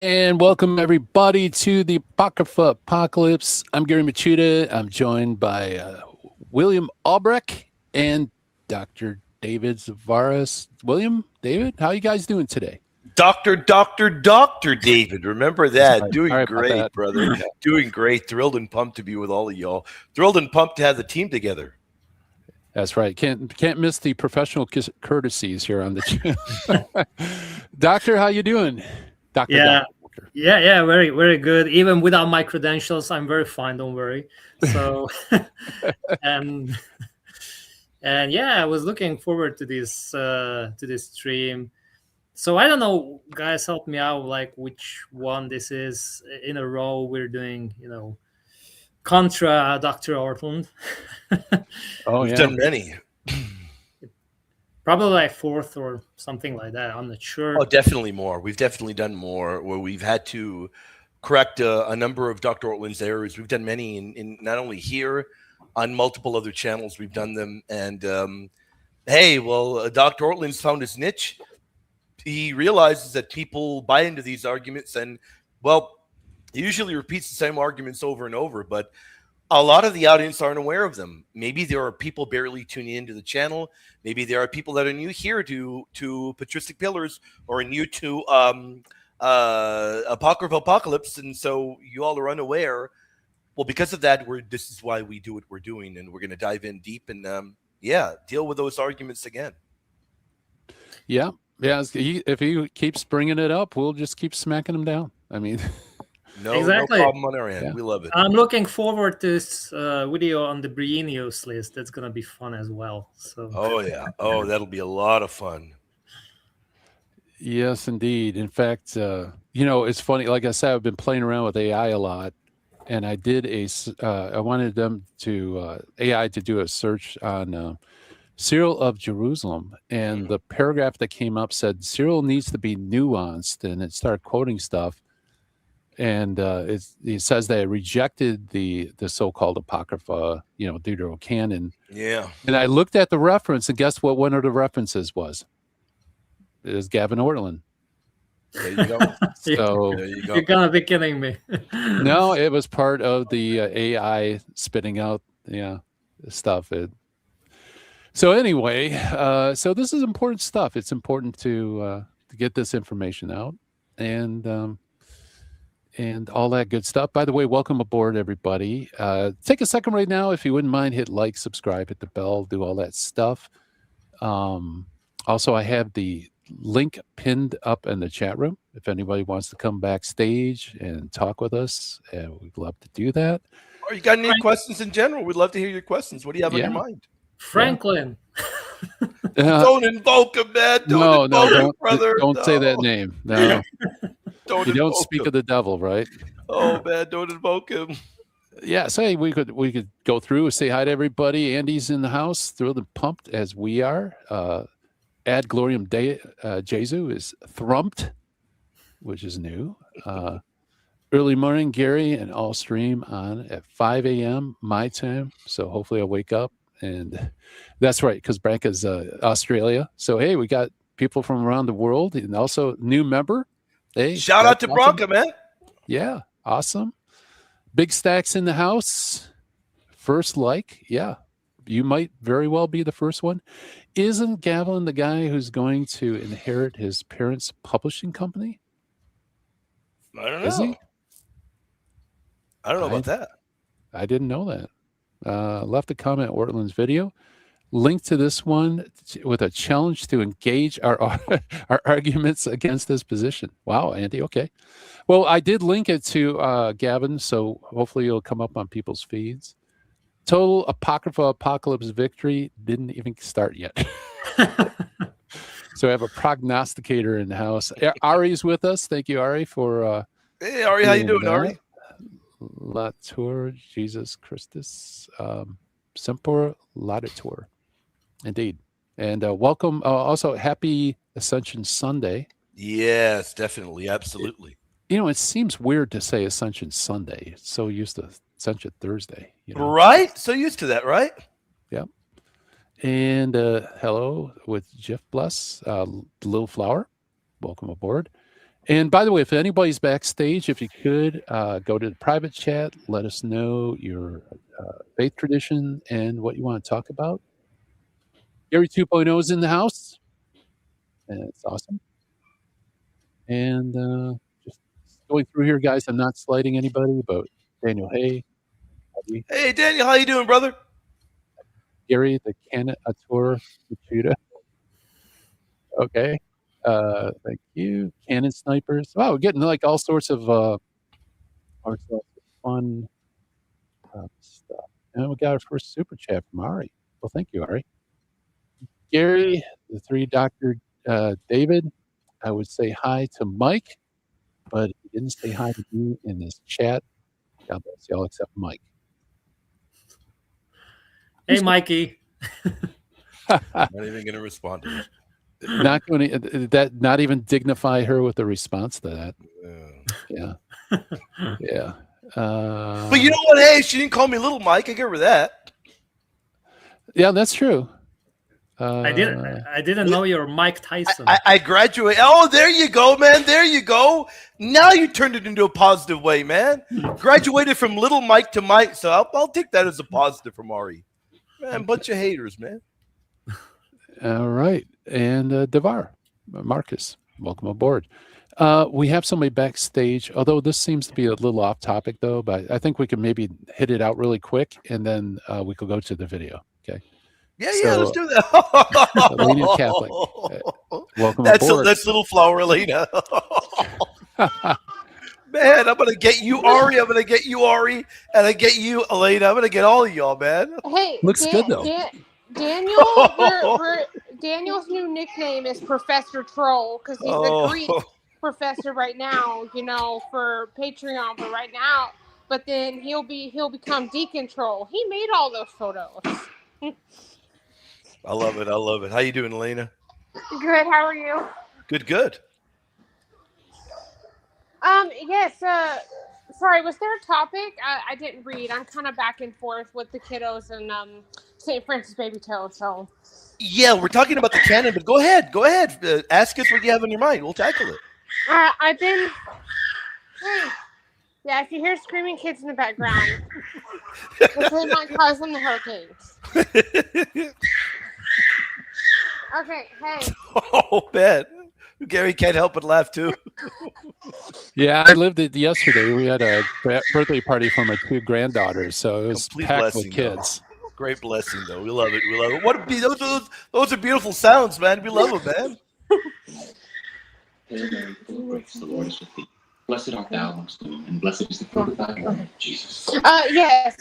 And welcome everybody to the Apocrypha Apocalypse. I'm Gary Machuda. I'm joined by William Albrecht and Dr. David Zavaris. William, David, how you guys doing today? Dr. David. Remember that. Doing great, brother. Doing great. Thrilled and pumped to be with all of y'all. Thrilled and pumped to have the team together. That's right. Can't miss the professional courtesies here on the channel. Doctor, how you doing? Doctor. Yeah, very, very good. Even without my credentials, I'm very fine. Don't worry. So, and yeah, I was looking forward to this stream. So I don't know, guys, help me out. Like which one this is in a row we're doing. Contra Dr. Ortlund. We've done many. Probably like fourth or something like that. I'm not sure. Oh, definitely more. We've definitely done more where we've had to correct a number of Dr. Ortlund's errors. We've done many in not only here, on multiple other channels. We've done them. And Dr. Ortlund's found his niche. He realizes that people buy into these arguments and, he usually repeats the same arguments over and over, but a lot of the audience aren't aware of them. Maybe there are people barely tuning into the channel. Maybe there are people that are new here to Patristic Pillars or new to Apocrypha Apocalypse, and so you all are unaware. Well, because of that, this is why we do what we're doing, and we're going to dive in deep and deal with those arguments again. Yeah. If he keeps bringing it up, we'll just keep smacking him down. I mean. No problem on our end. Yeah. We love it. I'm looking forward to this video on the Brenius list. That's going to be fun as well. So. Oh, yeah. Oh, that'll be a lot of fun. Yes, indeed. In fact, it's funny. Like I said, I've been playing around with AI a lot. And I did I wanted them to, AI to do a search on Cyril of Jerusalem. And the paragraph that came up said, Cyril needs to be nuanced. And it started quoting stuff. And it says that it rejected the so-called Apocrypha, Deuterocanon. Yeah. And I looked at the reference, and guess what one of the references was? It was Gavin Ortlund. There you go. So there you go. You're going to be kidding me. No, it was part of the AI spitting out stuff. So anyway, so this is important stuff. It's important to get this information out. And all that good stuff. By the way, welcome aboard, everybody. Take a second right now, if you wouldn't mind, hit like, subscribe, hit the bell, do all that stuff. Also, I have the link pinned up in the chat room. If anybody wants to come backstage and talk with us, we'd love to do that. Or you got any questions in general? We'd love to hear your questions. What do you have on your mind? Franklin. Don't invoke him, man. Don't brother. Don't say that name. No. You don't speak him. Of the devil, right? Oh man, don't invoke him. Yeah, so hey, we could go through, say hi to everybody. Andy's in the house, thrilled and pumped as we are. Ad Gloriam Jesu is thrumped, which is new. Early morning, Gary, and all stream on at 5 a.m. my time. So hopefully I'll wake up. And that's right, because Branca's Australia. So hey, we got people from around the world, and also new member. Hey, shout out to Branca, man. Yeah, awesome. Big Stacks in the house. First like, yeah. You might very well be the first one. Isn't Gavin the guy who's going to inherit his parents' publishing company? I don't know. Is he? I don't know about that. I didn't know that. Left a comment Ortlund's video. Link to this one with a challenge to engage our arguments against this position. Wow, Andy. Okay. Well, I did link it to Gavin, so hopefully it'll come up on people's feeds. Total Apocrypha Apocalypse victory didn't even start yet. So I have a prognosticator in the house. Ari's with us. Thank you, Ari, for hey, Ari, how you doing, Ari? Latour, Jesus Christus, Semper Laudator. Indeed. And welcome. Also, happy Ascension Sunday. Yes, definitely. Absolutely. It seems weird to say Ascension Sunday. It's so used to Ascension Thursday. Right? So used to that, right? Yep. And hello with Jeff Bless, Little Flower. Welcome aboard. And by the way, if anybody's backstage, if you could go to the private chat, let us know your faith tradition and what you want to talk about. Gary 2.0 is in the house. And it's awesome. And just going through here, guys, I'm not slighting anybody, but Daniel Hay, Buddy, Hey, Daniel, how you doing, brother? Gary, the Cannator Machuda. Okay. Thank you. Cannon snipers. Wow, we're getting like all sorts of fun stuff. And we got our first super chat from Ari. Well, thank you, Ari. Gary, the three Dr. David. I would say hi to Mike, but he didn't say hi to me in this chat. God bless y'all except Mike. Hey, Mikey. Not even going to respond to it. Not going to that. Not even dignify her with a response to that. Yeah. Yeah. But you know what? Hey, she didn't call me Little Mike. I give her that. Yeah, that's true. I didn't know you're Mike Tyson. I graduated. Oh, there you go, man. There you go. Now you turned it into a positive way, man. Graduated from Little Mike to Mike. So I'll take that as a positive from Ari. Man, bunch of haters, man. All right. And Devar, Marcus, welcome aboard. We have somebody backstage, although this seems to be a little off topic, though, but I think we could maybe hit it out really quick, and then we could go to the video. Okay. Yeah, So, let's do that. Elena Catholic, welcome aboard. That's little flower, Elena. Man, I'm going to get you, Ari. I'm going to get you, Ari. And I get you, Elena. I'm going to get all of y'all, man. Hey, Looks good, though. Daniel's new nickname is Professor Troll because he's a Greek professor right now, for Patreon for right now. But then he'll become Deacon Troll. He made all those photos. I love it. I love it. How you doing, Elena? Good. How are you? Good. Yes. Sorry, was there a topic? I didn't read. I'm kind of back and forth with the kiddos and St. Francis Baby Toe. So. Yeah, we're talking about the canon, but go ahead. Ask us what you have on your mind. We'll tackle it. I've been. Yeah, if you hear screaming kids in the background, it's my cousin the hurricanes. Okay, hey. Oh, man. Gary can't help but laugh, too. Yeah, I lived it yesterday. We had a birthday party for my two granddaughters, so it was Complete packed blessing, with kids. Though. Great blessing, though. We love it. Those are beautiful sounds, man. We love them, man. Hail Mary, full of grace, the Lord is with thee. Blessed art thou amongst women, and blessed is the fruit of thy womb, Jesus. Yes.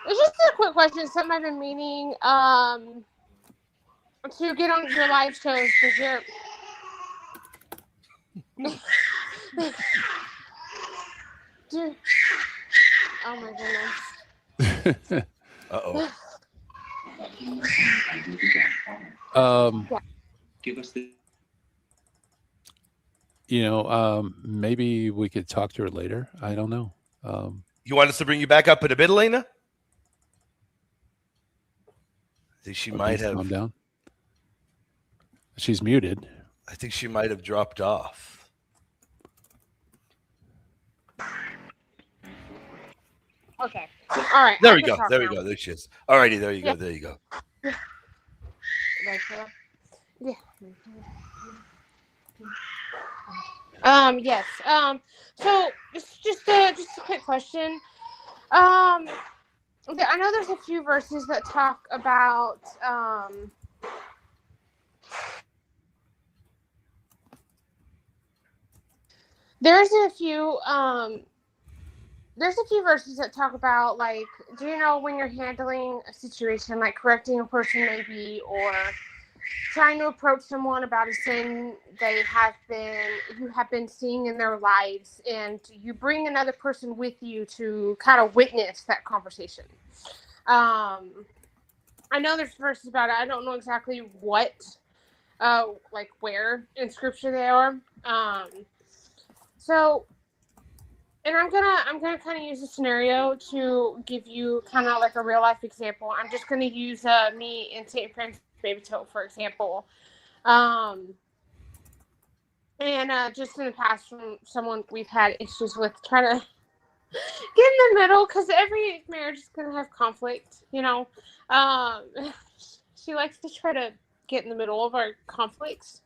It's just a quick question. Something I've been meaning to get on your live shows to hear. Dude. Oh my goodness. Uh-oh. Give us the. Maybe we could talk to her later. I don't know. You want us to bring you back up in a bit, Elena? I think she might have. Calm down. She's muted. I think she might have dropped off. Okay. All right. There we go. There she is. All righty. There you go. Yeah. Yes. So just a quick question. I know there's a few verses that talk about there's a few verses that talk about, like, do you know when you're handling a situation, like correcting a person maybe, or trying to approach someone about a sin you have been seeing in their lives, and you bring another person with you to kind of witness that conversation. I know there's verses about it. I don't know exactly what, like where in scripture they are. So, and I'm gonna kind of use a scenario to give you kind of like a real life example. I'm just gonna use me and St. Francis Baby Toe, for example. And just in the past, from someone we've had issues with, trying to get in the middle, because every marriage is going to have conflict, you know. Um, she likes to try to get in the middle of our conflicts.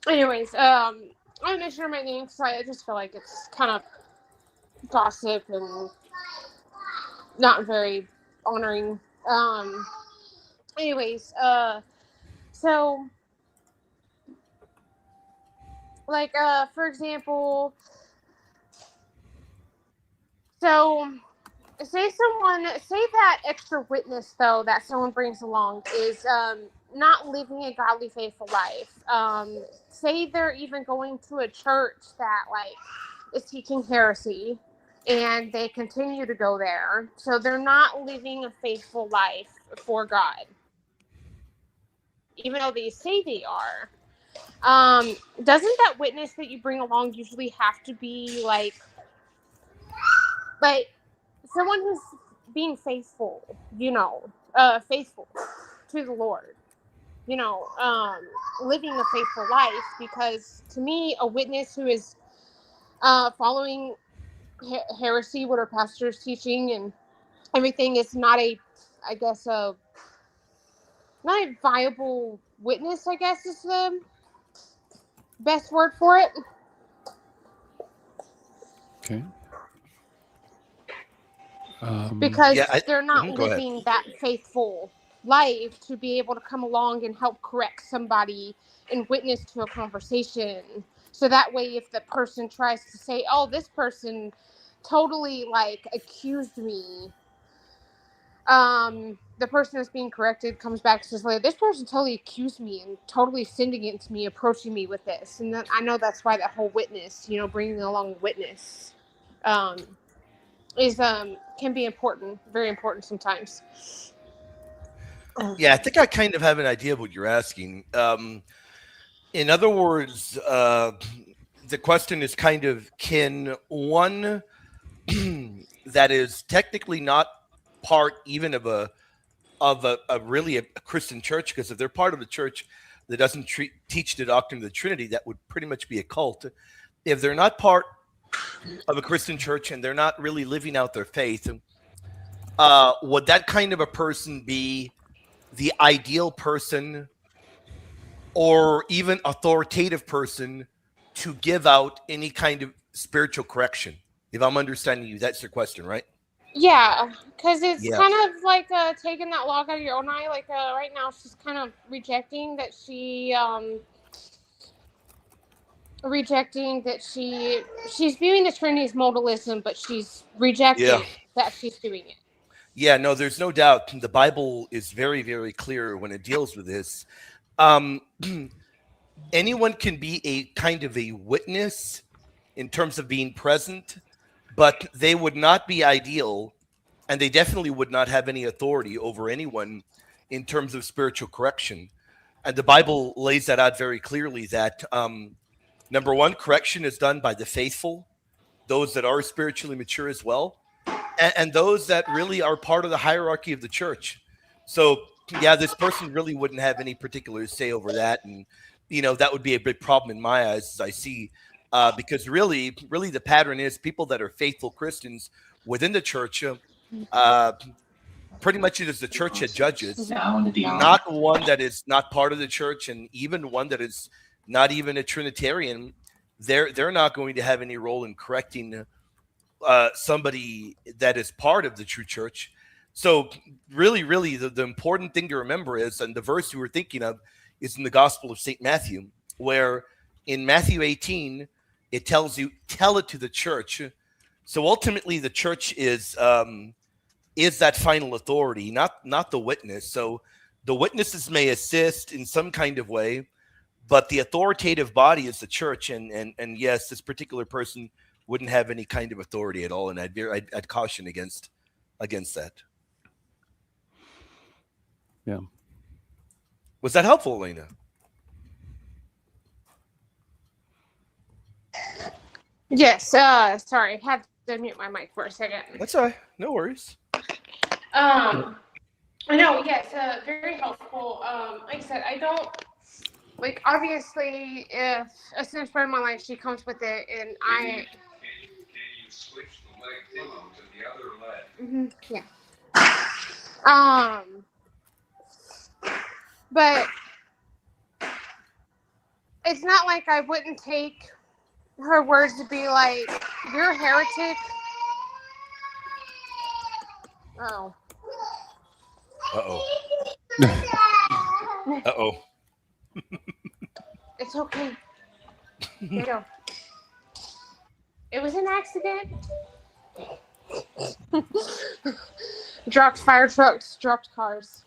Anyways, I'm not sure my name, because I just feel like it's kind of gossip and not very honoring. Anyways, so, like, for example, so say that extra witness, though, that someone brings along is not living a godly, faithful life. Say they're even going to a church that, like, is teaching heresy, and they continue to go there, so they're not living a faithful life for God, even though they say they are. Doesn't that witness that you bring along usually have to be like someone who's being faithful, faithful to the Lord, living a faithful life? Because to me, a witness who is following heresy, what our pastor is teaching and everything, is not not a viable witness, I guess is the best word for it. Okay. Because Yeah, they're not go ahead. living that faithful life to be able to come along and help correct somebody and witness to a conversation. So that way, if the person tries to say, oh, this person totally, like, accused me, the person that's being corrected comes back and says, like, this person totally accused me and totally sinned against me, approaching me with this. And then I know that's why that whole witness, bringing along witness, can be important, very important sometimes. Yeah, I think I kind of have an idea of what you're asking. In other words, the question is kind of, can one that is technically not part even of a really a Christian church, because if they're part of a church that doesn't teach the doctrine of the Trinity, that would pretty much be a cult. If they're not part of a Christian church and they're not really living out their faith, would that kind of a person be the ideal person or even authoritative person to give out any kind of spiritual correction? If I'm understanding you, that's your question, right? Yeah, because it's Yeah. kind of like taking that log out of your own eye. Like right now, she's kind of rejecting that she's viewing the Trinity as modalism, but she's rejecting that she's doing it. Yeah, no, there's no doubt. The Bible is very, very clear when it deals with this. Anyone can be a kind of a witness in terms of being present, but they would not be ideal, and they definitely would not have any authority over anyone in terms of spiritual correction. And the Bible lays that out very clearly, that number one, correction is done by the faithful, those that are spiritually mature as well, and those that really are part of the hierarchy of the church. So, yeah, this person really wouldn't have any particular say over that. And, that would be a big problem in my eyes, as I see, because really the pattern is people that are faithful Christians within the church, pretty much it is the church that judges, not one that is not part of the church, and even one that is not even a Trinitarian. They're not going to have any role in correcting somebody that is part of the true church. So really, the important thing to remember is, and the verse you were thinking of is in the Gospel of St. Matthew, where in Matthew 18, it tells you, tell it to the church. So ultimately the church is that final authority, not the witness. So the witnesses may assist in some kind of way, but the authoritative body is the church. And yes, this particular person wouldn't have any kind of authority at all, and I'd caution against that. Yeah. Was that helpful, Elena? Yes. Sorry, had to mute my mic for a second. That's all right. No worries. I know, yes, very helpful. Like I said, I don't like obviously if a sin's part of my life, she comes with it, and I. Can you switch the leg pillow to the other leg? Yeah. But it's not like I wouldn't take her words to be like, "You're a heretic." Oh. Uh-oh. Uh-oh. It's okay. Ditto. It was an accident. Dropped fire trucks, dropped cars.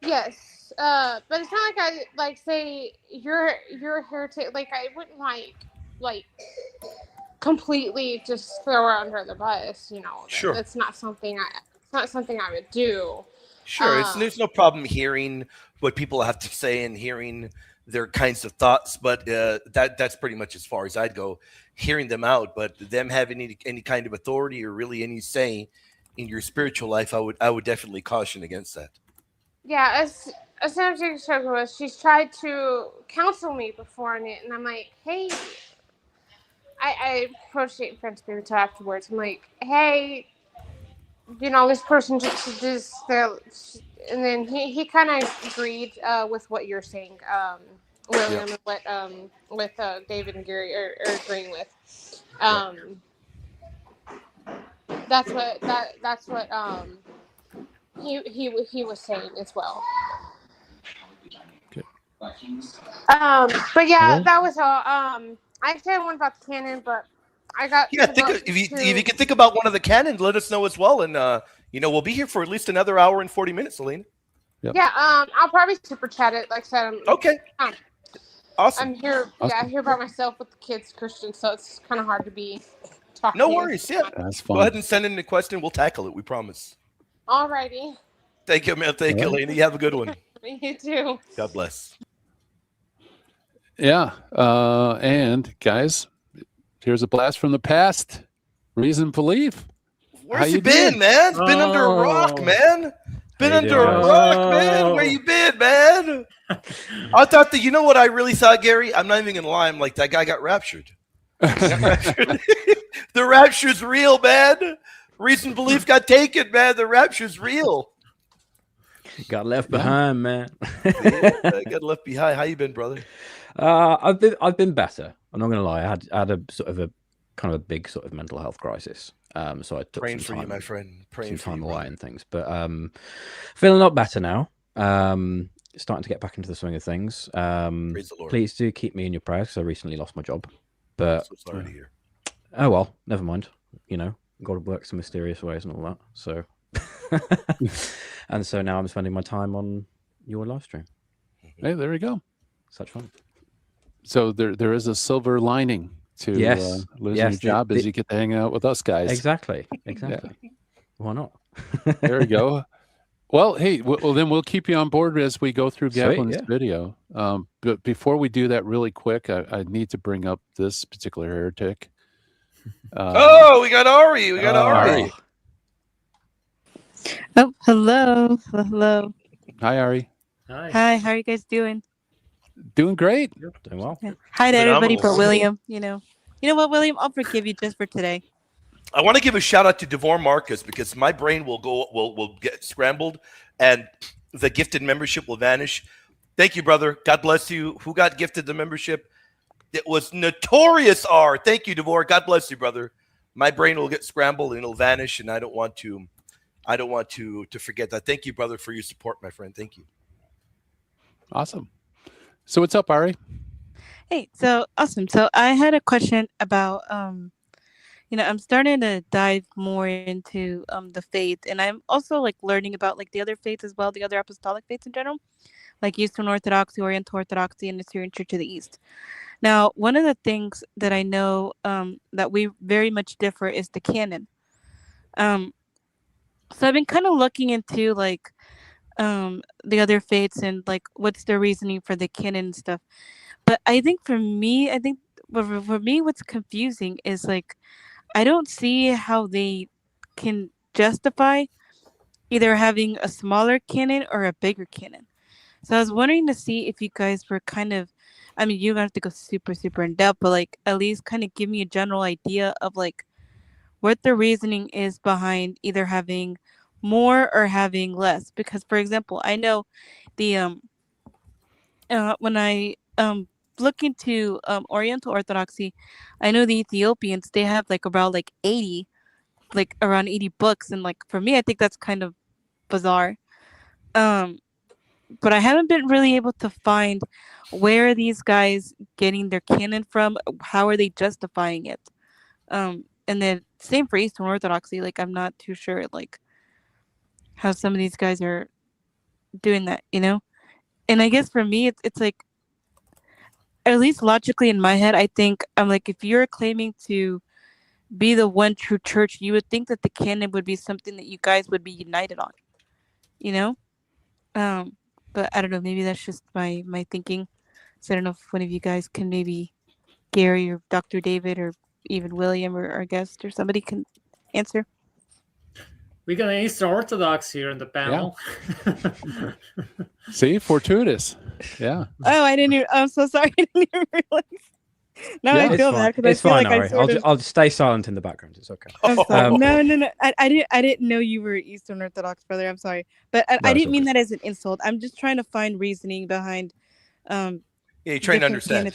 Yes. But it's not like I like say you're a heretic. Like I wouldn't like completely just throw her under the bus. You know, Sure. It's not something I would do. Sure, there's no problem hearing what people have to say and hearing their kinds of thoughts, but that's pretty much as far as I'd go, hearing them out. But them having any kind of authority or really any say in your spiritual life, I would definitely caution against that. Yeah, as Senator struggle was, she's tried to counsel me before on it, and I'm like, hey, I approached it in French spirit afterwards. I'm like, hey, you know, this person just this, and then he kind of agreed with what you're saying, William, and what with David and Gary are agreeing with. That's what he was saying as well. Okay. But yeah, that was all. I said one about the canon, but I got if you can think about one of the canon, let us know as well, and we'll be here for at least another hour and 40 minutes, Elena. Yep. Yeah, I'll probably super chat it. Like I said, okay. Awesome. I'm here. Awesome. Yeah, here by myself with the kids, Christian, so it's kind of hard to be talking. No worries. Yeah, that's fine. Go ahead and send in the question. We'll tackle it. We promise. Alrighty. Thank you, man. Thank you, Elena. You have a good one. You too. God bless. Yeah, and guys, here's a blast from the past. Reason belief. Where's you been, man? It's been under a rock, man. Been under a rock, man. Where you been, man? I thought that, you know what I really thought, Gary? I'm not even gonna lie. I'm like, that guy got raptured. The rapture's real, man. Reason belief got taken, man. The rapture's real. Got left behind, man. Got left behind. How you been, brother? I've been better. I'm not gonna lie. I had a sort of a kind of a big sort of mental health crisis. So I took praying some for time, you, my friend. Praying some time for you, away and things. But feeling a lot better now. Starting to get back into the swing of things. Praise the Lord. Please do keep me in your prayers because I recently lost my job. But I'm so sorry to hear. Oh well, never mind. You know, God works in mysterious ways and all that. So and so now I'm spending my time on your live stream. Hey, there we go. Such fun. So there is a silver lining to losing your job as you get to hang out with us guys. Exactly. Yeah. Why not? There we go. Well, hey, well then we'll keep you on board as we go through Gavin's video. But before we do that, really quick, I need to bring up this particular heretic. We got Ari. We got Ari. Oh, hello. Hello. Hi, Ari. Hi. How are you guys doing? Doing great. Doing well. Yeah. Hi to everybody but William. You know what, William? I'll forgive you just for today. I want to give a shout out to Devor Marcus because my brain will get scrambled and the gifted membership will vanish. Thank you, brother. God bless you. Who got gifted the membership? It was Notorious R. Thank you, Devor. God bless you, brother. My brain will get scrambled and it'll vanish, and I don't want to forget that. Thank you, brother, for your support, my friend. Thank you. Awesome. So what's up, Ari? Hey, so awesome. So I had a question about I'm starting to dive more into the faith, and I'm also like learning about like the other faiths as well, the other apostolic faiths in general, like Eastern Orthodoxy, Oriental Orthodoxy, and the Syrian Church of the East. Now, one of the things that I know that we very much differ is the canon. So I've been kind of looking into like the other faiths and like what's their reasoning for the canon and stuff. But I think for me, what's confusing is like I don't see how they can justify either having a smaller canon or a bigger canon. So I was wondering to see if you guys were kind of, I mean, you don't have to go super in depth, but like at least kind of give me a general idea of like what the reasoning is behind either having more or having less. Because, for example, I know the when I look into Oriental Orthodoxy, I know the Ethiopians, they have like around like 80, like around 80 books, and like for me, I think that's kind of bizarre. But I haven't been really able to find where are these guys getting their canon from. How are they justifying it? And then same for Eastern Orthodoxy. Like I'm not too sure like how some of these guys are doing that, you know. And I guess for me, it's like at least logically in my head, I think I'm like if you're claiming to be the one true church, you would think that the canon would be something that you guys would be united on, you know. But I don't know. Maybe that's just my thinking. So I don't know if one of you guys can maybe Gary or Dr. David or even William or our guest or somebody can answer. We got an Eastern Orthodox here in the panel. See, fortuitous. Yeah. Oh, I didn't hear. I'm so sorry. I didn't even realize. Now I feel bad because I feel like I sort of. I'll stay silent in the background. It's okay. I'm sorry. No. I didn't know you were Eastern Orthodox, brother. I'm sorry, but I didn't mean that as an insult. I'm just trying to find reasoning behind. Yeah, you're trying to understand.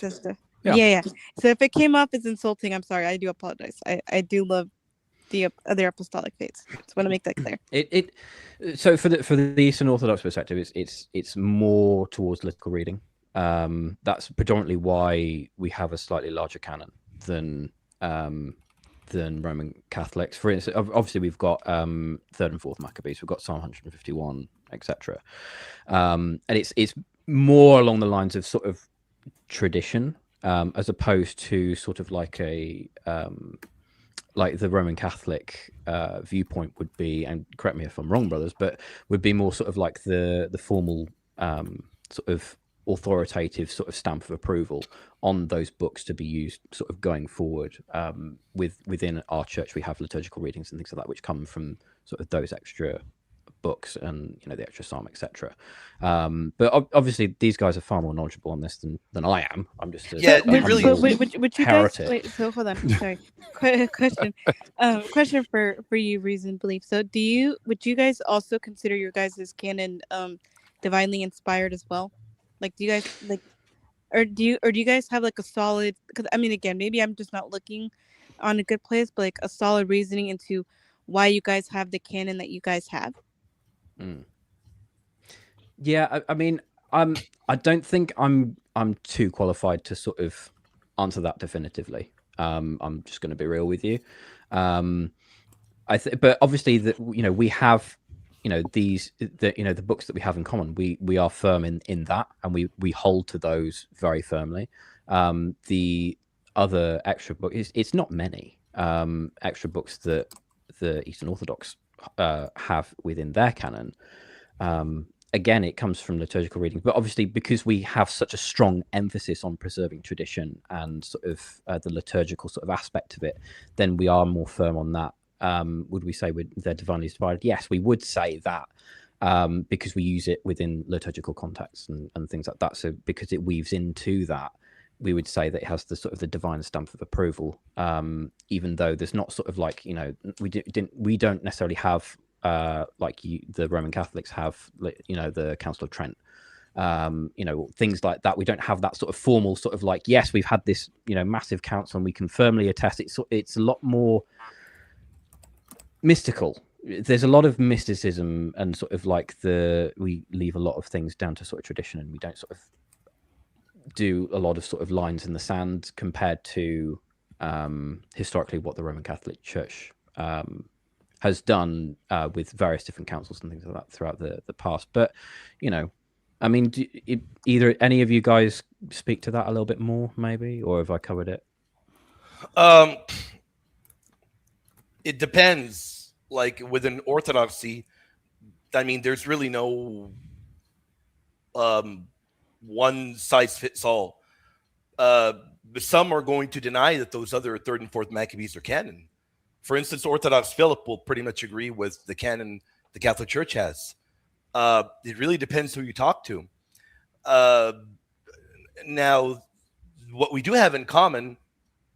Yeah. So if it came off as insulting, I'm sorry. I do apologize. I do love the other apostolic faiths. Just want to make that clear. So for the Eastern Orthodox perspective, it's more towards liturgical reading. That's predominantly why we have a slightly larger canon than Roman Catholics. For instance, obviously we've got third and fourth Maccabees, we've got Psalm 151, etc. And it's more along the lines of sort of tradition, as opposed to sort of like a like the Roman Catholic viewpoint would be, and correct me if I'm wrong, brothers, but would be more sort of like the formal sort of authoritative sort of stamp of approval on those books to be used sort of going forward. Within our church, we have liturgical readings and things like that, which come from sort of those extra books and the extra psalm, etc. But obviously these guys are far more knowledgeable on this than I am. I'm just would you guys wait, so hold on, sorry. Question for you, Reason Belief. So would you guys also consider your guys' canon divinely inspired as well? Like do you guys like or do you guys have like a solid, because I mean again maybe I'm just not looking on a good place, but like a solid reasoning into why you guys have the canon that you guys have? Yeah, I mean, I don't think I'm too qualified to sort of answer that definitively. I'm just going to be real with you. But obviously that we have the books that we have in common. We are firm in that, and we hold to those very firmly. The other extra book it's not many extra books that the Eastern Orthodox have within their canon. Again, it comes from liturgical reading, but obviously because we have such a strong emphasis on preserving tradition and sort of the liturgical sort of aspect of it, then we are more firm on that. Would we say they're divinely inspired? Yes, we would say that, because we use it within liturgical contexts and things like that. So because it weaves into that, we would say that it has the sort of the divine stamp of approval, even though there's not sort of like we don't necessarily have the Roman Catholics have, the Council of Trent, things like that. We don't have that sort of formal sort of like, yes, we've had this massive council and we can firmly attest. It's a lot more mystical. There's a lot of mysticism and sort of like we leave a lot of things down to sort of tradition, and we don't sort of do a lot of sort of lines in the sand compared to historically what the Roman Catholic Church has done with various different councils and things like that throughout the past. But I mean, either any of you guys speak to that a little bit more, maybe, or have I covered it? It depends. Like within Orthodoxy, I mean, there's really no one size fits all. Some are going to deny that those other third and fourth Maccabees are canon. For instance, Orthodox Philip will pretty much agree with the canon the Catholic Church has. It really depends who you talk to. Now, what we do have in common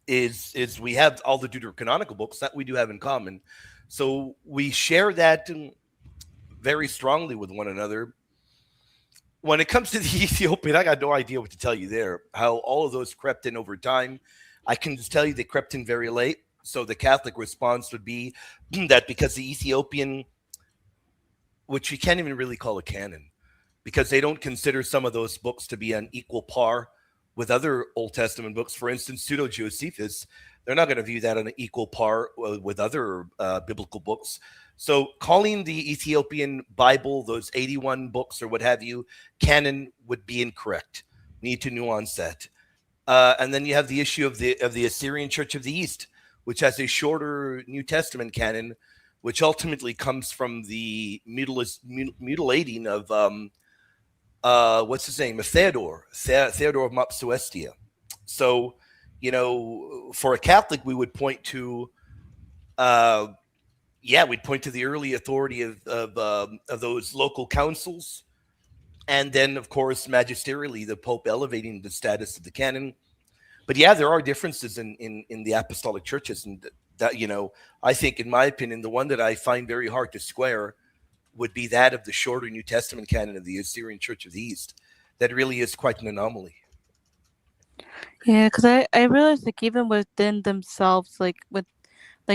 is we have all the deuterocanonical books that we do have in common. So we share that very strongly with one another. When it comes to the Ethiopian, I got no idea what to tell you there. How all of those crept in over time. I can just tell you they crept in very late. So the Catholic response would be that because the Ethiopian, which you can't even really call a canon, because they don't consider some of those books to be on equal par with other Old Testament books. For instance, Pseudo-Josephus, they're not going to view that on an equal par with other biblical books. So calling the Ethiopian Bible, those 81 books or what have you, canon would be incorrect. Need to nuance that. And then you have the issue of the Assyrian Church of the East, which has a shorter New Testament canon, which ultimately comes from the mutilating of what's his name, Theodore of Mopsuestia. So, for a Catholic, we would point to, we'd point to the early authority of those local councils, and then, of course, magisterially, the Pope elevating the status of the canon. But yeah, there are differences in the apostolic churches, and that I think, in my opinion, the one that I find very hard to square would be that of the shorter New Testament canon of the Assyrian Church of the East. That really is quite an anomaly. Yeah, because I realized, like, even within themselves, like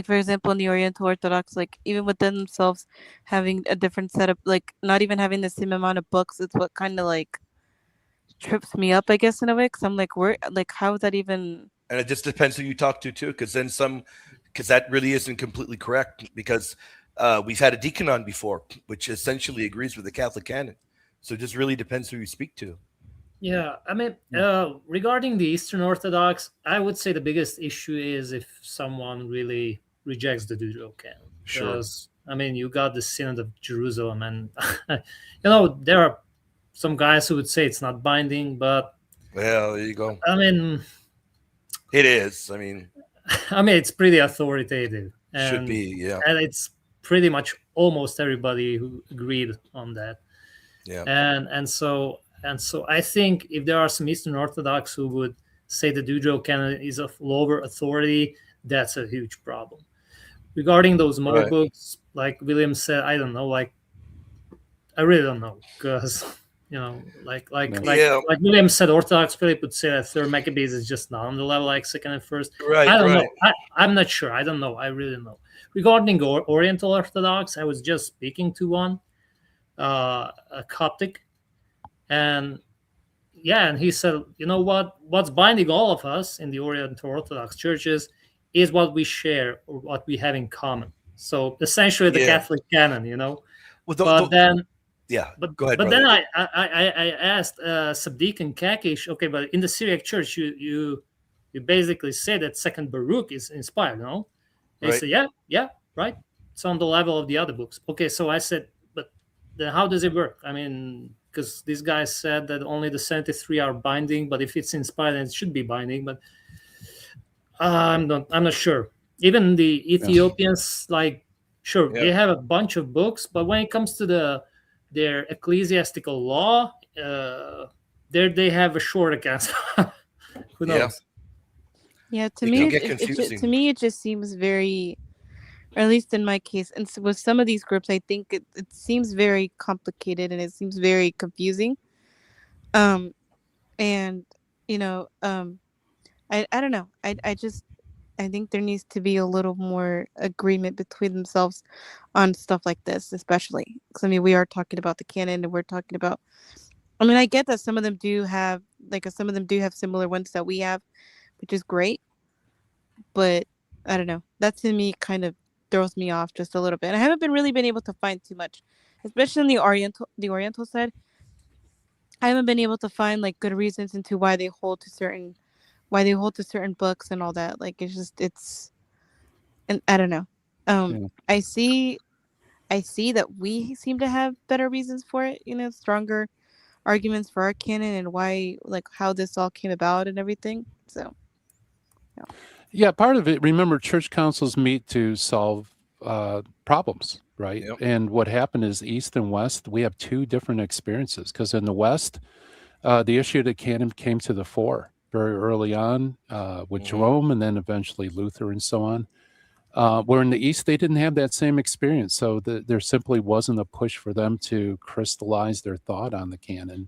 for example, in the Oriental Orthodox, like, even within themselves having a different set of, like, not even having the same amount of books, it's what kind of, like, trips me up, I guess, in a way, because I'm like, how is that even? And it just depends who you talk to, too, because that really isn't completely correct, because we've had a deacon on before, which essentially agrees with the Catholic canon. So it just really depends who you speak to. Yeah, I mean, regarding the Eastern Orthodox, I would say the biggest issue is if someone really rejects the Deuterocanon. Sure. Because, I mean, you got the Synod of Jerusalem, and, there are some guys who would say it's not binding, but... Well, there you go. I mean... It is. I mean, it's pretty authoritative. Should be, yeah. And it's pretty much almost everybody who agreed on that. Yeah. And so I think if there are some Eastern Orthodox who would say the Deuterocanon is of lower authority, that's a huge problem. Regarding those more books, like William said, I don't know. Like, I really don't know, because like William said, Orthodox Philip would say that Third Maccabees is just not on the level like Second and First. Right. I don't know. I'm not sure. I don't know. I really don't know. Regarding Oriental Orthodox, I was just speaking to one, a Coptic, and he said, what's binding all of us in the Oriental Orthodox churches is what we share or what we have in common. So essentially the Catholic canon, Well, but then go ahead. But then I asked Subdeacon Kakish, okay, but in the Syriac Church, you basically say that Second Baruch is inspired, no? They said, yeah, right. It's on the level of the other books. Okay, so I said, but then how does it work? I mean, because these guys said that only the 73 are binding, but if it's inspired, then it should be binding. But I'm not sure. Even the Ethiopians, they have a bunch of books, but when it comes to their ecclesiastical law, there they have a short account. Who knows? Yeah, to me, it just seems very, or at least in my case, and so with some of these groups, I think it seems very complicated and it seems very confusing. I don't know. I think there needs to be a little more agreement between themselves on stuff like this, especially because we are talking about the canon, and we're talking about. I get that some of them do have similar ones that we have, which is great, but I don't know. That to me kind of throws me off just a little bit. I haven't really been able to find too much, especially in the Oriental side. I haven't been able to find good reasons into why they hold to certain books and all that. And I don't know. I see that we seem to have better reasons for it, stronger arguments for our canon and why, how this all came about and everything. So Yeah, part of it, remember, church councils meet to solve problems, right? Yep. And what happened is East and West, we have two different experiences. Because in the West, the issue of the canon came to the fore very early on with Jerome and then eventually Luther and so on. Where in the East, they didn't have that same experience. So there simply wasn't a push for them to crystallize their thought on the canon.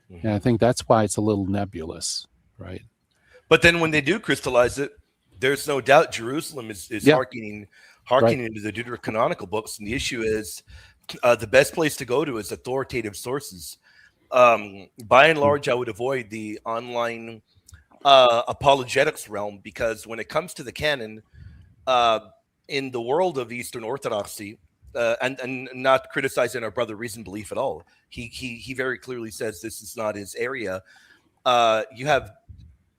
And I think that's why it's a little nebulous, right? But then when they do crystallize it, there's no doubt Jerusalem is Yeah. hearkening Right. into the deuterocanonical books. And the issue is the best place to go to is authoritative sources. By and large, I would avoid the online apologetics realm, because when it comes to the canon, in the world of Eastern Orthodoxy, and not criticizing our brother Reason Belief at all, he very clearly says this is not his area. You have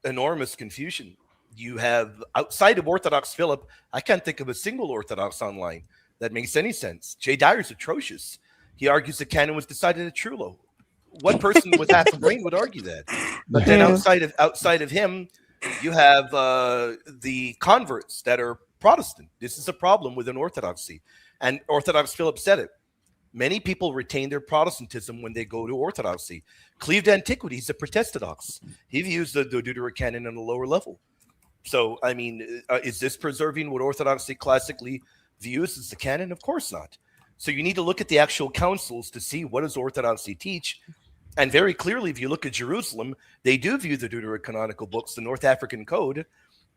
enormous confusion. You have, outside of Orthodox Philip, I can't think of a single Orthodox online that makes any sense. Jay Dyer's atrocious. He argues the canon was decided at Trullo. What person with half a brain would argue that? But then outside of him, you have the converts that are Protestant. This is a problem within Orthodoxy. And Orthodox Philip said it. Many people retain their Protestantism when they go to Orthodoxy. Cleaved Antiquity is a Protestadox. He views the Deuterocanon on a lower level. So, I mean, is this preserving what Orthodoxy classically views as the canon? Of course not. So you need to look at the actual councils to see what does Orthodoxy teach. And very clearly, if you look at Jerusalem, they do view the Deuterocanonical books, the North African Code,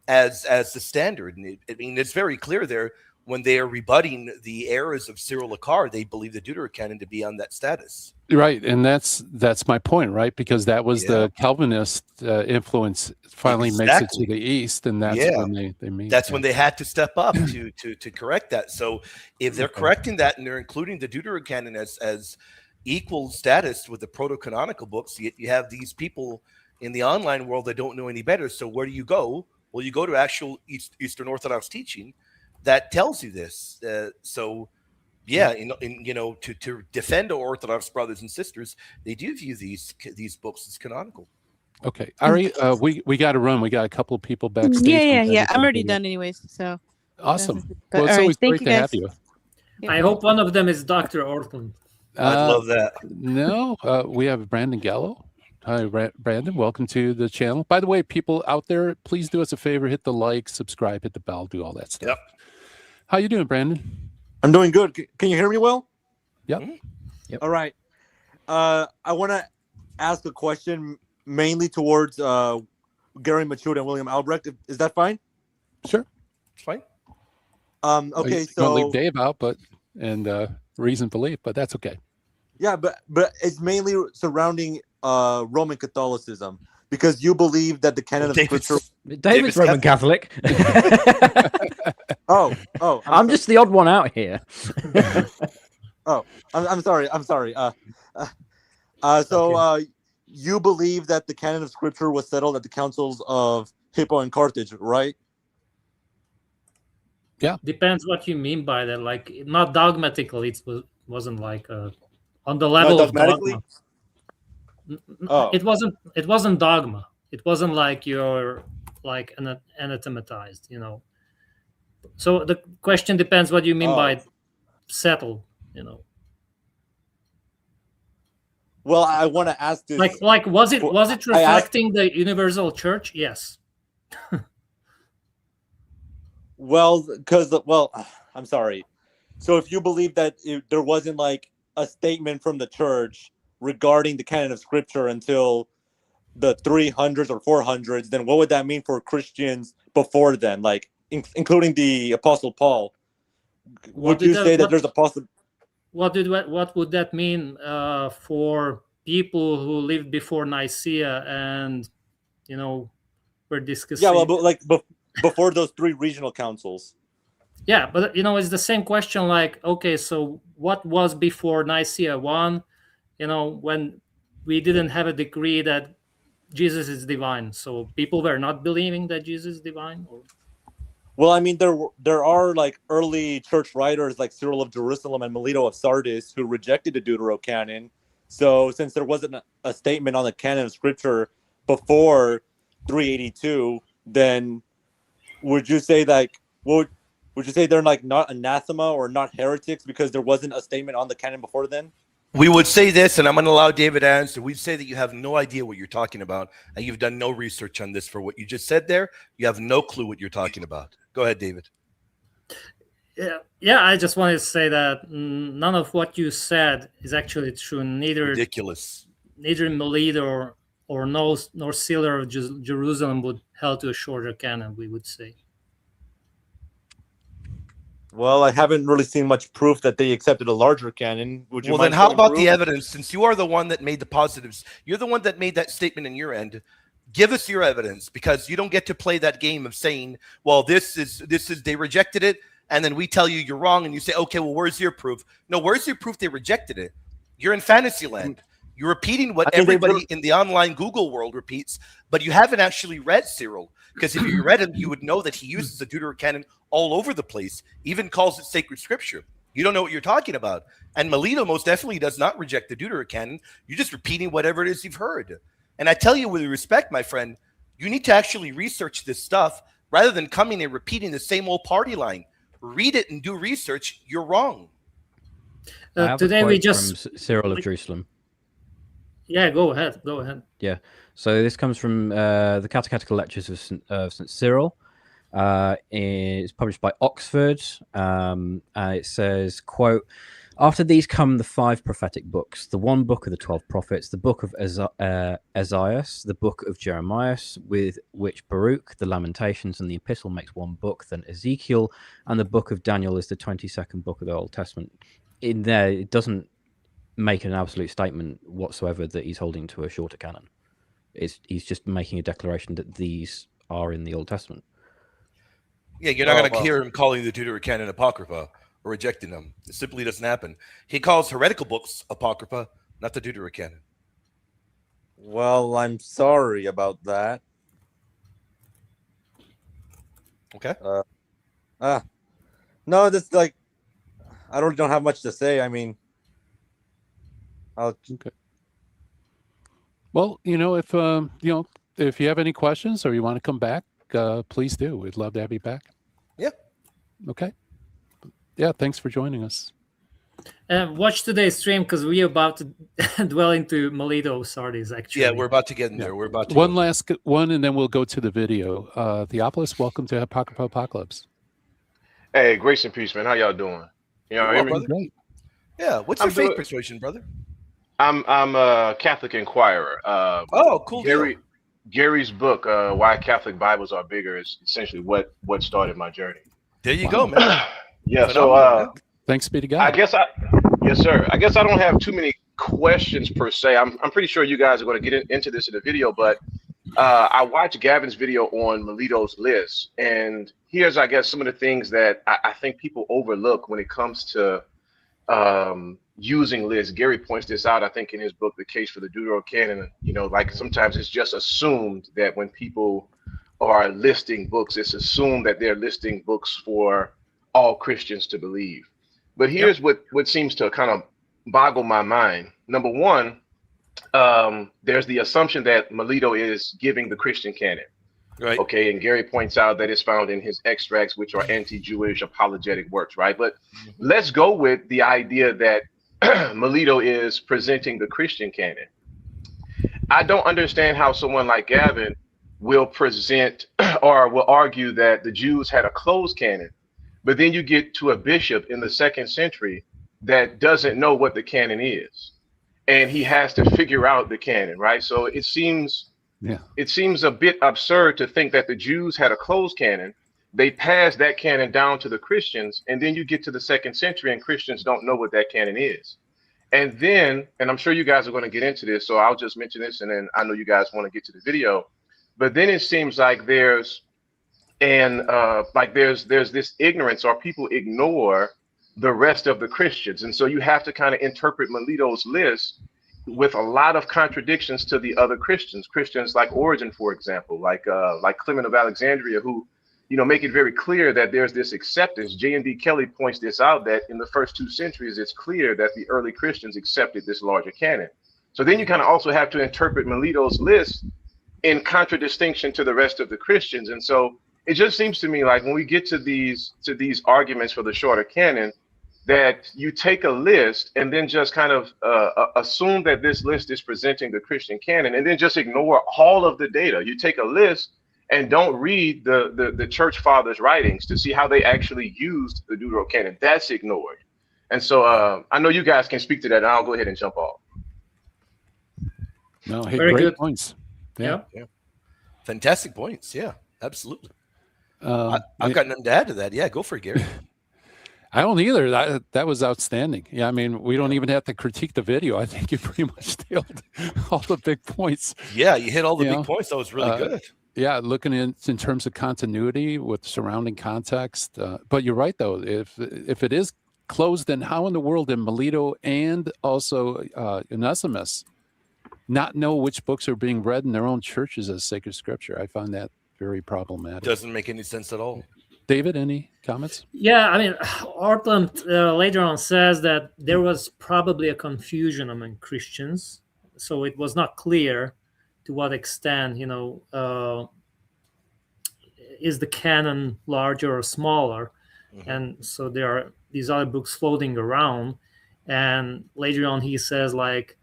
as the standard. And it's very clear there when they are rebutting the errors of Cyril Lacar, they believe the Deuterocanon to be on that status. Right, and that's my point, right? Because that was the Calvinist influence finally makes it to the East, and that's when they meet. That's when they had to step up to correct that. So if they're correcting that and they're including the Deuterocanon as equal status with the proto-canonical books, you have these people in the online world that don't know any better. So where do you go? Well, you go to actual Eastern Orthodox teaching that tells you this. To defend our Orthodox brothers and sisters, they do view these books as canonical. Okay, Ari, we got to run. We got a couple of people backstage. Yeah. I'm already done anyways. So awesome. But, well, it's always great to have you. I hope one of them is Dr. Ortlund. I'd love that. No, we have Brandon Gallo. Hi, Brandon. Welcome to the channel. By the way, people out there, please do us a favor. Hit the like, subscribe, hit the bell, do all that stuff. Yep. How you doing, Brandon? I'm doing good. Can you hear me well? Yep. Yep. All right. I want to ask a question mainly towards Gary Machuda and William Albrecht. Is that fine? Sure. It's fine. Okay, so don't leave Dave out, and Reason Belief, but that's okay. Yeah, but it's mainly surrounding Roman Catholicism, because you believe that the canon of Scripture. David's Roman Catholic. I'm just the odd one out here. I'm sorry. You believe that the canon of Scripture was settled at the councils of Hippo and Carthage, right? Yeah. Depends what you mean by that. Like, not dogmatically. It wasn't like on the level of dogma. It wasn't dogma. It wasn't like you're like anathematized, So the question depends what you mean by settled, Well, I want to ask this. Like was it reflecting the universal church? Yes. I'm sorry. So if you believe that there wasn't like a statement from the church regarding the canon of Scripture until the 300s or 400s, then what would that mean for Christians before then, like including the Apostle Paul? Would you say that there's a possible? What would that mean for people who lived before Nicaea and were discussing? Yeah, well, but like before those three regional councils. Yeah, but it's the same question. Like, okay, so what was before Nicaea 1? When we didn't have a decree that Jesus is divine, so people were not believing that Jesus is divine. Well, I mean, there are like early church writers like Cyril of Jerusalem and Melito of Sardis who rejected the Deuterocanon. So since there wasn't a statement on the canon of Scripture before 382, then would you say like would you say they're like not anathema or not heretics because there wasn't a statement on the canon before then? We would say this, and I'm going to allow David to answer. We'd say that you have no idea what you're talking about, and you've done no research on this. For what you just said there, you have no clue what you're talking about. Go ahead, David. Yeah. I just wanted to say that none of what you said is actually true. Ridiculous. Neither Melito nor Sealer of Jerusalem would held to a shorter canon, we would say. Well, I haven't really seen much proof that they accepted a larger canon. Would you Well, mind then how showing about proof? the evidence? Since you are the one that made the positives, you're the one that made that statement in your end. Give us your evidence, because you don't get to play that game of saying, well, this is they rejected it, and then we tell you you're wrong, and you say, okay, well, where's your proof? No, where's your proof they rejected it? You're in fantasy land. You're repeating what everybody in the online Google world repeats, but you haven't actually read Cyril. Because if you read him, you would know that he uses the Deuterocanon all over the place, even calls it sacred scripture. You don't know what you're talking about. And Melito most definitely does not reject the Deuterocanon. You're just repeating whatever it is you've heard. And I tell you with respect, my friend, you need to actually research this stuff rather than coming and repeating the same old party line. Read it and do research. You're wrong. Today we just from Cyril of Jerusalem. Yeah, go ahead. Yeah. So this comes from the Catechetical Lectures of St. Cyril. It's published by Oxford. It says, quote, "After these come the 5 prophetic books, the one book of the 12 prophets, the book of Isaiah, the book of Jeremiah, with which Baruch, the Lamentations, and the Epistle makes one book, then Ezekiel, and the book of Daniel is the 22nd book of the Old Testament." In there, it doesn't make an absolute statement whatsoever that he's holding to a shorter canon. He's just making a declaration that these are in the Old Testament. Yeah, you're not going to hear him calling the Deuterocanon Apocrypha or rejecting them. It simply doesn't happen. He calls heretical books Apocrypha, not the Deuterocanon. Well, I'm sorry about that. Okay. No, that's like, I don't have much to say. I mean, okay. Well, if you have any questions or you want to come back, please do. We'd love to have you back. Yeah. Okay. Yeah. Thanks for joining us. Watch today's stream, because we're about to dwell into Melito Sardis, actually. Yeah, we're about to get in there. We're about to one last one, and then we'll go to the video. Theopolis, welcome to Apocrypha Apocalypse. Hey, grace and peace, man. How y'all doing? You know, hear me? Great. Yeah. What's your faith persuasion, brother? I'm a Catholic Inquirer. Cool. Gary's book, Why Catholic Bibles Are Bigger, is essentially what started my journey. There you go, man. Yeah. So thanks be to God. Yes, sir. I guess I don't have too many questions per se. I'm pretty sure you guys are going to get into this in the video, but I watched Gavin's video on Melito's list, and here's, I guess, some of the things that I think people overlook when it comes to using lists. Gary points this out, I think, in his book, The Case for the Deuterocanon. You know, like sometimes it's just assumed that when people are listing books, it's assumed that they're listing books for all Christians to believe. But here's what seems to kind of boggle my mind. Number one, there's the assumption that Melito is giving the Christian canon. Right. Okay, and Gary points out that it's found in his extracts, which are anti-Jewish apologetic works, right? But let's go with the idea that Melito is presenting the Christian canon. I don't understand how someone like Gavin will present or will argue that the Jews had a closed canon, but then you get to a bishop in the 2nd century that doesn't know what the canon is, and he has to figure out the canon, right? So it seems a bit absurd to think that the Jews had a closed canon. They passed that canon down to the Christians, and then you get to the 2nd century and Christians don't know what that canon is. And then, and I'm sure you guys are going to get into this, so I'll just mention this, and then I know you guys want to get to the video. But then it seems like there's this ignorance, or people ignore the rest of the Christians. And so you have to kind of interpret Melito's list with a lot of contradictions to the other Christians like Origen, for example, like Clement of Alexandria, who, you know, make it very clear that there's this acceptance. J.N.D. Kelly points this out, that in the first 2 centuries, it's clear that the early Christians accepted this larger canon. So then you kind of also have to interpret Melito's list in contradistinction to the rest of the Christians. And so it just seems to me like when we get to these arguments for the shorter canon, that you take a list and then just kind of assume that this list is presenting the Christian canon, and then just ignore all of the data. You take a list and don't read the church fathers' writings to see how they actually used the Deuterocanon. That's ignored. And so I know you guys can speak to that, and I'll go ahead and jump off. No, hey, Very great good. points. Yeah. Fantastic points. Yeah, absolutely. I've got nothing to add to that. Yeah, go for it, Gary. I don't either. That was outstanding. Yeah, I mean, we don't even have to critique the video. I think you pretty much nailed all the big points. Yeah, you hit all the big points. That was really good. Yeah, looking in terms of continuity with surrounding context. But you're right, though. If it is closed, then how in the world did Melito and also Onesimus not know which books are being read in their own churches as sacred scripture? I find that very problematic. Doesn't make any sense at all. David, any comments? Yeah, I mean, Ortlund later on says that there was probably a confusion among Christians, so it was not clear to what extent, is the canon larger or smaller, and so there are these other books floating around. And later on, he says, like,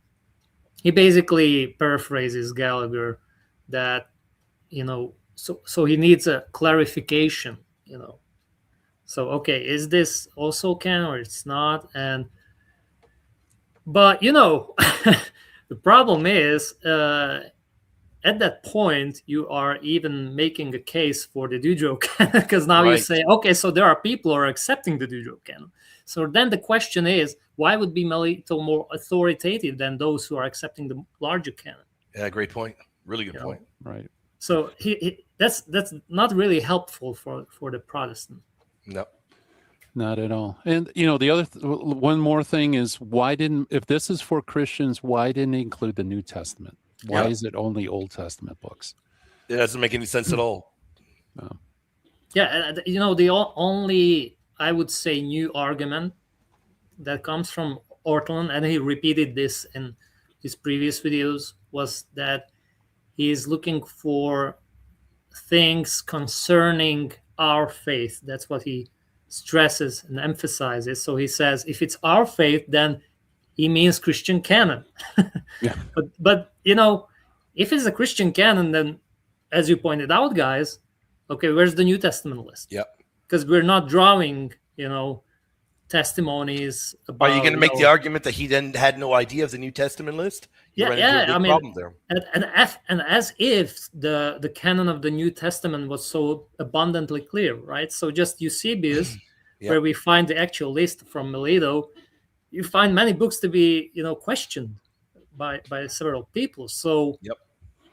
he basically paraphrases Gallagher that, so he needs a clarification. So okay, is this also canon or it's not? But the problem is at that point you are even making a case for the Deuterocanon, because now you say, okay, so there are people who are accepting the Deuterocanon. So then the question is, why would be Melito more authoritative than those who are accepting the larger canon? Yeah, great point. Really good point. Right. So that's not really helpful for the Protestant. No, not at all. And the other one more thing is, if this is for Christians, why didn't he include the New Testament? Why is it only Old Testament books? It doesn't make any sense at all. No. Yeah, the only, I would say, new argument that comes from Ortlund, and he repeated this in his previous videos, was that he is looking for things concerning our faith. That's what he stresses and emphasizes. So he says, if it's our faith, then he means Christian canon. Yeah. But if it's a Christian canon, then, as you pointed out, guys, okay, where's the New Testament list? Yeah. Because we're not drawing, testimonies about. Are you going to make the argument that he then had no idea of the New Testament list? Problem there. And as if the canon of the New Testament was so abundantly clear, right? So just Eusebius, where we find the actual list from Melito, you find many books to be, questioned by several people. So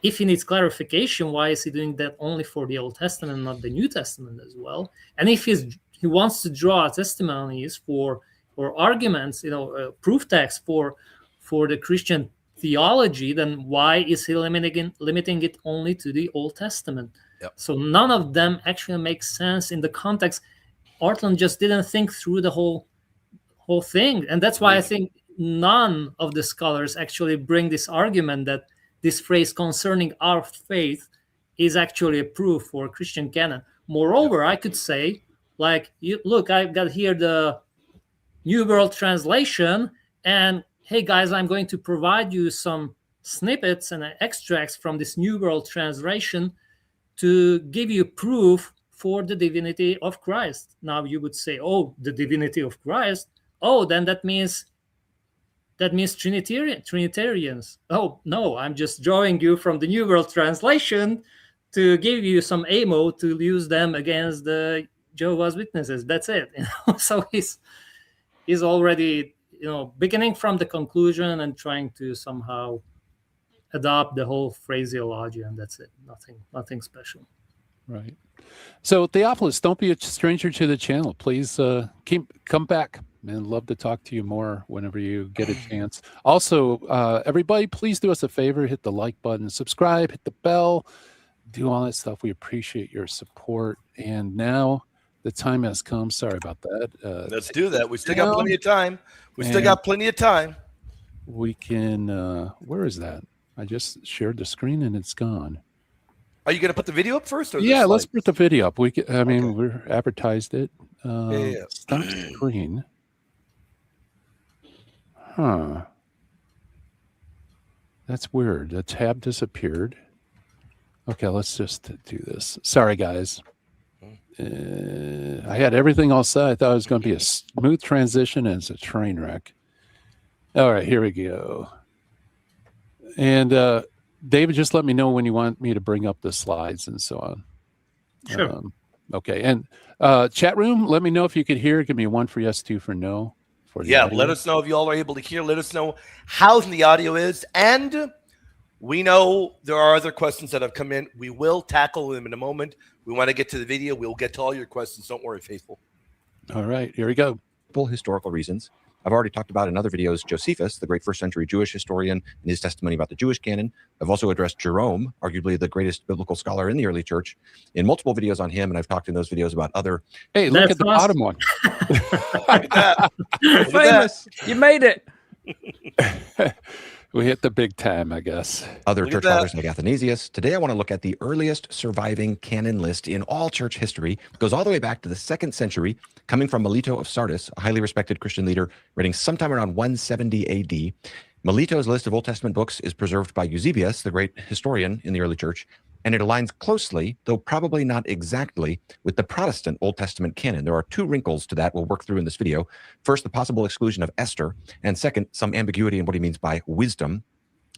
if he needs clarification, why is he doing that only for the Old Testament, not the New Testament as well? And if he wants to draw testimonies or arguments, proof text for the Christian theology, then why is he limiting it only to the Old Testament? So none of them actually make sense in the context. Ortlund just didn't think through the whole thing, and that's why I think none of the scholars actually bring this argument that this phrase concerning our faith is actually a proof for Christian canon. Moreover, I could say, like, look, I've got here the New World Translation, and hey guys, I'm going to provide you some snippets and extracts from this New World Translation to give you proof for the divinity of Christ. Now you would say, oh, the divinity of Christ. Oh, then that means Trinitarians. Oh, no, I'm just drawing you from the New World Translation to give you some ammo to use them against the Jehovah's Witnesses. That's it. So he's already, beginning from the conclusion and trying to somehow adopt the whole phraseology, and that's it. Nothing special. Right. So Theophilus, don't be a stranger to the channel. Please come back. And love to talk to you more whenever you get a chance. Also, everybody, please do us a favor, hit the like button, subscribe, hit the bell, do all that stuff. We appreciate your support. And now the time has come. Sorry about that. Let's do that. We still got plenty of time. We can, where is that? I just shared the screen and it's gone. Are you going to put the video up first? Or the Yeah, let's slides? put the video up. I mean, Okay. we're advertised it. Yeah. Stop screen. Huh. That's weird. The tab disappeared. Okay, let's just do this. Sorry, guys. I had everything all set. I thought it was going to be a smooth transition, and it's a train wreck. All right, here we go. And David, just let me know when you want me to bring up the slides and so on. Sure. Okay, and chat room, let me know if you could hear. Give me 1 for yes, 2 for no. For the Yeah, audio. let us know if you all are able to hear. Let us know how the audio is. And we know there are other questions that have come in. We will tackle them in a moment. We want to get to the video. We'll get to all your questions. Don't worry, faithful. All right, here we go. Historical reasons. I've already talked about in other videos Josephus, the great first century Jewish historian, and his testimony about the Jewish canon. I've also addressed Jerome, arguably the greatest biblical scholar in the early church, in multiple videos on him, and I've talked in those videos about other. Hey, look at the bottom one. Look at that. You're famous. You made it. We hit the big time, I guess. Other Look at church that. fathers like Athanasius. Today, I want to look at the earliest surviving canon list in all church history. It goes all the way back to the 2nd century, coming from Melito of Sardis, a highly respected Christian leader, writing sometime around 170 AD. Melito's list of Old Testament books is preserved by Eusebius, the great historian in the early church, and it aligns closely, though probably not exactly, with the Protestant Old Testament canon. There are 2 wrinkles to that we'll work through in this video. First, the possible exclusion of Esther, and second, some ambiguity in what he means by wisdom.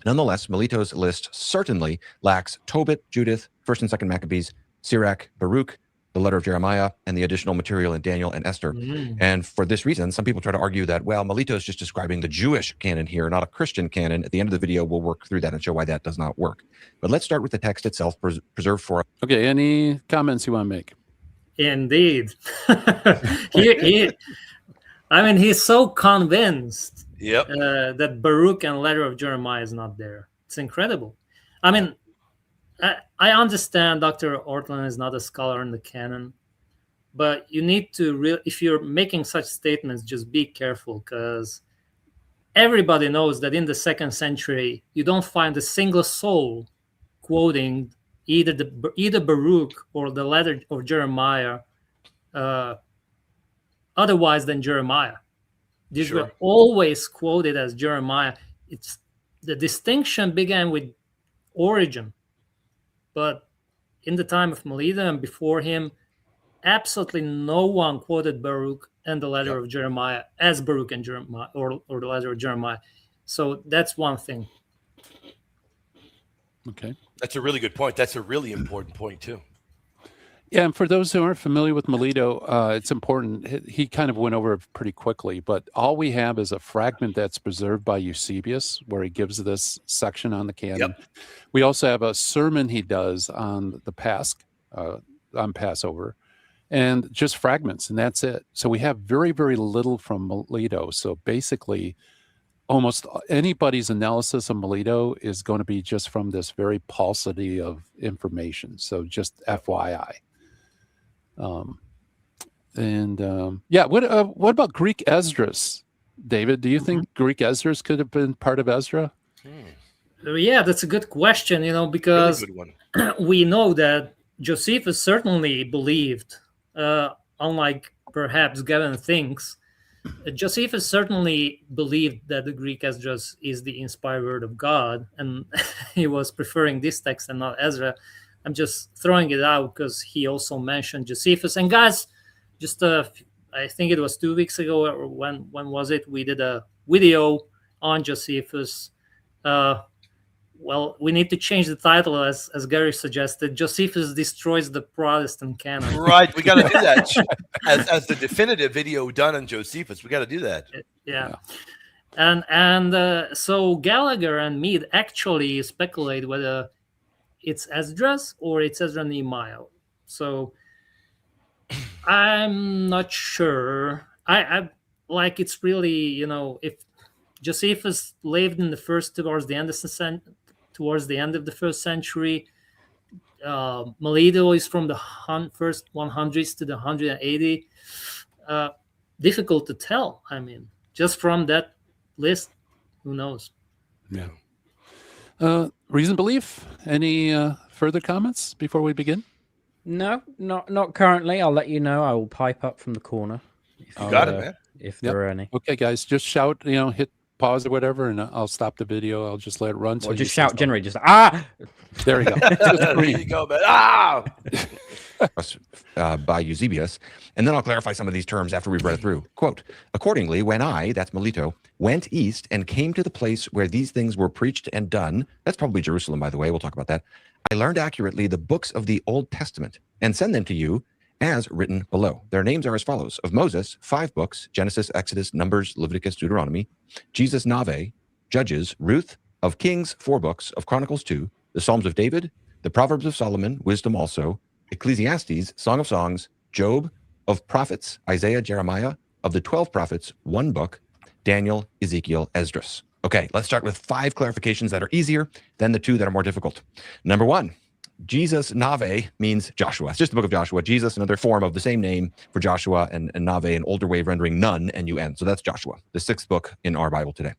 Nonetheless, Melito's list certainly lacks Tobit, Judith, 1st and 2nd Maccabees, Sirach, Baruch, the letter of Jeremiah, and the additional material in Daniel and Esther. And for this reason, some people try to argue that, well, Melito is just describing the Jewish canon here, not a Christian canon. At the end of the video, we'll work through that and show why that does not work. But let's start with the text itself, preserved for us. Okay, any comments you want to make? Indeed. I mean, he's so convinced that Baruch and letter of Jeremiah is not there. It's incredible. I mean, I understand Dr. Ortlund is not a scholar in the canon, but you need to if you're making such statements, just be careful, because everybody knows that in the 2nd century, you don't find a single soul quoting either Baruch or the letter of Jeremiah otherwise than Jeremiah. These were always quoted as Jeremiah. It's the distinction began with Origen, but in the time of Melito and before him, absolutely no one quoted Baruch and the letter of Jeremiah as Baruch and Jeremiah, or the letter of Jeremiah. So that's one thing. Okay. That's a really good point. That's a really important point, too. Yeah, and for those who aren't familiar with Melito, it's important. He kind of went over it pretty quickly, but all we have is a fragment that's preserved by Eusebius, where he gives this section on the canon. We also have a sermon he does on the on Passover, and just fragments, and that's it. So we have very, very little from Melito. So basically, almost anybody's analysis of Melito is going to be just from this very paucity of information. So just FYI. What about Greek Esdras, David? Do you think Greek Esdras could have been part of Ezra? Yeah, that's a good question, because Really good one. we know that Josephus certainly believed, unlike perhaps Gavin thinks, Josephus certainly believed that the Greek Esdras is the inspired word of God, and he was preferring this text and not Ezra. I'm just throwing it out because he also mentioned Josephus. And guys, just I think it was 2 weeks ago, or when was it? We did a video on Josephus. Well, we need to change the title, as Gary suggested. Josephus destroys the Protestant canon. Right, we got to do that as the definitive video done on Josephus. We got to do that. Yeah. And so Gallagher and Mead actually speculate whether it's Esdras or it's Ezra Nehemiah. So I'm not sure. I like, it's really, if Josephus lived in towards the end of the 1st century, Melito is from the first 100s to the 180. Difficult to tell. I mean, just from that list, who knows? Yeah. Reason belief? Any further comments before we begin? No, not currently. I'll let you know. I will pipe up from the corner. If, You got it, man. If there are any. Okay, guys, just shout, hit pause or whatever, and I'll stop the video. I'll just let it run. Or just shout generally, just ah! There you go. There you go, man. Ah! By Eusebius, and then I'll clarify some of these terms after we've read it through. Quote, accordingly, when I, that's Melito, went east and came to the place where these things were preached and done, that's probably Jerusalem, by the way, we'll talk about that, I learned accurately the books of the Old Testament and send them to you as written below. Their names are as follows. Of Moses, 5 books, Genesis, Exodus, Numbers, Leviticus, Deuteronomy. Jesus, Nave, Judges, Ruth. Of Kings, 4 books. Of Chronicles, 2. The Psalms of David, the Proverbs of Solomon, Wisdom also. Ecclesiastes, Song of Songs, Job. Of prophets, Isaiah, Jeremiah. Of the 12 prophets, 1 book. Daniel, Ezekiel, Esdras. Okay, let's start with 5 clarifications that are easier than the 2 that are more difficult. Number 1. Jesus Nave means Joshua. It's just the book of Joshua. Jesus, another form of the same name for Joshua, and Nave, an older way of rendering none, N-U-N. So that's Joshua, the 6th book in our Bible today.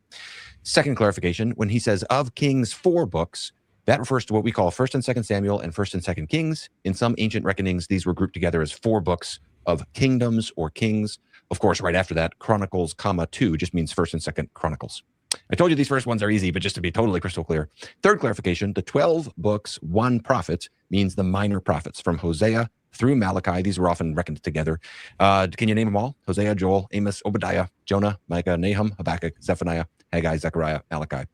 Second clarification, when he says of Kings 4 books, that refers to what we call 1st and 2nd Samuel and 1st and 2nd Kings. In some ancient reckonings, these were grouped together as 4 books of kingdoms or kings. Of course, right after that, Chronicles, 2 just means 1st and 2nd Chronicles. I told you these first ones are easy, but just to be totally crystal clear. Third clarification, the 12 books, 1 prophet means the minor prophets from Hosea through Malachi. These were often reckoned together. Can you name them all? Hosea, Joel, Amos, Obadiah, Jonah, Micah, Nahum, Habakkuk, Zephaniah, Haggai, Zechariah, Malachi.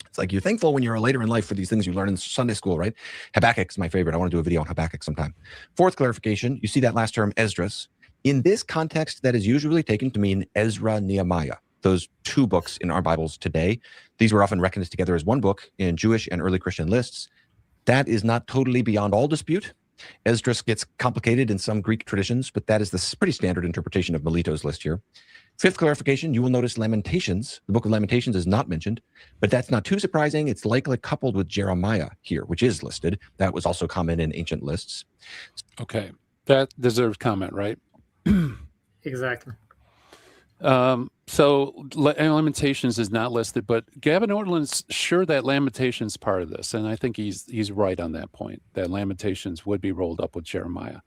It's like you're thankful when you're later in life for these things you learn in Sunday school, right? Habakkuk's my favorite. I want to do a video on Habakkuk sometime. Fourth clarification, you see that last term, Esdras. In this context, that is usually taken to mean Ezra, Nehemiah. Those 2 books in our Bibles today. These were often reckoned together as 1 book in Jewish and early Christian lists. That is not totally beyond all dispute. Esdras gets complicated in some Greek traditions, but that is the pretty standard interpretation of Melito's list here. Fifth clarification, you will notice Lamentations. The book of Lamentations is not mentioned, but that's not too surprising. It's likely coupled with Jeremiah here, which is listed. That was also common in ancient lists. Okay, that deserves comment, right? Exactly. So Lamentations is not listed, but Gavin Ortlund's sure that Lamentations part of this, and I think he's right on that point, that Lamentations would be rolled up with Jeremiah.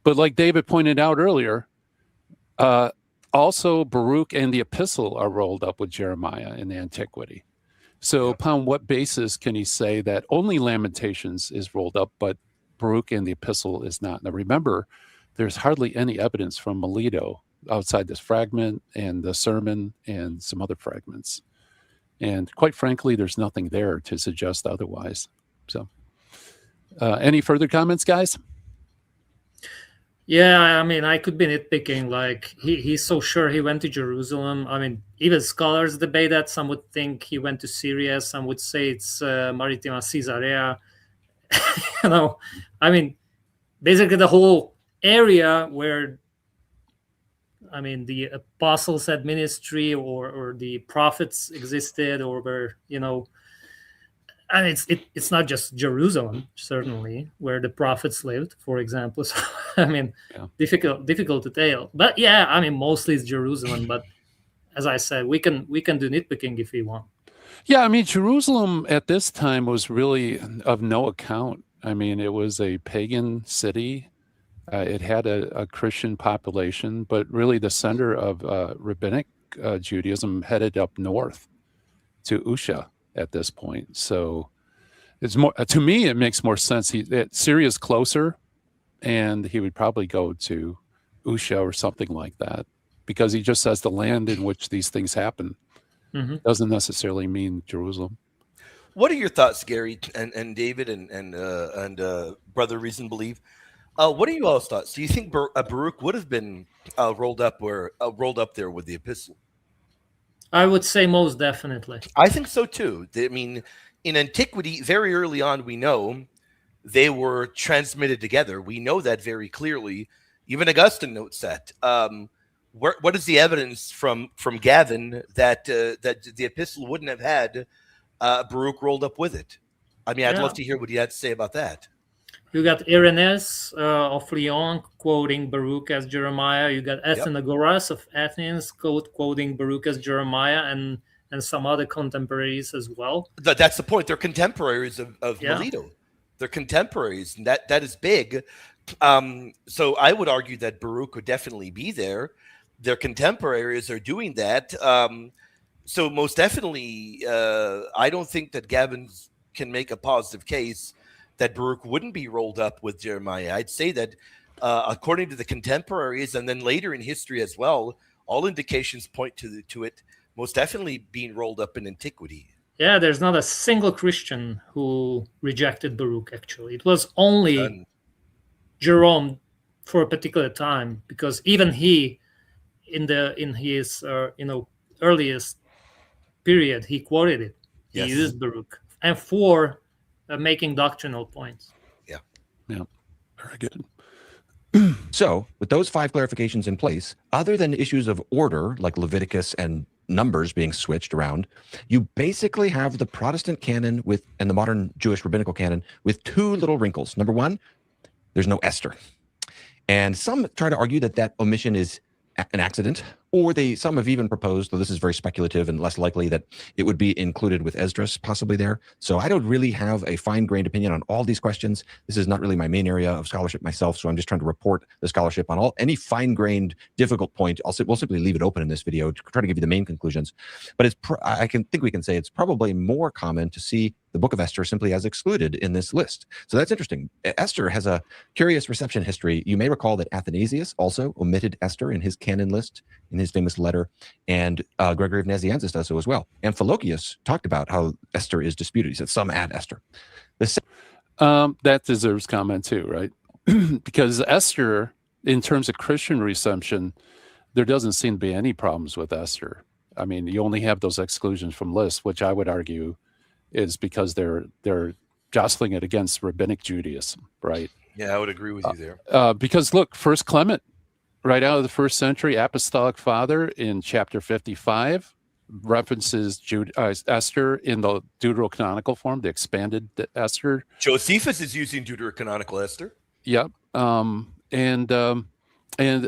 But like David pointed out earlier, also Baruch and the Epistle are rolled up with Jeremiah in the antiquity. So upon what basis can he say that only Lamentations is rolled up, but Baruch and the Epistle is not? Now remember, there's hardly any evidence from Melito outside this fragment and the sermon and some other fragments. And quite frankly, there's nothing there to suggest otherwise. So any further comments, guys? Yeah, I mean, I could be nitpicking. Like, he's so sure he went to Jerusalem. I mean, even scholars debate that. Some would think he went to Syria. Some would say it's Maritima Caesarea. I mean, basically the whole area where, I mean, the apostles had ministry or the prophets existed, or where, and it's not just Jerusalem, certainly, where the prophets lived, for example. So, I mean, difficult to tell. But yeah, I mean, mostly it's Jerusalem. But as I said, we can do nitpicking if we want. Yeah, I mean, Jerusalem at this time was really of no account. I mean, it was a pagan city. It had a Christian population, but really the center of rabbinic Judaism headed up north to Usha at this point. So it's more, to me, it makes more sense. Syria is closer, and he would probably go to Usha or something like that, because he just says the land in which these things happen. Mm-hmm. Doesn't necessarily mean Jerusalem. What are your thoughts, Gary and David and Brother Reason Believe? What are you all's thoughts? Do you think Baruch would have been rolled up there with the epistle? I would say most definitely. I think so too. I mean, in antiquity, very early on, we know they were transmitted together. We know that very clearly. Even Augustine notes that. What is the evidence from Gavin that the epistle wouldn't have had Baruch rolled up with it? I mean, I'd love to hear what you had to say about that. You got Irenaeus of Lyon quoting Baruch as Jeremiah. You got Athenagoras of Athens quoting Baruch as Jeremiah, and some other contemporaries as well. That's the point. They're contemporaries of Melito. They're contemporaries, and that is big. So I would argue that Baruch would definitely be there. Their contemporaries are doing that. So most definitely, I don't think that Gavin can make a positive case that Baruch wouldn't be rolled up with Jeremiah. I'd say that according to the contemporaries, and then later in history as well, all indications point to it most definitely being rolled up in antiquity. Yeah, there's not a single Christian who rejected Baruch. Actually, it was only Jerome for a particular time, because even he, in his earliest period, he quoted it. He Yes. used Baruch, and for making doctrinal points. Yeah. Very good. So, with those 5 clarifications in place, other than issues of order like Leviticus and Numbers being switched around, you basically have the Protestant canon and the modern Jewish rabbinical canon with 2 little wrinkles. Number 1, there's no Esther. And some try to argue that omission is an accident, or some have even proposed, though this is very speculative and less likely, that it would be included with Esdras possibly there. So I don't really have a fine-grained opinion on all these questions. This is not really my main area of scholarship myself, so I'm just trying to report the scholarship on any fine-grained difficult point. We'll simply leave it open in this video to try to give you the main conclusions. But I think we can say it's probably more common to see the Book of Esther simply as excluded in this list. So that's interesting. Esther has a curious reception history. You may recall that Athanasius also omitted Esther in his canon list, in his famous letter, and Gregory of Nazianzus does so as well. And Philokius talked about how Esther is disputed. He said some add Esther. That deserves comment too, right? Because Esther, in terms of Christian reception, there doesn't seem to be any problems with Esther. I mean, you only have those exclusions from lists, which I would argue is because they're jostling it against rabbinic Judaism, right? Yeah, I would agree with you there. Because look, First Clement, right out of the 1st century, apostolic father, in chapter 55, references Esther in the deuterocanonical form, the expanded Esther. Josephus is using deuterocanonical Esther. Yep. And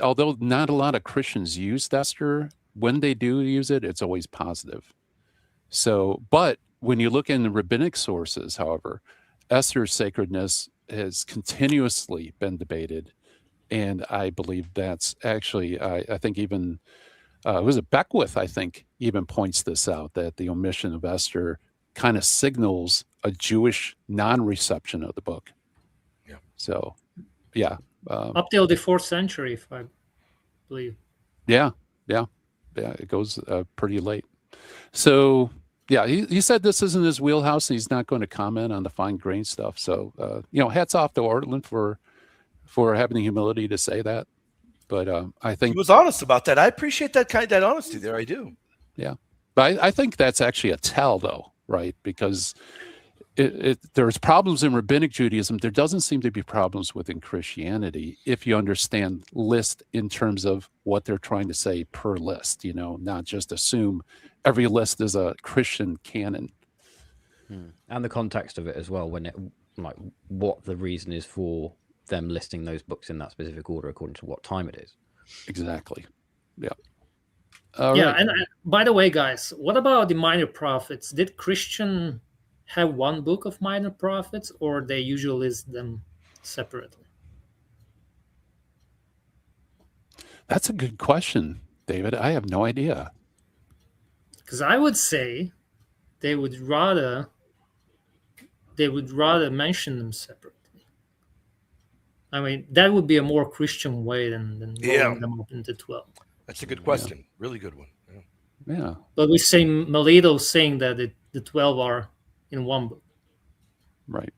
although not a lot of Christians use Esther, when they do use it, it's always positive. So, but when you look in the rabbinic sources, however, Esther's sacredness has continuously been debated. And I believe that's actually, I think even, was it Beckwith, I think, even points this out, that the omission of Esther kind of signals a Jewish non-reception of the book. Yeah. So, yeah. Up till the 4th century, if I believe. Yeah, it goes pretty late. So, yeah, he said this isn't his wheelhouse, and he's not going to comment on the fine-grained stuff. So, hats off to Ortlund for having the humility to say that. But I think he was honest about that. I appreciate that honesty there. I do. Yeah, but I think that's actually a tell, though, right? Because there's problems in rabbinic Judaism. There doesn't seem to be problems within Christianity if you understand list in terms of what they're trying to say per list. Not just assume every list is a Christian canon. And the context of it as well, what the reason is for them listing those books in that specific order according to what time it is. Exactly. Yeah. Right. And by the way, guys, what about the minor prophets? Did Christian have one book of minor prophets, or they usually list them separately? That's a good question, David. I have no idea. Because I would say they would rather mention them separately. I mean, that would be a more Christian way than rolling them up into 12. That's a good question. Yeah. Really good one. Yeah. But we say Melito saying that the 12 are in one book. Right.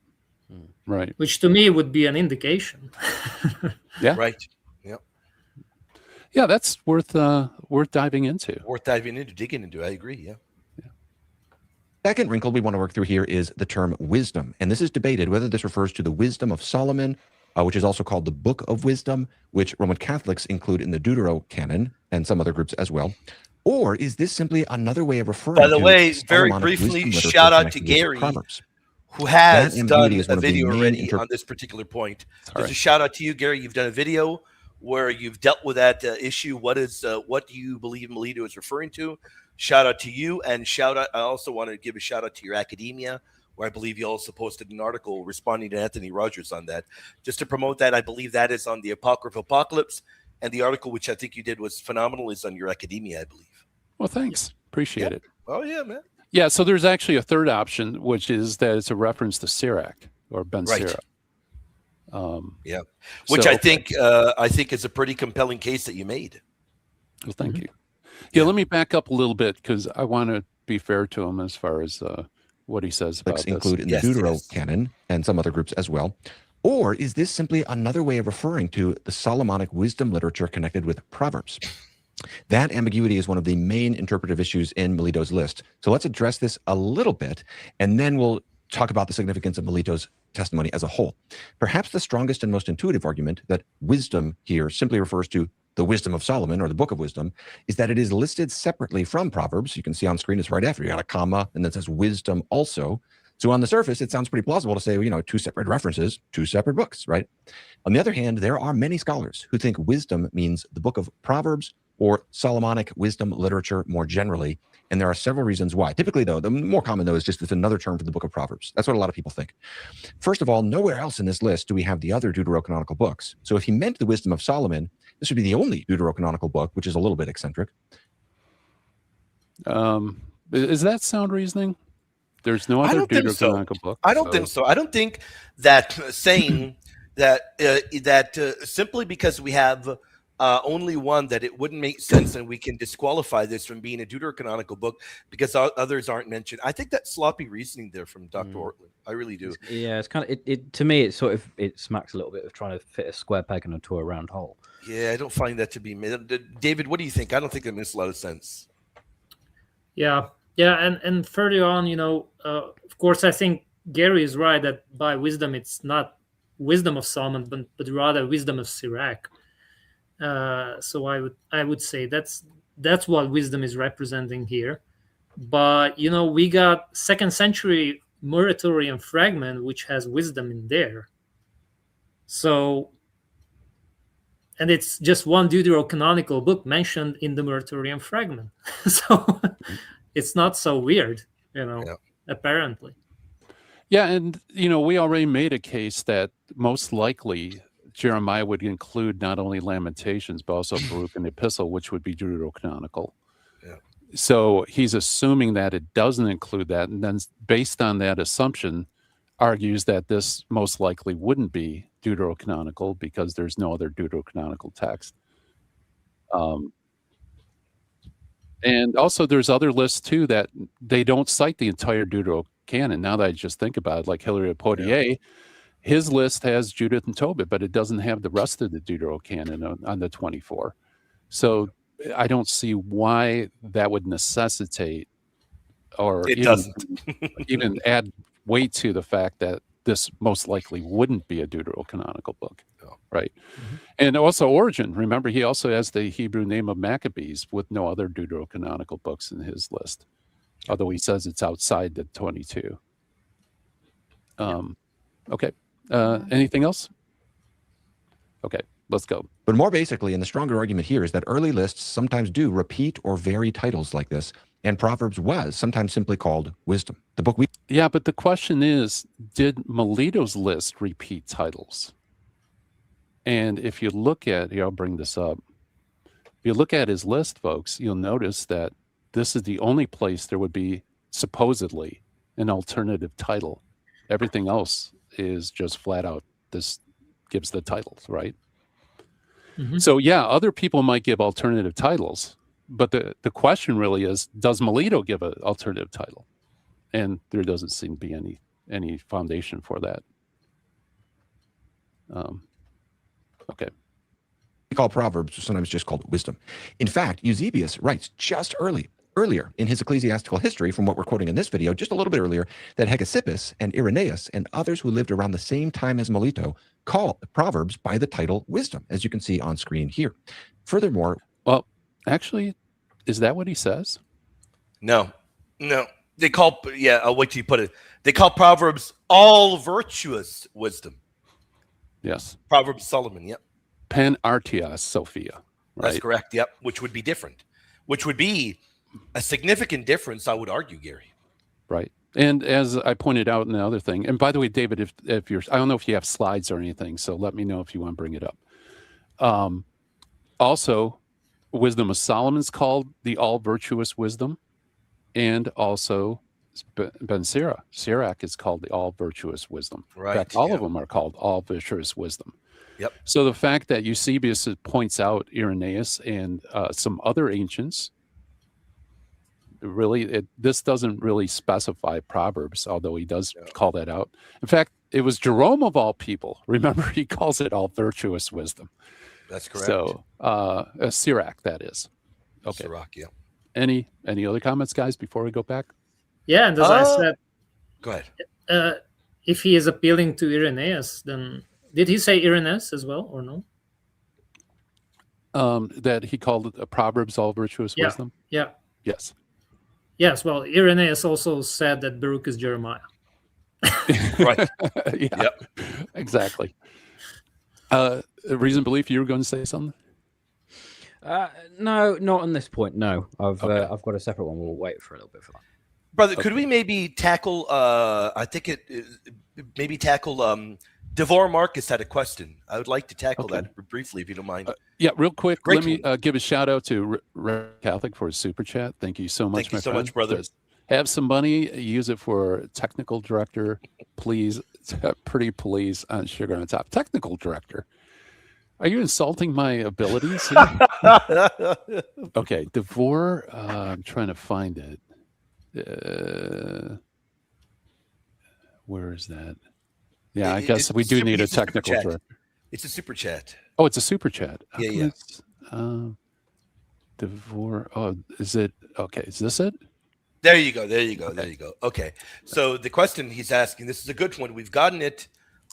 Right. Which to me would be an indication. Yeah. Right. Yep. Yeah, that's worth diving into. Digging into. I agree. Yeah. Second wrinkle we want to work through here is the term wisdom. And this is debated whether this refers to the wisdom of Solomon, which is also called the Book of Wisdom, which Roman Catholics include in the Deuterocanon and some other groups as well. Or is this simply another way of referring to By the way, very Solomonic briefly, wisdom shout out to connected with Gary, Proverbs? who has That done ambiguity is a one of the video main already on this particular point. Just a shout out to you, Gary. You've done a video where you've dealt with that issue. What do you believe Melito is referring to? Shout out to you, and I also want to give a shout out to your academia, where I believe you also posted an article responding to Anthony Rogers on that. Just to promote that, I believe that is on the Apocryphal Apocalypse, and the article, which I think you did was phenomenal, is on your Academia, I believe. Well, thanks. Appreciate it. Oh, yeah, man. Yeah, so there's actually a third option, which is that it's a reference to Sirach or Ben Right. Sirach. Which so- I think is a pretty compelling case that you made. Well, thank you. Yeah, let me back up a little bit because I want to be fair to him as far as what he says about this. Include in the Deuterocanon and some other groups as well. Or is this simply another way of referring to the Solomonic wisdom literature connected with Proverbs? That ambiguity is one of the main interpretive issues in Melito's list. So let's address this a little bit, and then we'll talk about the significance of Melito's testimony as a whole. Perhaps the strongest and most intuitive argument that wisdom here simply refers to the wisdom of Solomon or the book of wisdom is that it is listed separately from Proverbs. You can see on screen it's right after. You got a comma and then it says wisdom also. So on the surface, it sounds pretty plausible to say, two separate references, two separate books, right? On the other hand, there are many scholars who think wisdom means the book of Proverbs or Solomonic wisdom literature more generally. And there are several reasons why. Typically, though, the more common, though, is just it's another term for the book of Proverbs. That's what a lot of people think. First of all, nowhere else in this list do we have the other deuterocanonical books. So if he meant the wisdom of Solomon, this would be the only deuterocanonical book, which is a little bit eccentric. Is that sound reasoning? There's no other deuterocanonical book. I don't think so. I don't think that saying that simply because we have only one, that it wouldn't make sense and we can disqualify this from being a deuterocanonical book because others aren't mentioned. I think that's sloppy reasoning there from Dr. Ortlund. I really do. Yeah, it's kind of it to me. It smacks a little bit of trying to fit a square peg into a round hole. Yeah, I don't find that to be. David, what do you think? I don't think that makes a lot of sense. Yeah, and further on, of course, I think Gary is right that by wisdom it's not wisdom of Solomon, but rather wisdom of Sirach. So I would say that's what wisdom is representing here. But we got 2nd century Muratorian fragment which has wisdom in there. So, and it's just one deuterocanonical book mentioned in the Muratorian fragment. So it's not so weird, apparently. Yeah, and we already made a case that most likely Jeremiah would include not only Lamentations, but also Baruch and the Epistle, which would be deuterocanonical. Yeah. So he's assuming that it doesn't include that, and then based on that assumption, argues that this most likely wouldn't be deuterocanonical because there's no other deuterocanonical text. And also there's other lists too that they don't cite the entire Deuterocanon. Now that I just think about it, like Hilary of Poitiers, his list has Judith and Tobit, but it doesn't have the rest of the Deuterocanon on the 24. So I don't see why that would necessitate or even add weight to the fact that this most likely wouldn't be a deuterocanonical book, right? Mm-hmm. And also Origen, remember, he also has the Hebrew name of Maccabees with no other deuterocanonical books in his list, although he says it's outside the 22. Okay. Anything else? Okay, let's go. But more basically, and the stronger argument here is that early lists sometimes do repeat or vary titles like this, and Proverbs was sometimes simply called wisdom. The book we... Yeah, but the question is, did Melito's list repeat titles? And if you look at, here, I'll bring this up. If you look at his list, folks, you'll notice that this is the only place there would be supposedly an alternative title. Everything else is just flat out, this gives the titles, right? Mm-hmm. So yeah, other people might give alternative titles, but the question really is, does Melito give an alternative title? And there doesn't seem to be any foundation for that. Okay. We call Proverbs sometimes just called wisdom. In fact, Eusebius writes just earlier in his ecclesiastical history, from what we're quoting in this video, just a little bit earlier, that Hegesippus and Irenaeus and others who lived around the same time as Melito call Proverbs by the title wisdom, as you can see on screen here. Furthermore, well, actually, is that what he says? No. They call, I'll wait till you put it. They call Proverbs all virtuous wisdom. Yes. Proverbs Solomon, yep. Pen Artias Sophia. Right? That's correct, yep, which would be different. Which would be a significant difference, I would argue, Gary. Right. And as I pointed out in the other thing, and by the way, David, if you're, I don't know if you have slides or anything, so let me know if you want to bring it up. Also, Wisdom of Solomon is called the all virtuous wisdom, and also Ben Sirach is called the all virtuous wisdom. Right. In fact, all of them are called all virtuous wisdom. Yep. So the fact that Eusebius points out Irenaeus and some other ancients, really, this doesn't really specify Proverbs, although he does call that out. In fact, it was Jerome of all people. Remember, he calls it all virtuous wisdom. That's correct. So, Sirach, that is. Okay. Sirach, yeah. Any other comments, guys, before we go back? Yeah, and as I said, go ahead. If he is appealing to Irenaeus, then did he say Irenaeus as well, or no? That he called it Proverbs all virtuous wisdom? Yeah. Yes. Yes, well, Irenaeus also said that Baruch is Jeremiah. Right. Yeah. Yep. Exactly. Reason belief you were going to say something? No, not on this point. No, I've got a separate one. We'll wait for a little bit for that. Brother, could we maybe tackle? I think maybe tackle. Devor Marcus had a question. I would like to tackle that briefly, if you don't mind. Yeah, real quick. Great. Let me give a shout out to Red Catholic for his super chat. Thank you so much. Thank you so much, brother. Have some money. Use it for technical director, please. Pretty please on Sugar on Top. Technical director. Are you insulting my abilities here? Okay, Devor. I'm trying to find it. Where is that? Yeah, I guess we do need a technical director. It's a super chat. Oh, it's a super chat. Yeah. Devor. Oh, is it? Okay, is this it? There you go. Okay. So the question he's asking, this is a good one. We've gotten it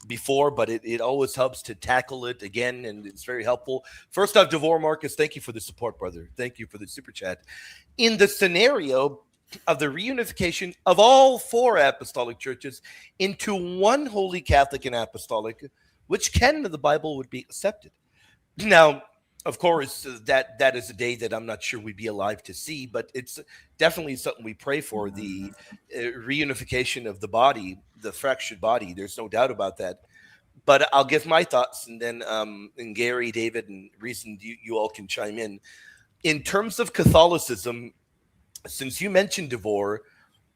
before, but it always helps to tackle it again, and it's very helpful. First off, Devor Marcus, thank you for the support, brother. Thank you for the super chat. In the scenario of the reunification of all four apostolic churches into one holy Catholic and apostolic, which canon of the Bible would be accepted? Now, of course, that is a day that I'm not sure we'd be alive to see, but it's definitely something we pray for, the reunification of the body, the fractured body. There's no doubt about that. But I'll give my thoughts, and then and Gary, David, and Reason, you all can chime in. In terms of Catholicism, since you mentioned Devor,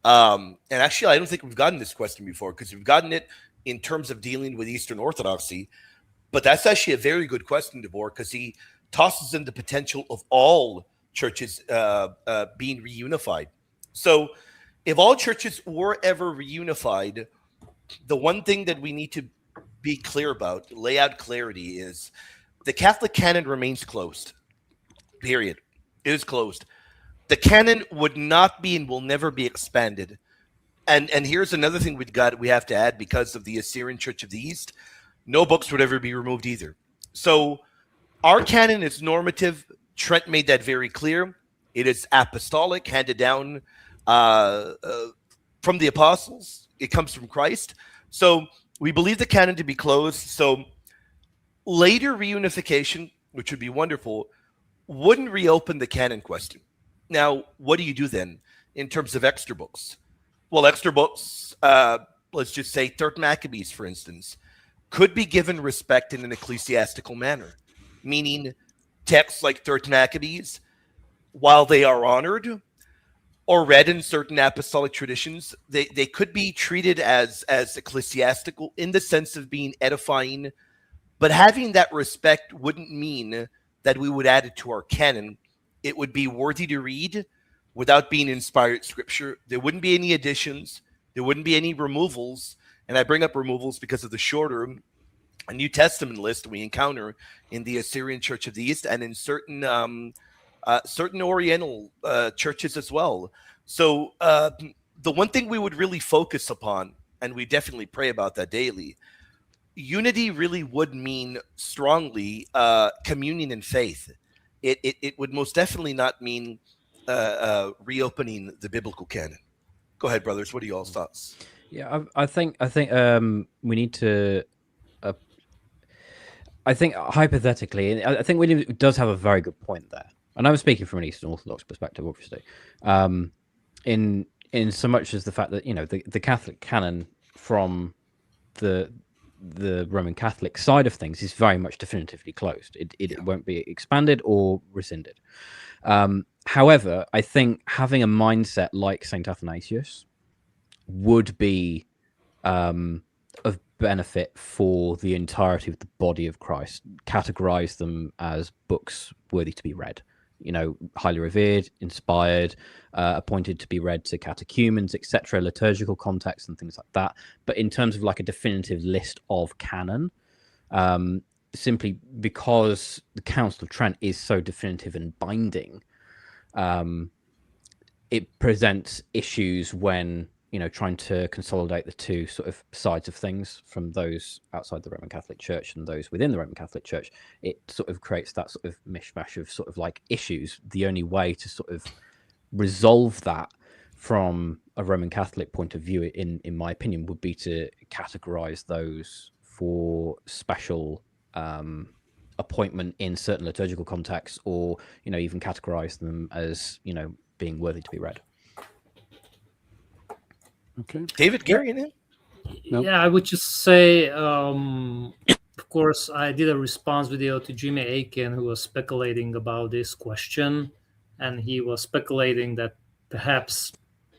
and actually I don't think we've gotten this question before, because we've gotten it in terms of dealing with Eastern Orthodoxy, but that's actually a very good question, Devor, because he tosses in the potential of all churches being reunified. So if all churches were ever reunified, the one thing that we need to be clear about, lay out clarity, is the Catholic canon remains closed. Period. It is closed. The canon would not be and will never be expanded. And here's another thing we have to add, because of the Assyrian Church of the East, no books would ever be removed either. So our canon is normative. Trent made that very clear. It is apostolic, handed down from the apostles. It comes from Christ. So we believe the canon to be closed. So later reunification, which would be wonderful, wouldn't reopen the canon question. Now, what do you do then in terms of extra books? Well, extra books, let's just say Third Maccabees, for instance, could be given respect in an ecclesiastical manner, meaning texts like Third Maccabees, while they are honored or read in certain apostolic traditions, they could be treated as ecclesiastical in the sense of being edifying, but having that respect wouldn't mean that we would add it to our canon. It would be worthy to read without being inspired scripture. There wouldn't be any additions. There wouldn't be any removals. And I bring up removals because of the shorter New Testament list we encounter in the Assyrian Church of the East and in certain Oriental churches as well. So the one thing we would really focus upon, and we definitely pray about that daily, unity really would mean strongly communion in faith. It would most definitely not mean reopening the biblical canon. Go ahead, brothers. What are y'all's thoughts? Yeah, I think we need to. I think hypothetically, I think William does have a very good point there, and I'm speaking from an Eastern Orthodox perspective, obviously. In in so much as the fact that the Catholic canon from the Roman Catholic side of things is very much definitively closed. It won't be expanded or rescinded. However, I think having a mindset like Saint Athanasius would be of benefit for the entirety of the body of Christ. Categorize them as books worthy to be read. Highly revered, inspired, appointed to be read to catechumens, etc., liturgical context and things like that. But in terms of like a definitive list of canon, simply because the Council of Trent is so definitive and binding, it presents issues when trying to consolidate the two sort of sides of things from those outside the Roman Catholic Church and those within the Roman Catholic Church. It sort of creates that sort of mishmash of sort of like issues. The only way to sort of resolve that from a Roman Catholic point of view, in my opinion, would be to categorize those for special appointment in certain liturgical contexts, or even categorize them as being worthy to be read. Okay. David, Gary, in it? Nope. Yeah, I would just say, of course, I did a response video to Jimmy Aiken, who was speculating about this question, and he was speculating that perhaps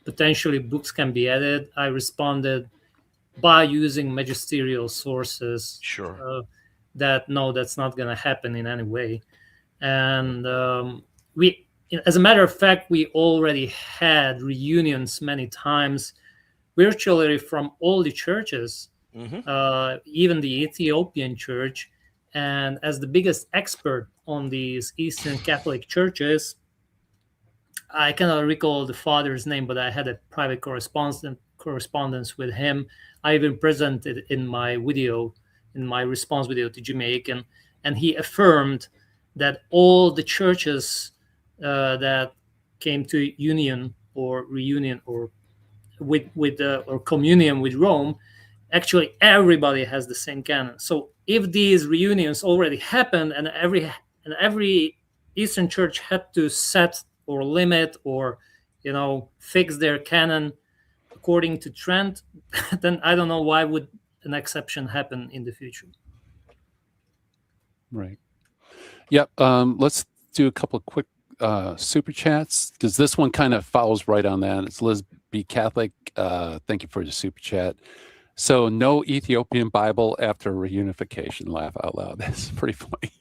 potentially books can be added. I responded by using magisterial sources. Sure. That no, that's not going to happen in any way. And we, as a matter of fact, we already had reunions many times, virtually from all the churches, even the Ethiopian church. And as the biggest expert on these Eastern Catholic churches, I cannot recall the father's name, but I had a private correspondence with him. I even presented in my response video to Jimmy Aiken, and he affirmed that all the churches that came to union or reunion or or communion with Rome, actually everybody has the same canon. So if these reunions already happened and every Eastern church had to set or limit or fix their canon according to Trent, then I don't know why would an exception happen in the future. Right. Yep. Let's do a couple of quick super chats, because this one kind of follows right on that. It's Liz B. Catholic. Thank you for the super chat. So no Ethiopian Bible after reunification. Laugh out loud. That's pretty funny.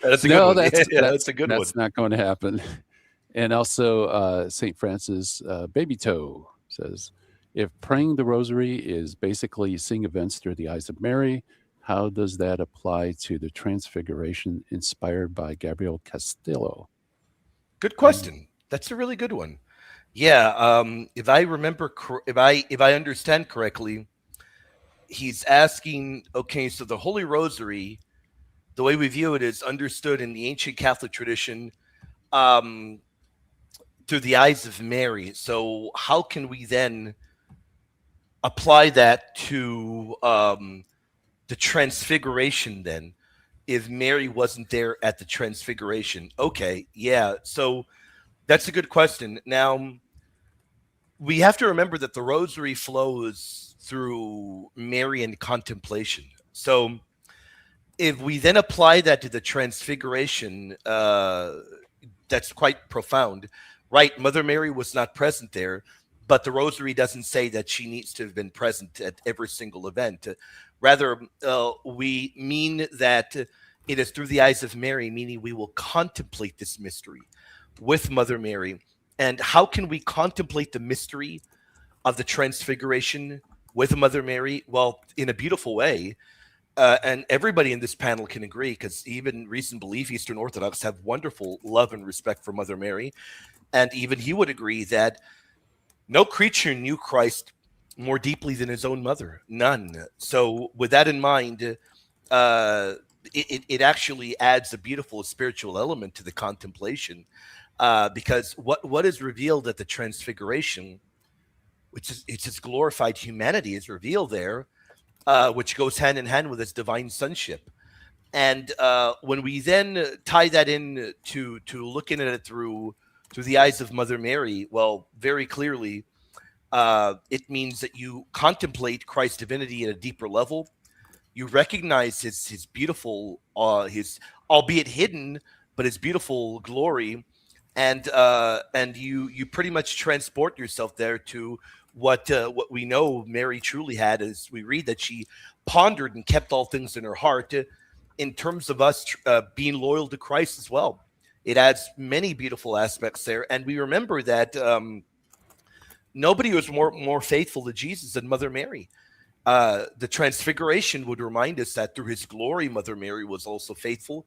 That's a good one. That's a good one. That's not going to happen. And also St. Francis Baby Toe says, if praying the rosary is basically seeing events through the eyes of Mary, how does that apply to the Transfiguration inspired by Gabriel Castillo? Good question. That's a really good one. Yeah, if I remember, if I understand correctly, he's asking. Okay, so the Holy Rosary, the way we view it, is understood in the ancient Catholic tradition through the eyes of Mary. So how can we then apply that to the Transfiguration then, if Mary wasn't there at the Transfiguration? Okay, yeah. So that's a good question. Now, we have to remember that the Rosary flows through Marian contemplation. So if we then apply that to the Transfiguration, that's quite profound. Right, Mother Mary was not present there, but the Rosary doesn't say that she needs to have been present at every single event. Rather, we mean that it is through the eyes of Mary, meaning we will contemplate this mystery with Mother Mary. And how can we contemplate the mystery of the Transfiguration with Mother Mary? Well, in a beautiful way. And everybody in this panel can agree, because even Reason Belief Eastern Orthodox have wonderful love and respect for Mother Mary. And even he would agree that no creature knew Christ more deeply than his own mother. None. So with that in mind, it actually adds a beautiful spiritual element to the contemplation, because what is revealed at the Transfiguration, which is it's his glorified humanity, is revealed there, which goes hand in hand with his divine sonship. And when we then tie that in to looking at it through the eyes of Mother Mary, well, very clearly, It means that you contemplate Christ's divinity at a deeper level. You recognize his beautiful, his albeit hidden, but his beautiful glory, and you pretty much transport yourself there to what we know Mary truly had, as we read that she pondered and kept all things in her heart. In terms of us being loyal to Christ as well, it adds many beautiful aspects there, and we remember that nobody was more faithful to Jesus than Mother Mary. The Transfiguration would remind us that through his glory, Mother Mary was also faithful.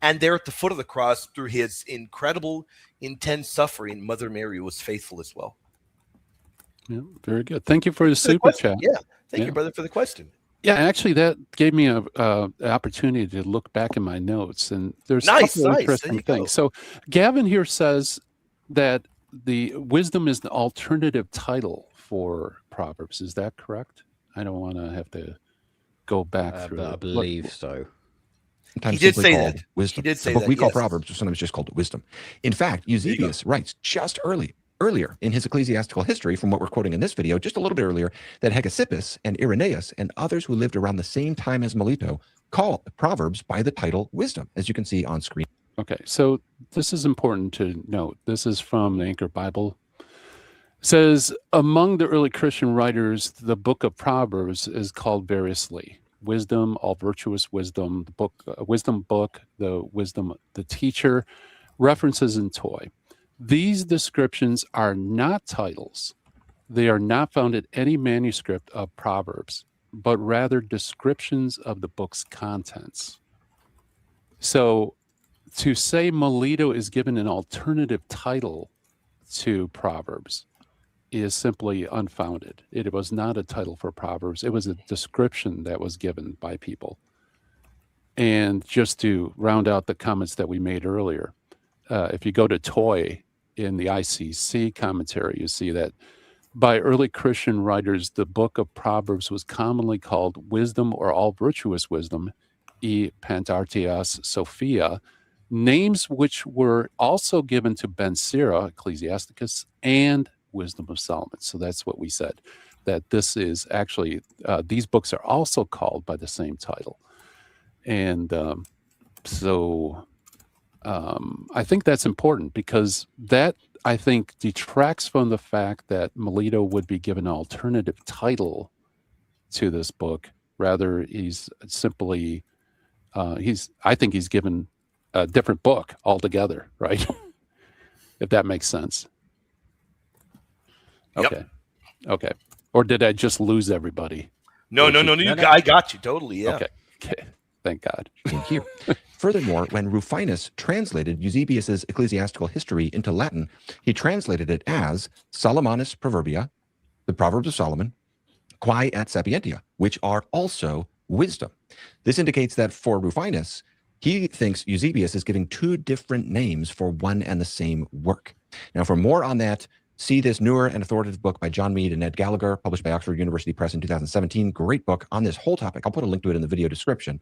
And there at the foot of the cross, through his incredible, intense suffering, Mother Mary was faithful as well. Yeah, very good. Thank you for the super chat. Yeah, thank you, brother, for the question. Yeah, actually, that gave me an opportunity to look back in my notes, and there's a couple of interesting things. So Gavin here says that the wisdom is the alternative title for Proverbs. Is that correct? I don't want to have to go back through but I believe so. Sometimes he did simply say called that. Wisdom. He did say the book that, we call yes. Proverbs, or sometimes just called wisdom. In fact, Eusebius writes just earlier in his ecclesiastical history, from what we're quoting in this video, just a little bit earlier, that Hegesippus and Irenaeus and others who lived around the same time as Melito call Proverbs by the title wisdom, as you can see on screen. Okay, so this is important to note. This is from the Anchor Bible. It says, among the early Christian writers, the book of Proverbs is called variously. Wisdom, all virtuous wisdom, the book, wisdom book, the wisdom, the teacher, references in toy. These descriptions are not titles. They are not found in any manuscript of Proverbs, but rather descriptions of the book's contents. So to say Melito is given an alternative title to Proverbs is simply unfounded. It was not a title for Proverbs. It was a description that was given by people. And just to round out the comments that we made earlier, if you go to Toy in the ICC commentary, you see that by early Christian writers, the book of Proverbs was commonly called wisdom or all virtuous wisdom, e Pantartias Sophia, names which were also given to Ben Sira, Ecclesiasticus, and Wisdom of Solomon. So that's what we said, that this is actually, these books are also called by the same title. And I think that's important, because that, I think, detracts from the fact that Melito would be given an alternative title to this book. Rather, he's simply, I think he's given a different book altogether, right? If that makes sense. Okay. Yep. Okay. Or did I just lose everybody? No. I got you totally. Yeah. Okay. Thank God. Here. Furthermore, when Rufinus translated Eusebius's ecclesiastical history into Latin, he translated it as Solomonis Proverbia, the Proverbs of Solomon, quae et sapientia, which are also wisdom. This indicates that for Rufinus, he thinks Eusebius is giving two different names for one and the same work. Now, for more on that, see this newer and authoritative book by John Mead and Ed Gallagher, published by Oxford University Press in 2017. Great book on this whole topic. I'll put a link to it in the video description.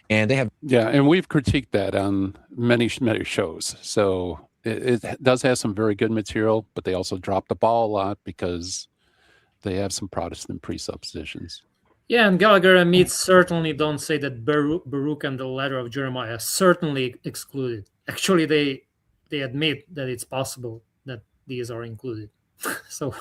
And they have... Yeah, and we've critiqued that on many shows. So it does have some very good material, but they also drop the ball a lot because they have some Protestant presuppositions. Yeah, and Gallagher and Mead certainly don't say that Baruch and the letter of Jeremiah are certainly excluded. Actually, they admit that it's possible that these are included. So,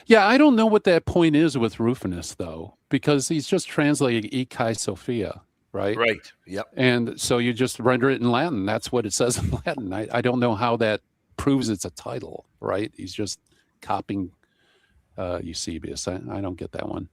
yeah, I don't know what that point is with Rufinus, though, because he's just translating E Kai Sophia, right? Right. Yep. And so you just render it in Latin. That's what it says in Latin. I don't know how that proves it's a title, right? He's just copying Eusebius. I don't get that one.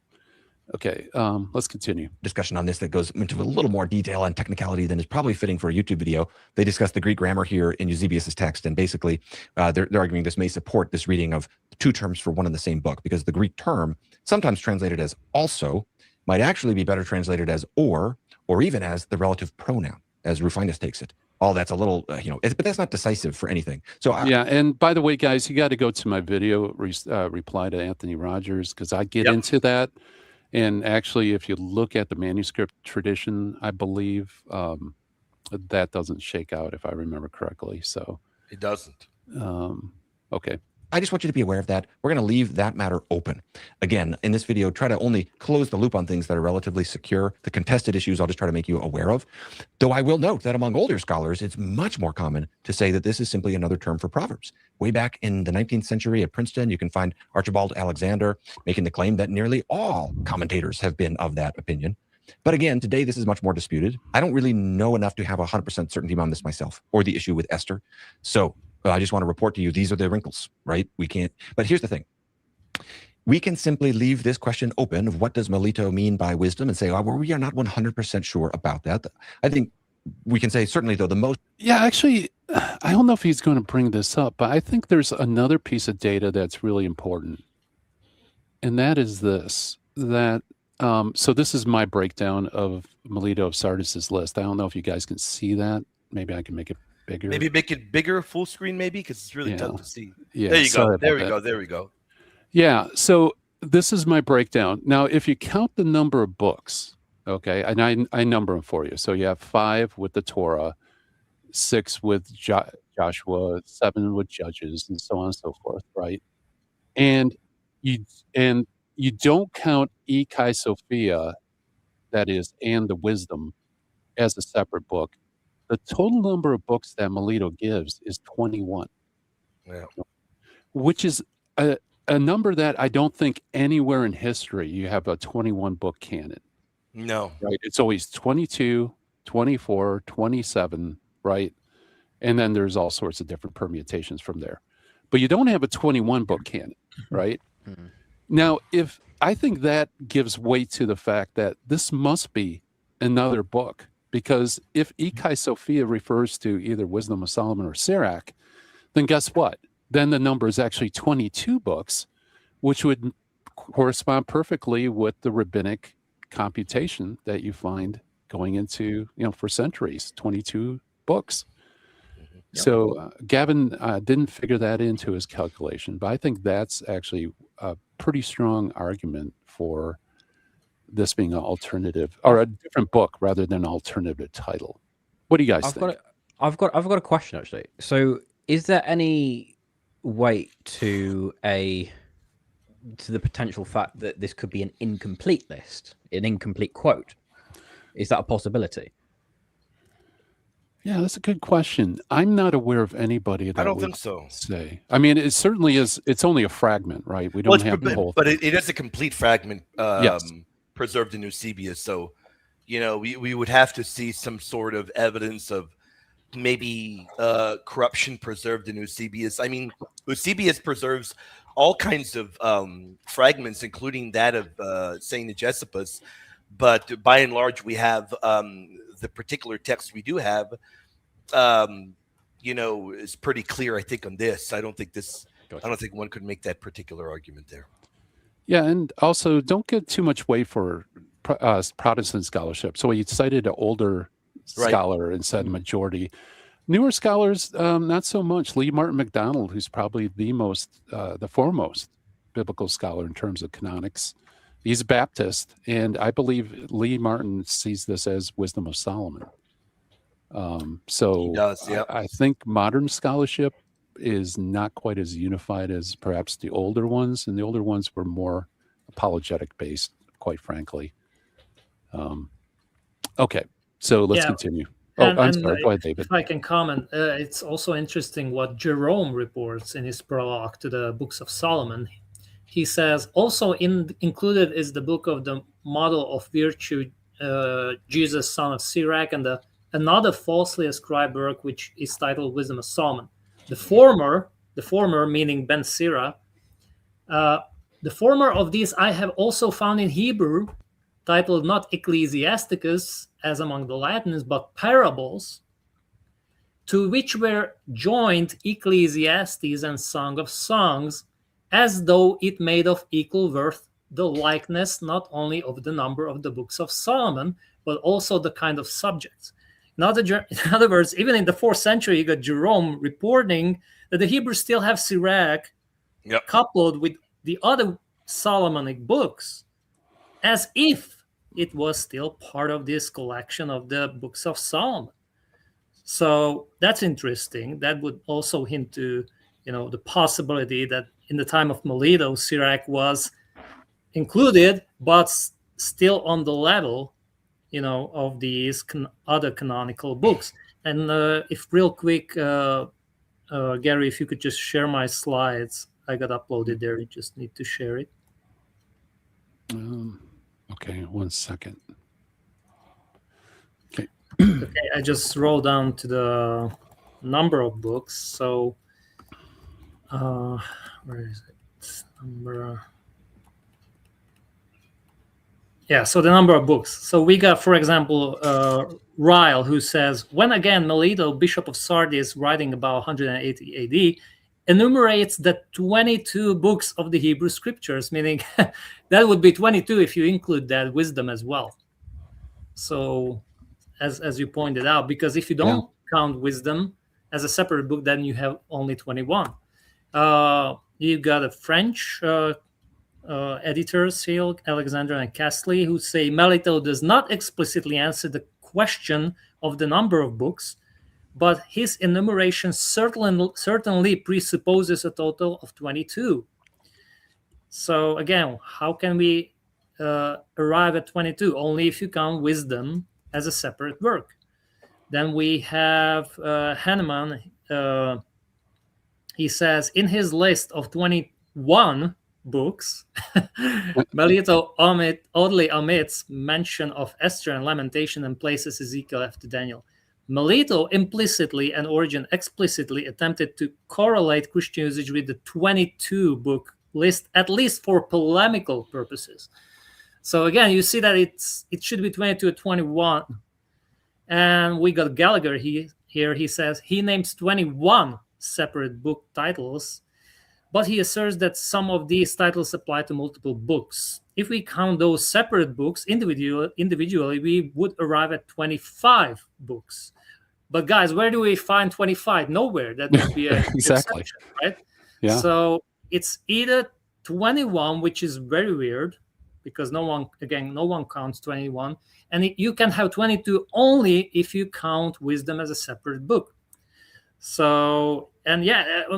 Okay, let's continue. Discussion on this that goes into a little more detail and technicality than is probably fitting for a YouTube video. They discuss the Greek grammar here in Eusebius's text, and basically they're arguing this may support this reading of two terms for one and the same book, because the Greek term, sometimes translated as also, might actually be better translated as or even as the relative pronoun, as Rufinus takes it. All that's a little, but that's not decisive for anything. So yeah, and by the way, guys, you got to go to my video reply to Anthony Rogers, because I get into that. And actually, if you look at the manuscript tradition, I believe that doesn't shake out, if I remember correctly. So it doesn't. Okay. I just want you to be aware of that. We're going to leave that matter open. Again, in this video, try to only close the loop on things that are relatively secure. The contested issues, I'll just try to make you aware of. Though I will note that among older scholars, it's much more common to say that this is simply another term for Proverbs. Way back in the 19th century at Princeton, you can find Archibald Alexander making the claim that nearly all commentators have been of that opinion. But again, today this is much more disputed. I don't really know enough to have 100% certainty on this myself, or the issue with Esther. So I just want to report to you, these are the wrinkles, right? We can't, but here's the thing. We can simply leave this question open of what does Melito mean by wisdom and say, oh, well, we are not 100% sure about that. I think we can say certainly though the most. Yeah, actually, I don't know if he's going to bring this up, but I think there's another piece of data that's really important. And that is this, that, so this is my breakdown of Melito of Sardis's list. I don't know if you guys can see that. Maybe I can make it bigger. Maybe make it bigger, full screen, maybe, because it's really tough to see. Yeah, there you go. sorry There about we that. go. There we go. Yeah. So this is my breakdown. Now, if you count the number of books, okay, and I number them for you. So you have 5 with the Torah, 6 with Joshua, 7 with Judges, and so on and so forth, right? And you don't count E Kai Sophia, that is, and the Wisdom as a separate book. The total number of books that Melito gives is 21. Yeah. Which is a number that I don't think anywhere in history you have a 21 book canon. No. Right? It's always 22, 24, 27, right? And then there's all sorts of different permutations from there. But you don't have a 21 book canon, right? Mhm. Now, if I think that gives weight to the fact that this must be another book, because if E Kai Sophia refers to either Wisdom of Solomon or Sirach, then guess what? Then the number is actually 22 books, which would correspond perfectly with the rabbinic computation that you find going into, for centuries, 22 books. Yep. So Gavin didn't figure that into his calculation, but I think that's actually a pretty strong argument for this being an alternative or a different book rather than an alternative title. What do you guys think? I've got a question actually. So is there any weight to the potential fact that this could be an incomplete list, an incomplete quote? Is that a possibility? Yeah, that's a good question. I'm not aware of anybody that I don't would think so. say. I mean, it certainly is. It's only a fragment, right? We don't have the whole. But it is a complete fragment Yes. preserved in Eusebius. So, we would have to see some sort of evidence of maybe corruption preserved in Eusebius. I mean, Eusebius preserves all kinds of fragments, including that of Saint Agesippus. But by and large, we have the particular text we do have, is pretty clear, I think, on this. I don't think one could make that particular argument there. Yeah, and also don't get too much weight for Protestant scholarship. So he cited an older scholar and said majority. Newer scholars, not so much. Lee Martin MacDonald, who's probably the foremost biblical scholar in terms of canonics. He's a Baptist, and I believe Lee Martin sees this as Wisdom of Solomon. So He does, yeah. I think modern scholarship is not quite as unified as perhaps the older ones, and the older ones were more apologetic based, quite frankly. Okay, so let's continue. I'm sorry. Go ahead, David. If I can comment, it's also interesting what Jerome reports in his prologue to the books of Solomon. He says, also included is the book of the model of virtue, Jesus, son of Sirach, and another falsely ascribed work, which is titled Wisdom of Solomon. The former meaning Ben Sira, the former of these I have also found in Hebrew, titled not Ecclesiasticus, as among the Latins, but Parables, to which were joined Ecclesiastes and Song of Songs, as though it made of equal worth the likeness not only of the number of the books of Solomon, but also the kind of subjects. In other words, even in the 4th century, you got Jerome reporting that the Hebrews still have Sirach coupled with the other Solomonic books, as if it was still part of this collection of the books of Solomon. So that's interesting. That would also hint to, the possibility that in the time of Melito, Sirach was included, but still on the level, of these other canonical books. And if real quick, Gary, if you could just share my slides, I got uploaded there. You just need to share it. Okay, 1 second. Okay. Okay, I just scroll down to the number of books. So, where is it? Number. Yeah, so the number of books. So we got, for example, Ryle, who says, when again Melito, Bishop of Sardis, writing about 180 AD, enumerates the 22 books of the Hebrew Scriptures, meaning that would be 22 if you include that wisdom as well. So, as you pointed out, because if you don't count wisdom as a separate book, then you have only 21. You got a French editors here, Alexander and Castley, who say Melito does not explicitly answer the question of the number of books, but his enumeration certainly presupposes a total of 22. So again, how can we arrive at 22? Only if you count wisdom as a separate work. Then we have Hanneman. He says in his list of 21 books, Melito oddly omits mention of Esther and Lamentation and places Ezekiel after Daniel. Melito implicitly and Origen explicitly attempted to correlate Christian usage with the 22 book list, at least for polemical purposes. So again, you see that it should be 22 or 21. And we got Gallagher here. He says he names 21 separate book titles, but he asserts that some of these titles apply to multiple books. If we count those separate books individually, we would arrive at 25 books. But guys, where do we find 25? Nowhere. That would be a exactly exception, right? Yeah. So it's either 21, which is very weird, because no one counts 21, and you can have 22 only if you count wisdom as a separate book. So, and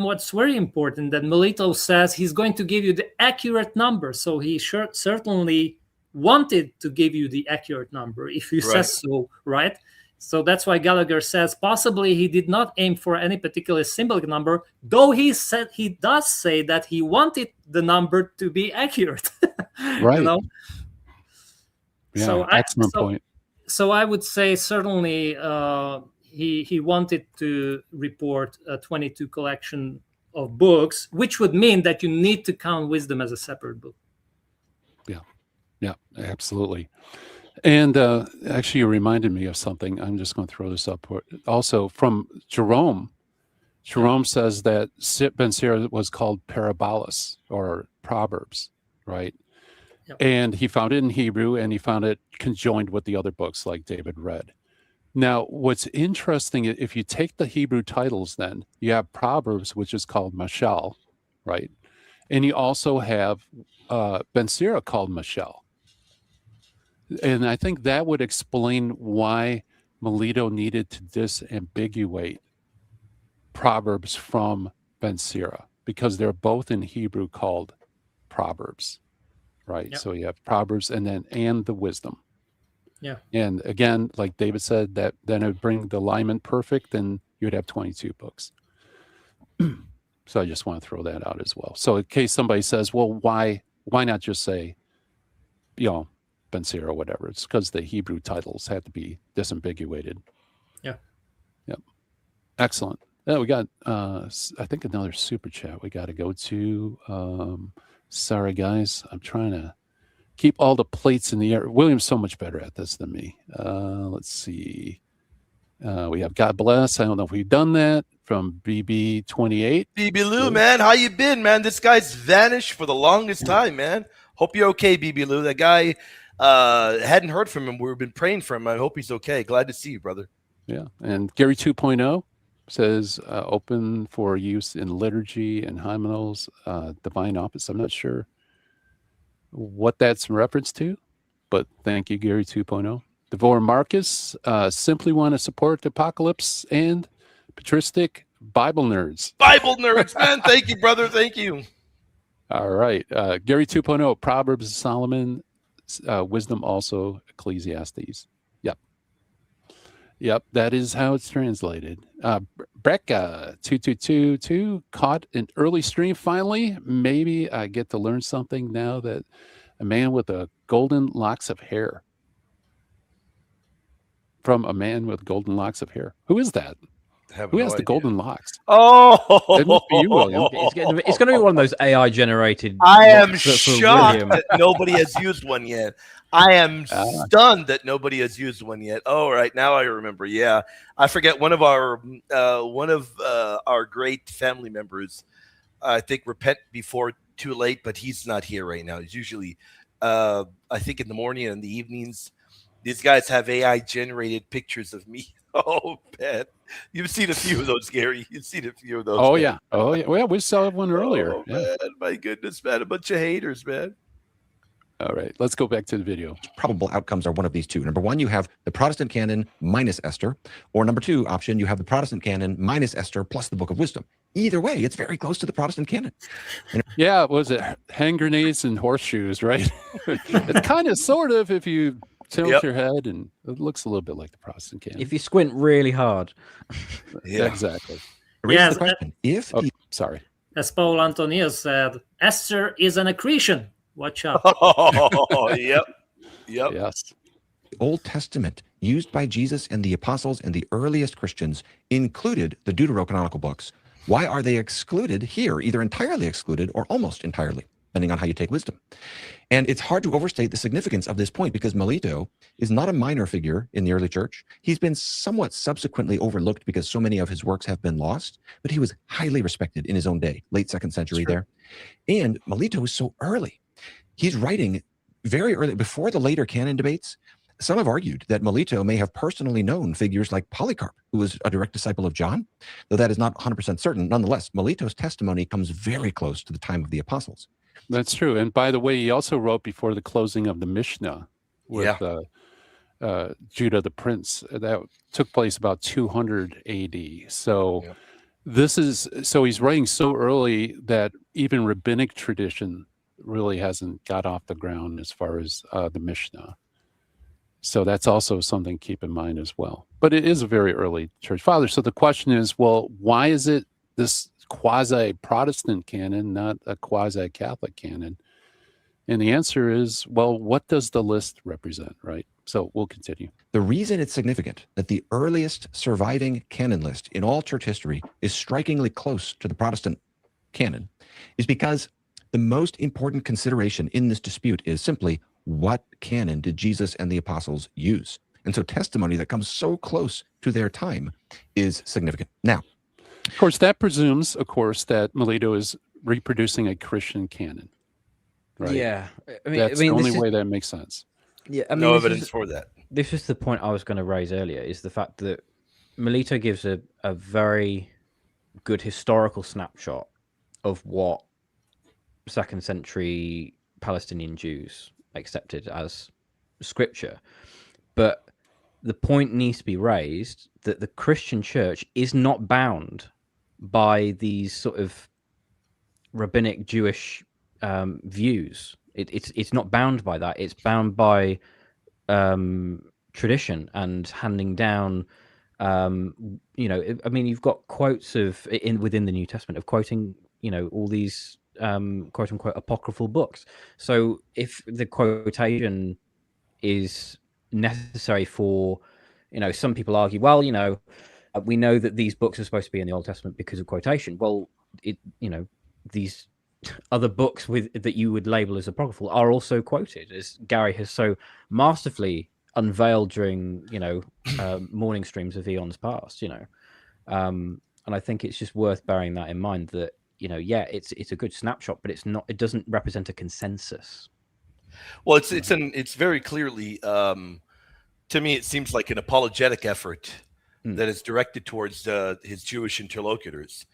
what's very important that Melito says he's going to give you the accurate number. So he certainly wanted to give you the accurate number if you says so, right? So that's why Gallagher says possibly he did not aim for any particular symbolic number, though he does say that he wanted the number to be accurate. Right. Yeah, so excellent point. So I would say certainly he wanted to report a 22 collection of books, which would mean that you need to count wisdom as a separate book. Yeah, absolutely. And actually, you reminded me of something. I'm just going to throw this up. Also, from Jerome. Jerome says that Ben Sira was called Parabolos or Proverbs, right? Yep. And he found it in Hebrew, and he found it conjoined with the other books like David read. Now, what's interesting, if you take the Hebrew titles, then you have Proverbs, which is called Mashal, right? And you also have Ben Sira called Mashal. And I think that would explain why Melito needed to disambiguate Proverbs from Ben Sira, because they're both in Hebrew called Proverbs, right? Yep. So you have Proverbs and the wisdom. Yeah. And again, like David said, that then it would bring the alignment perfect, and you'd have 22 books. So I just want to throw that out as well. So in case somebody says, well, why not just say, Ben Sira or whatever? It's because the Hebrew titles had to be disambiguated. Yeah. Yep. Excellent. We got, I think, another super chat we got to go to. Sorry, guys. I'm trying to keep all the plates in the air. William's so much better at this than me. Let's see. We have God Bless. I don't know if we've done that, from BB28. BB Lou, man, how you been, man? This guy's vanished for the longest time, man. Hope you're okay, BB Lou. That guy, hadn't heard from him. We've been praying for him. I hope he's okay. Glad to see you, brother. Yeah. And Gary 2.0 says open for use in liturgy and hymnals, divine office. I'm not sure what that's in reference to, but thank you, Gary 2.0. Devore Marcus, simply want to support the Apocalypse and patristic Bible nerds. Bible nerds, man. Thank you, brother. Thank you. All right. Gary 2.0, Proverbs of Solomon, wisdom also, Ecclesiastes. Yep, that is how it's translated. Brecca 2222 caught an early stream finally. Maybe I get to learn something now that a man with golden locks of hair. From a man with golden locks of hair. Who is that? Who has the golden locks? Oh, It must be you, William. It's going to be one of those AI generated. I am locks for shocked William. that nobody has used one yet. I am stunned that nobody has used one yet. Oh, right now I remember. Yeah, I forget one of our great family members. I think repent before too late, but he's not here right now. He's usually, I think, in the morning and the evenings. These guys have AI generated pictures of me. Oh, man. You've seen a few of those, Gary. You've seen a few of those. Oh, man. yeah. Oh, yeah. Well, we saw one earlier. Oh, man. My goodness, man. A bunch of haters, man. All right. Let's go back to the video. Probable outcomes are one of these two. Number one, you have the Protestant canon minus Esther. Or number two option, you have the Protestant canon minus Esther plus the Book of Wisdom. Either way, it's very close to the Protestant canon. Yeah, was it hand grenades and horseshoes, right? It's kind of sort of if you tilt your head, and it looks a little bit like the Protestant canon. If you squint really hard. Yeah, exactly. Yes, the question. Sorry. As Paul Antonius said, Esther is an accretion. Watch out. Oh, yep. Yes. The Old Testament used by Jesus and the apostles and the earliest Christians included the deuterocanonical books. Why are they excluded here, either entirely excluded or almost entirely, depending on how you take wisdom? And it's hard to overstate the significance of this point because Melito is not a minor figure in the early church. He's been somewhat subsequently overlooked because so many of his works have been lost, but he was highly respected in his own day, late 2nd century there. And Melito was so early. He's writing very early, before the later canon debates. Some have argued that Melito may have personally known figures like Polycarp, who was a direct disciple of John, though that is not 100% certain. Nonetheless, Melito's testimony comes very close to the time of the apostles. That's true. And by the way, he also wrote before the closing of the Mishnah with Judah the Prince. That took place about 200 AD. So he's writing so early that even rabbinic tradition really hasn't got off the ground as far as the Mishnah. So that's also something to keep in mind as well. But it is a very early church father. So the question is, well, why is it this quasi-Protestant canon, not a quasi-Catholic canon? And the answer is, well, what does the list represent, right? So we'll continue. The reason it's significant that the earliest surviving canon list in all church history is strikingly close to the Protestant canon is because the most important consideration in this dispute is simply, what canon did Jesus and the apostles use? And so testimony that comes so close to their time is significant. Now, of course, that presumes, that Melito is reproducing a Christian canon. Right? Yeah. That's the only way that makes sense. Yeah, no evidence for that. This is the point I was going to raise earlier, is the fact that Melito gives a very good historical snapshot of what 2nd century Palestinian Jews accepted as scripture. But the point needs to be raised that the Christian church is not bound by these sort of rabbinic Jewish views. It's not bound by that. It's bound by tradition and handing down. You've got quotes within the New Testament of quoting, all these quote unquote apocryphal books. So if the quotation is necessary for, some people argue, well, we know that these books are supposed to be in the Old Testament because of quotation. Well, these other books that you would label as apocryphal are also quoted, as Gary has so masterfully unveiled during, morning streams of eons past, and I think it's just worth bearing that in mind that, it's a good snapshot, but it doesn't represent a consensus. Well, it's very clearly, to me, it seems like an apologetic effort that is directed towards his Jewish interlocutors.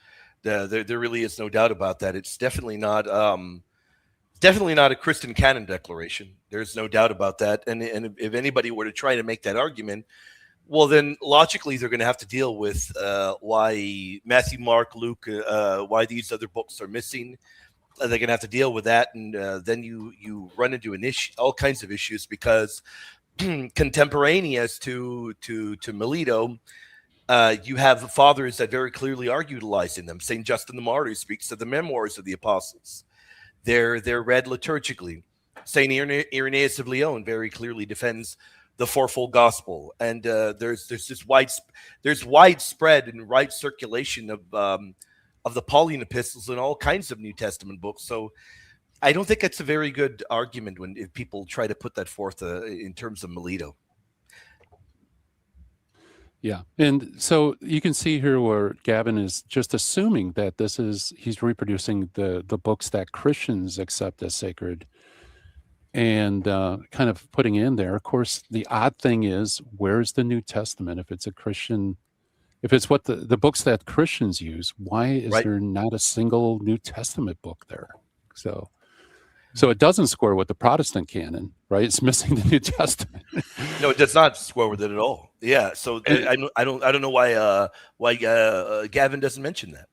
There really is no doubt about that. It's definitely not a Christian canon declaration. There's no doubt about that. And if anybody were to try to make that argument, Well, then logically they're going to have to deal with why Matthew, Mark, Luke, why these other books are missing. They're going to have to deal with that, and then you run into an issue, all kinds of issues, because contemporaneous to Melito, you have fathers that very clearly are utilizing them. Saint Justin the Martyr speaks of the memoirs of the apostles. They're read liturgically. Saint Irenaeus of Lyon very clearly defends the fourfold gospel, and there's this widespread and wide circulation of the Pauline epistles and all kinds of New Testament books. So I don't think it's a very good argument if people try to put that forth in terms of Melito. Yeah. And so you can see here where Gavin is just assuming that he's reproducing the books that Christians accept as sacred, and kind of putting in there. Of course, the odd thing is, where's the New Testament? If it's a Christian, if it's what the books that Christians use, why is there not a single New Testament book there? So it doesn't square with the Protestant canon, right? It's missing the New Testament. No, it does not square with it at all. Yeah, so I don't know why Gavin doesn't mention that.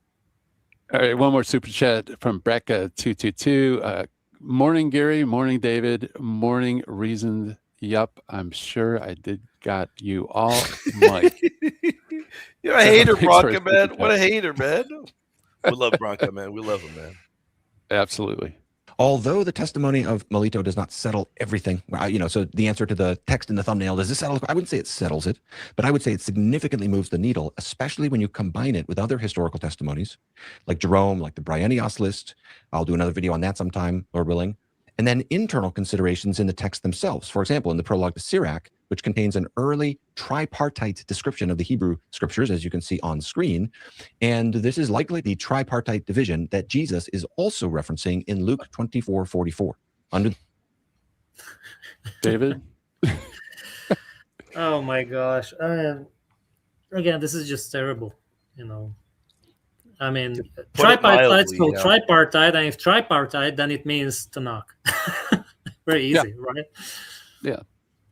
All right, one more super chat from Brecca222. Morning, Gary. Morning, David. Morning, Reasoned. Yup, I'm sure I got you all, Mike. You're a hater, Bronca, man. What a hater, man. We love Bronca, man. We love him, man. Absolutely. Although the testimony of Melito does not settle everything, so the answer to the text in the thumbnail, does this settle? I wouldn't say it settles it, but I would say it significantly moves the needle, especially when you combine it with other historical testimonies, like Jerome, like the Bryennios list. I'll do another video on that sometime, Lord willing. And then internal considerations in the text themselves. For example, in the prologue to Sirach, which contains an early tripartite description of the Hebrew scriptures, as you can see on screen. And this is likely the tripartite division that Jesus is also referencing in Luke 24:44. David? Oh my gosh. Again, this is just terrible, I mean, tripartite is called tripartite, and if tripartite, then it means Tanakh. Very easy, right? Yeah.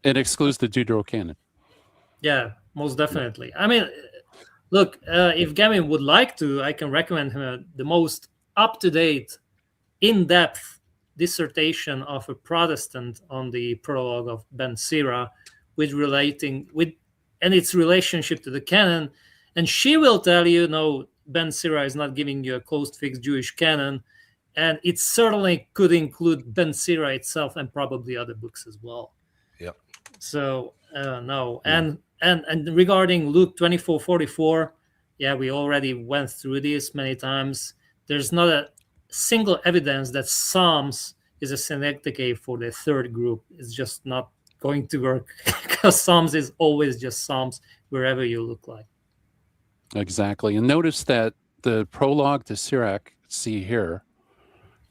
It excludes the Deuterocanon. Yeah, most definitely. I mean, look, if Gavin would like to, I can recommend him the most up-to-date, in-depth dissertation of a Protestant on the prologue of Ben Sira, and its relationship to the canon. And she will tell you, no, Ben Sira is not giving you a closed fixed Jewish canon, and it certainly could include Ben Sira itself and probably other books as well. Yep. So no, and regarding Luke 24:44, yeah, we already went through this many times. There's not a single evidence that Psalms is a synecdoche for the third group. It's just not going to work because Psalms is always just Psalms wherever you look like. Exactly. And notice that the prologue to Sirach, see here,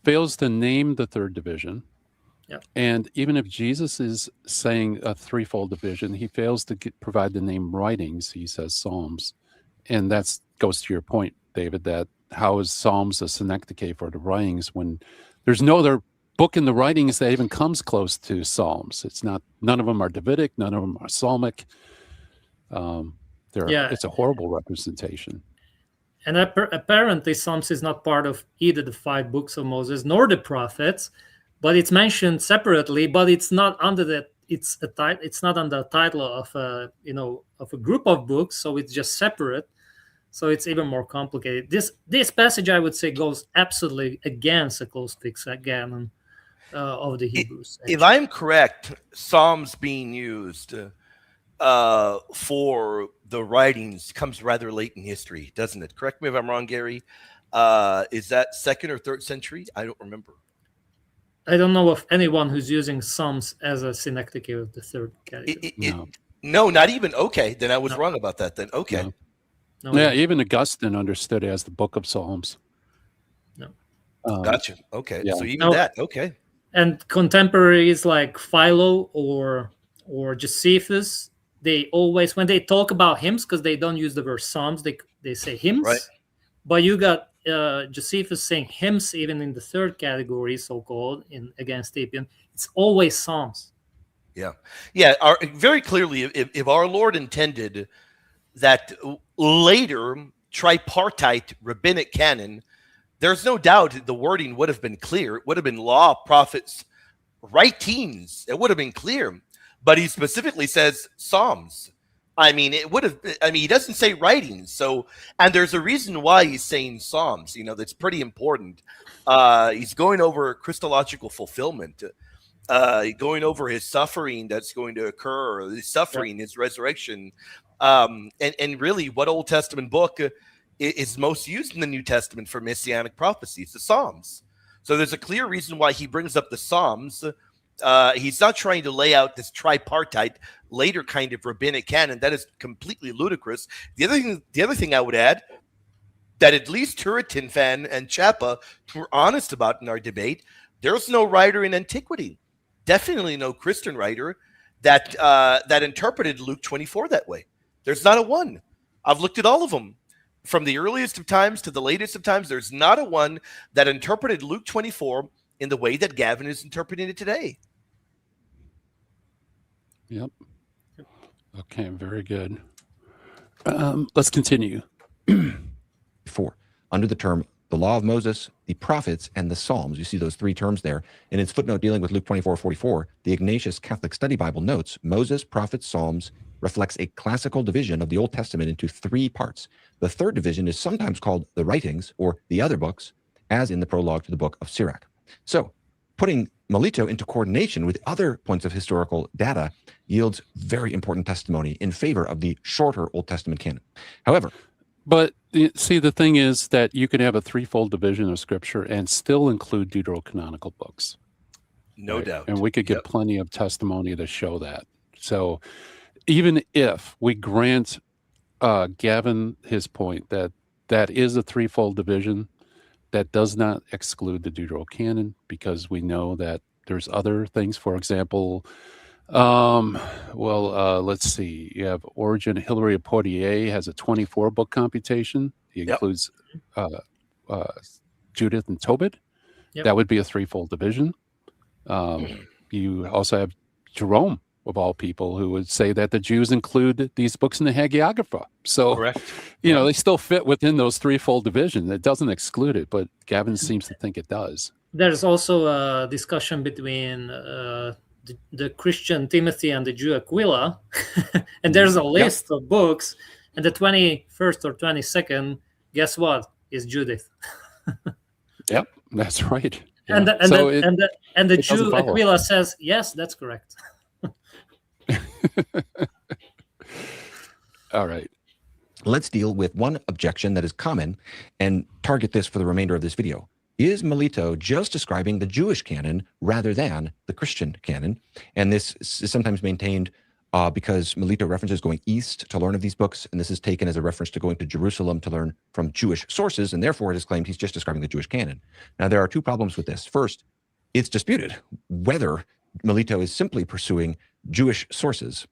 fails to name the third division. Yep. And even if Jesus is saying a threefold division, he fails to provide the name writings. He says Psalms. And that goes to your point, David, that how is Psalms a synecdoche for the writings when there's no other book in the writings that even comes close to Psalms? None of them are Davidic, none of them are Psalmic. It's a horrible representation. And apparently Psalms is not part of either the 5 books of Moses nor the prophets, but it's mentioned separately, but it's not under it's not under the title of a group of books, so it's just separate. So it's even more complicated. This passage, I would say, goes absolutely against a closed fixed canon of the Hebrews. If I'm correct, Psalms being used for the writings comes rather late in history, doesn't it? Correct me if I'm wrong, Gary. Is that 2nd or 3rd century? I don't remember. I don't know of anyone who's using Psalms as a synecdoche of the third category. No, not even. Okay, then I was wrong about that then. Okay. No. Even Augustine understood it as the book of Psalms. No. Gotcha. Okay. Yeah. So even that. Okay. And contemporaries like Philo or Josephus, they always, when they talk about hymns, because they don't use the word Psalms, they say hymns. Right. But you got Josephus saying hymns even in the third category, so-called, against Apian. It's always Psalms. Yeah. Very clearly, if our Lord intended that later tripartite rabbinic canon, there's no doubt the wording would have been clear. It would have been law, prophets, writings. It would have been clear. But he specifically says Psalms. I mean, he doesn't say writings. So, and there's a reason why he's saying Psalms, that's pretty important. He's going over Christological fulfillment, going over his suffering that's going to occur, or his suffering, his resurrection. And really, what Old Testament book is most used in the New Testament for messianic prophecies? The Psalms. So there's a clear reason why he brings up the Psalms. He's not trying to lay out this tripartite later kind of rabbinic canon. That is completely ludicrous. The other thing I would add, that at least Turretin Fan and Chapa were honest about in our debate, there's no writer in antiquity, definitely no Christian writer that interpreted Luke 24 that way. There's not a one. I've looked at all of them. From the earliest of times to the latest of times, there's not a one that interpreted Luke 24 in the way that Gavin is interpreting it today. Yep. Okay, very good. Let's continue. 4. Under the term the law of Moses, the prophets, and the Psalms. You see those three terms there. In its footnote dealing with Luke 24:44, the Ignatius Catholic Study Bible notes, Moses, prophets, Psalms reflects a classical division of the Old Testament into three parts. The third division is sometimes called the writings or the other books, as in the prologue to the book of Sirach. So putting Melito into coordination with other points of historical data yields very important testimony in favor of the shorter Old Testament canon. However, but see, the thing is that you can have a threefold division of Scripture and still include deuterocanonical books. No doubt. And we could get plenty of testimony to show that. So even if we grant Gavin his point that is a threefold division, that does not exclude the Deuterocanon, because we know that there's other things. For example, let's see. You have Origen Hilary of Poitiers has a 24-book computation. He includes Judith and Tobit. Yep. That would be a threefold division. You also have Jerome, of all people, who would say that the Jews include these books in the Hagiographa. So, correct. They still fit within those threefold divisions. It doesn't exclude it, but Gavin seems to think it does. There's also a discussion between the Christian Timothy and the Jew Aquila, and there's a list of books, and the 21st or 22nd, guess what, is Judith. Yep, that's right. Yeah. And the Jew Aquila says, yes, that's correct. All right. Let's deal with one objection that is common and target this for the remainder of this video. Is Melito just describing the Jewish canon rather than the Christian canon? And this is sometimes maintained because Melito references going east to learn of these books, and this is taken as a reference to going to Jerusalem to learn from Jewish sources, and therefore it is claimed he's just describing the Jewish canon. Now, there are two problems with this. First, it's disputed whether Melito is simply pursuing Jewish sources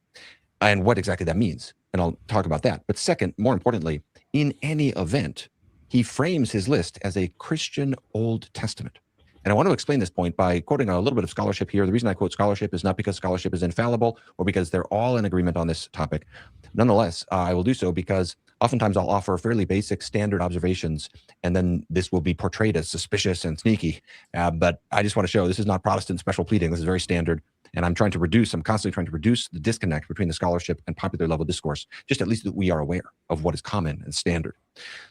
and what exactly that means, and I'll talk about that. But second, more importantly, in any event, he frames his list as a Christian Old Testament. And I want to explain this point by quoting a little bit of scholarship here. The reason I quote scholarship is not because scholarship is infallible or because they're all in agreement on this topic. Nonetheless, I will do so because oftentimes I'll offer fairly basic standard observations, and then this will be portrayed as suspicious and sneaky. But I just want to show this is not Protestant special pleading. This is very standard. And I'm constantly trying to reduce the disconnect between the scholarship and popular level discourse, just at least that we are aware of what is common and standard.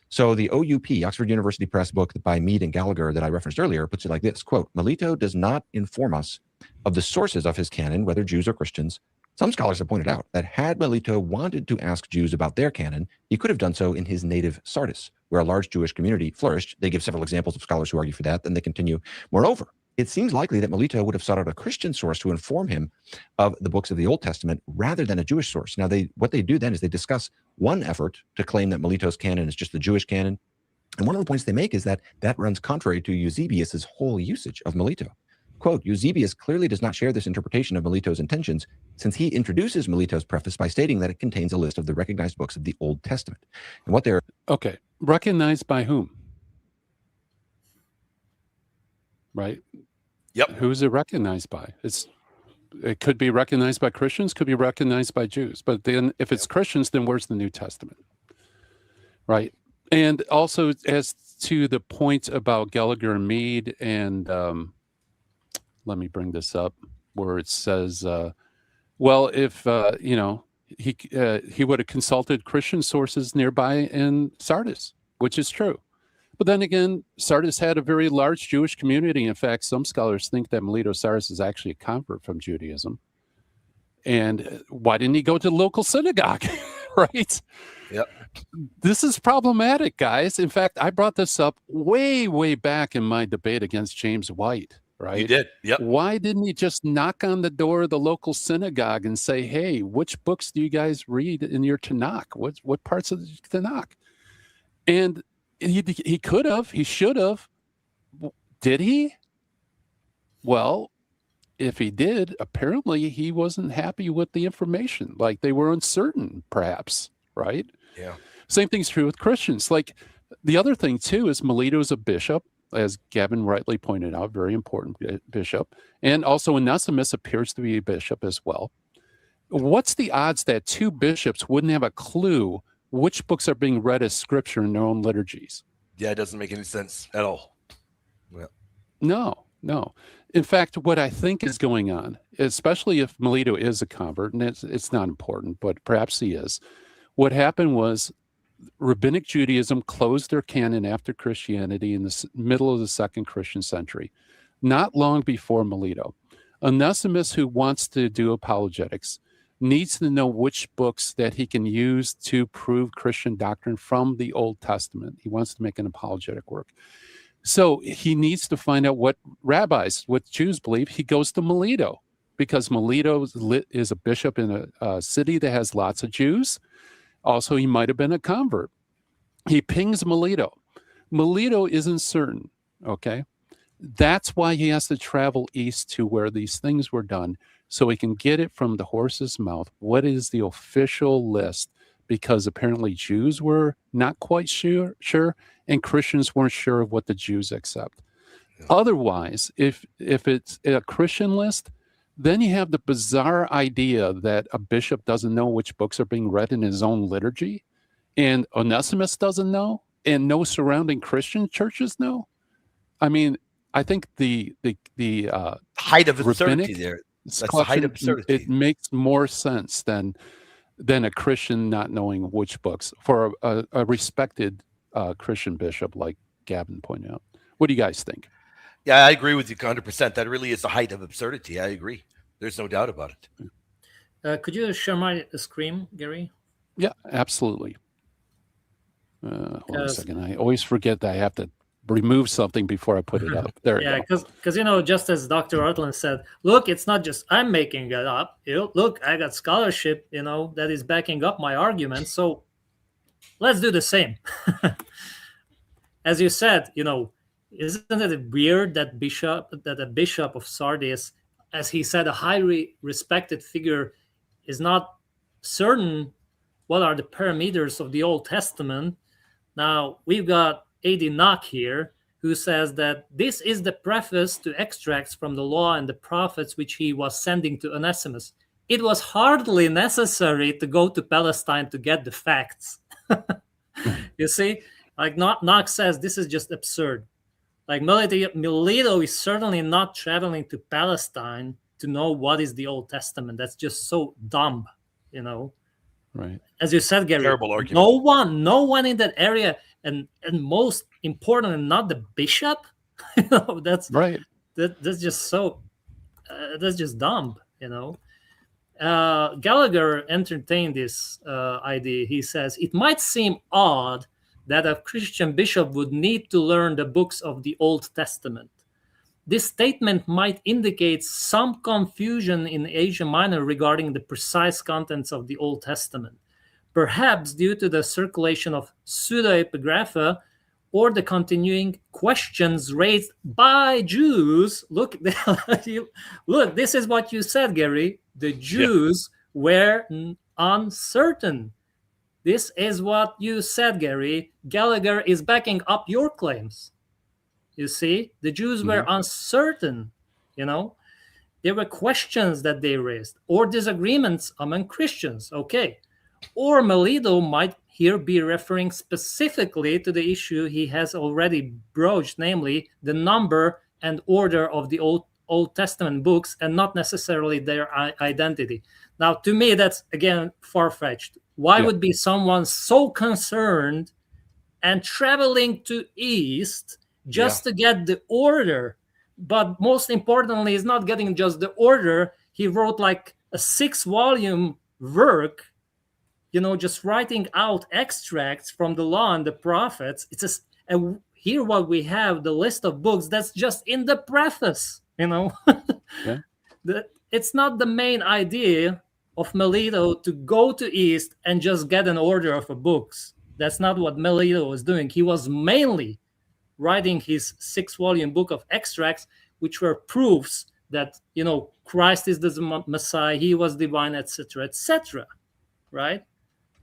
So the OUP, Oxford University Press book by Mead and Gallagher that I referenced earlier, puts it like this, quote, Melito does not inform us of the sources of his canon, whether Jews or Christians. Some scholars have pointed out that had Melito wanted to ask Jews about their canon, he could have done so in his native Sardis, where a large Jewish community flourished. They give several examples of scholars who argue for that, then they continue. Moreover, it seems likely that Melito would have sought out a Christian source to inform him of the books of the Old Testament rather than a Jewish source. Now, what they do then is they discuss one effort to claim that Melito's canon is just the Jewish canon. And one of the points they make is that runs contrary to Eusebius's whole usage of Melito. Quote, Eusebius clearly does not share this interpretation of Melito's intentions, since he introduces Melito's preface by stating that it contains a list of the recognized books of the Old Testament. And what they're... Okay. Recognized by whom? Right? Yep. Who's it recognized by? It's it could be recognized by Christians, could be recognized by Jews. But then if it's Christians, then where's the New Testament? Right. And also, as to the point about Gallagher and Mead, and let me bring this up, where it says, well, if, he would have consulted Christian sources nearby in Sardis, which is true. But then again, Sardis had a very large Jewish community. In fact, some scholars think that Melito Sardis is actually a convert from Judaism. And why didn't he go to the local synagogue? Right? Yep. This is problematic, guys. In fact, I brought this up way, way back in my debate against James White, right? You did. Yep. Why didn't he just knock on the door of the local synagogue and say, hey, which books do you guys read in your Tanakh? What parts of the Tanakh? And he could have, he should have. Did he? Well, if he did, apparently he wasn't happy with the information. Like they were uncertain, perhaps, right? Yeah. Same thing's true with Christians. Like the other thing too is Melito is a bishop, as Gavin rightly pointed out, very important bishop. And also Onesimus appears to be a bishop as well. What's the odds that two bishops wouldn't have a clue which books are being read as scripture in their own liturgies? Yeah, it doesn't make any sense at all. Yeah. No. In fact, what I think is going on, especially if Melito is a convert, and it's not important, but perhaps he is, what happened was Rabbinic Judaism closed their canon after Christianity in the middle of the second Christian century, not long before Melito. Onesimus, who wants to do apologetics, needs to know which books that he can use to prove Christian doctrine from the Old Testament. He wants to make an apologetic work. So he needs to find out what rabbis, what Jews believe. He goes to Melito because Melito is a bishop in a city that has lots of Jews. Also, he might have been a convert. He pings Melito. Melito isn't certain, okay? That's why he has to travel east to where these things were done so he can get it from the horse's mouth. What is the official list? Because apparently Jews were not quite sure, and Christians weren't sure of what the Jews accept. Yeah. Otherwise, if it's a Christian list, then you have the bizarre idea that a bishop doesn't know which books are being read in his own liturgy, and Onesimus doesn't know, and no surrounding Christian churches know. I mean, I think the height of absurdity there. That's the height of absurdity. It makes more sense than a Christian not knowing which books for a respected Christian bishop like Gavin pointed out. What do you guys think? Yeah, I agree with you 100%. That really is the height of absurdity. I agree. There's no doubt about it. Could you share my screen, Gary? Yeah, absolutely. Hold on a second. I always forget that I have to remove something before I put it up. There yeah, you go. because just as Dr. Ortlund said, look, it's not just I'm making it up. Look, I got scholarship, that is backing up my argument. So let's do the same. As you said, isn't it weird that a bishop of Sardis, as he said, a highly respected figure, is not certain what are the parameters of the Old Testament? Now we've got A.D. Knock here, who says that this is the preface to extracts from the law and the prophets which he was sending to Onesimus. It was hardly necessary to go to Palestine to get the facts. You see, like Knox says, this is just absurd. Like Melito is certainly not traveling to Palestine to know what is the Old Testament. That's just so dumb, Right. As you said, Gary, terrible argument. No one in that area, and most important, not the bishop. That's right. That's just so. That's just dumb. Gallagher entertained this idea. He says it might seem odd that a Christian bishop would need to learn the books of the Old Testament. This statement might indicate some confusion in Asia Minor regarding the precise contents of the Old Testament, perhaps due to the circulation of pseudepigrapha or the continuing questions raised by Jews. Look, this is what you said, Gary. The Jews were uncertain. This is what you said, Gary. Gallagher is backing up your claims. You see, the Jews were uncertain, There were questions that they raised or disagreements among Christians. Okay. Or Melito might here be referring specifically to the issue he has already broached, namely the number and order of the Old Testament books and not necessarily their identity. Now, to me, that's, again, far-fetched. Why would be someone so concerned and traveling to East just to get the order? But most importantly, he's not getting just the order. He wrote like a 6-volume work, just writing out extracts from the law and the prophets. And here what we have, the list of books, that's just in the preface, It's not the main idea of Melito to go to East and just get an order of the books. That's not what Melito was doing. He was mainly writing his 6-volume book of extracts, which were proofs that, Christ is the Messiah, he was divine, etc., right?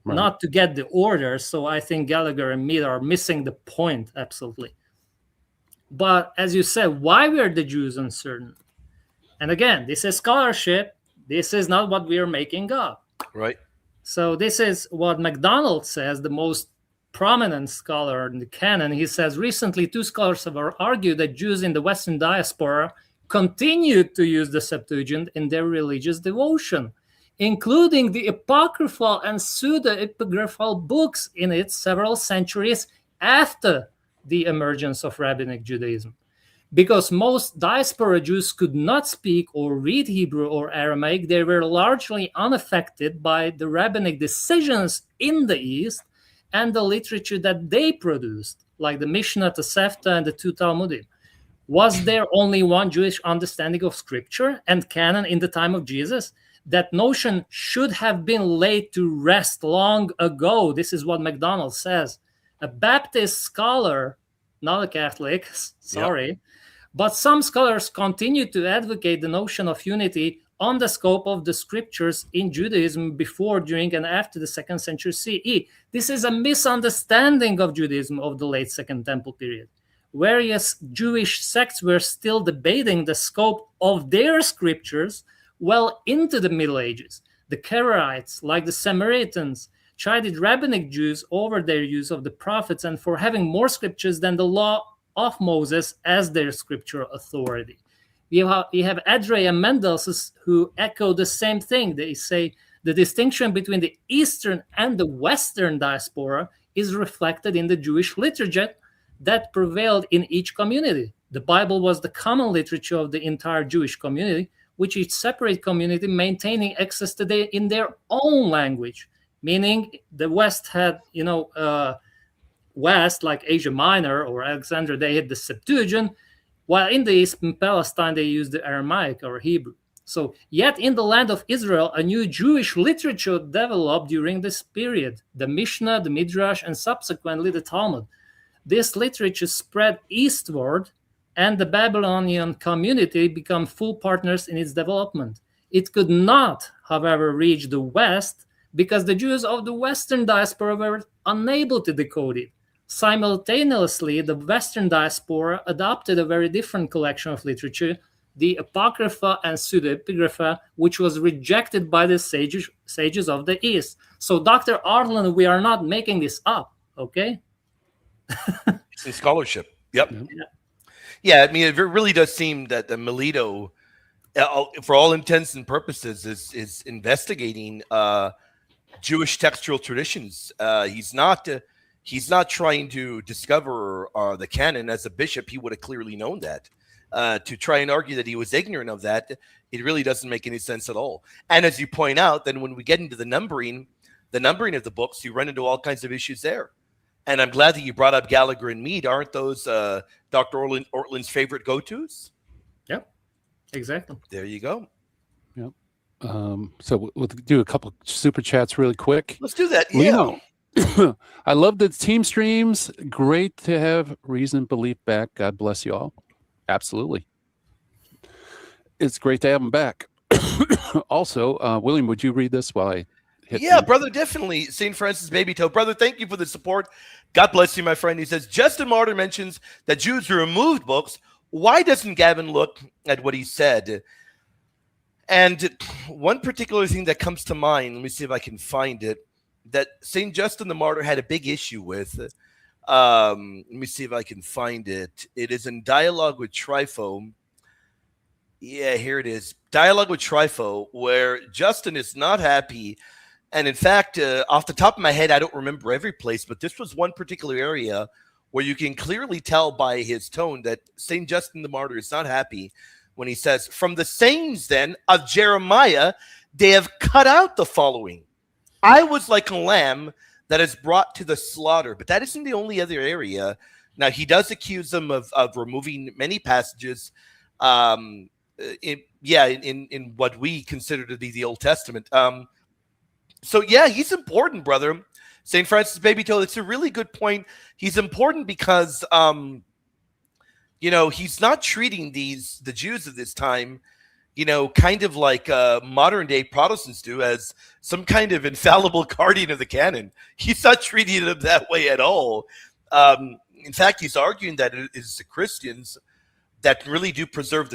Not to get the order. So I think Gallagher and Mead are missing the point, absolutely. But as you said, why were the Jews uncertain? And again, this is scholarship. This is not what we are making up. Right. So this is what MacDonald says, the most prominent scholar in the canon. He says, recently 2 scholars have argued that Jews in the Western diaspora continued to use the Septuagint in their religious devotion, including the apocryphal and pseudo-epigraphal books in it several centuries after the emergence of Rabbinic Judaism. Because most diaspora Jews could not speak or read Hebrew or Aramaic, they were largely unaffected by the rabbinic decisions in the East and the literature that they produced, like the Mishnah, Tosefta, and the 2 Talmudim. Was there only one Jewish understanding of Scripture and canon in the time of Jesus? That notion should have been laid to rest long ago. This is what MacDonald says. A Baptist scholar, not a Catholic, sorry, but some scholars continue to advocate the notion of unity on the scope of the scriptures in Judaism before, during, and after the 2nd century CE. This is a misunderstanding of Judaism of the late Second Temple period. Various Jewish sects were still debating the scope of their scriptures well into the Middle Ages. The Karaites, like the Samaritans, chided rabbinic Jews over their use of the prophets and for having more scriptures than the law of Moses as their scriptural authority. You have Adre and Mendelssohn who echo the same thing. They say the distinction between the Eastern and the Western diaspora is reflected in the Jewish literature that prevailed in each community. The Bible was the common literature of the entire Jewish community, which each separate community maintaining access to in their own language, meaning the West had, West, like Asia Minor or Alexandria, they had the Septuagint, while in the East, in Palestine, they used the Aramaic or Hebrew. So, yet in the land of Israel, a new Jewish literature developed during this period, the Mishnah, the Midrash, and subsequently the Talmud. This literature spread eastward, and the Babylonian community became full partners in its development. It could not, however, reach the West because the Jews of the Western diaspora were unable to decode it. Simultaneously, the Western diaspora adopted a very different collection of literature, the Apocrypha and Pseudepigrapha, which was rejected by the sages of the East. So, Dr. Ortlund, we are not making this up, okay? It's in scholarship. Yep. Yeah, I mean, it really does seem that the Melito, for all intents and purposes, is investigating Jewish textual traditions. He's not trying to discover the canon. As a bishop, he would have clearly known that. To try and argue that he was ignorant of that, it really doesn't make any sense at all. And as you point out, then when we get into the numbering of the books, you run into all kinds of issues there. And I'm glad that you brought up Gallagher and Mead. Aren't those Dr. Ortlund's favorite go-tos? Yep, exactly. There you go. Yep. So we'll do a couple super chats really quick. Let's do that. Yeah. I love the team streams. Great to have Reason and Belief back. God bless you all. Absolutely. It's great to have them back. Also, William, would you read this while I hit? Yeah, brother, definitely. St. Francis Baby Toe. Brother, thank you for the support. God bless you, my friend. He says, Justin Martyr mentions that Jews removed books. Why doesn't Gavin look at what he said? And one particular thing that comes to mind, let me see if I can find it, that St. Justin the Martyr had a big issue with. Let me see if I can find it. It is in Dialogue with Trypho. Yeah, here it is. Dialogue with Trypho, where Justin is not happy. And in fact, off the top of my head, I don't remember every place, but this was one particular area where you can clearly tell by his tone that St. Justin the Martyr is not happy when he says, "From the sayings then of Jeremiah, they have cut out the following. I was like a lamb that is brought to the slaughter." But that isn't the only other area. Now, he does accuse them of removing many passages in what we consider to be the Old Testament. So, yeah, he's important, brother. St. Francis Babytoe, it's a really good point. He's important because, he's not treating the Jews of this time, kind of like modern day Protestants do, as some kind of infallible guardian of the canon. He's not treating them that way at all. In fact, he's arguing that it is the Christians that really do preserve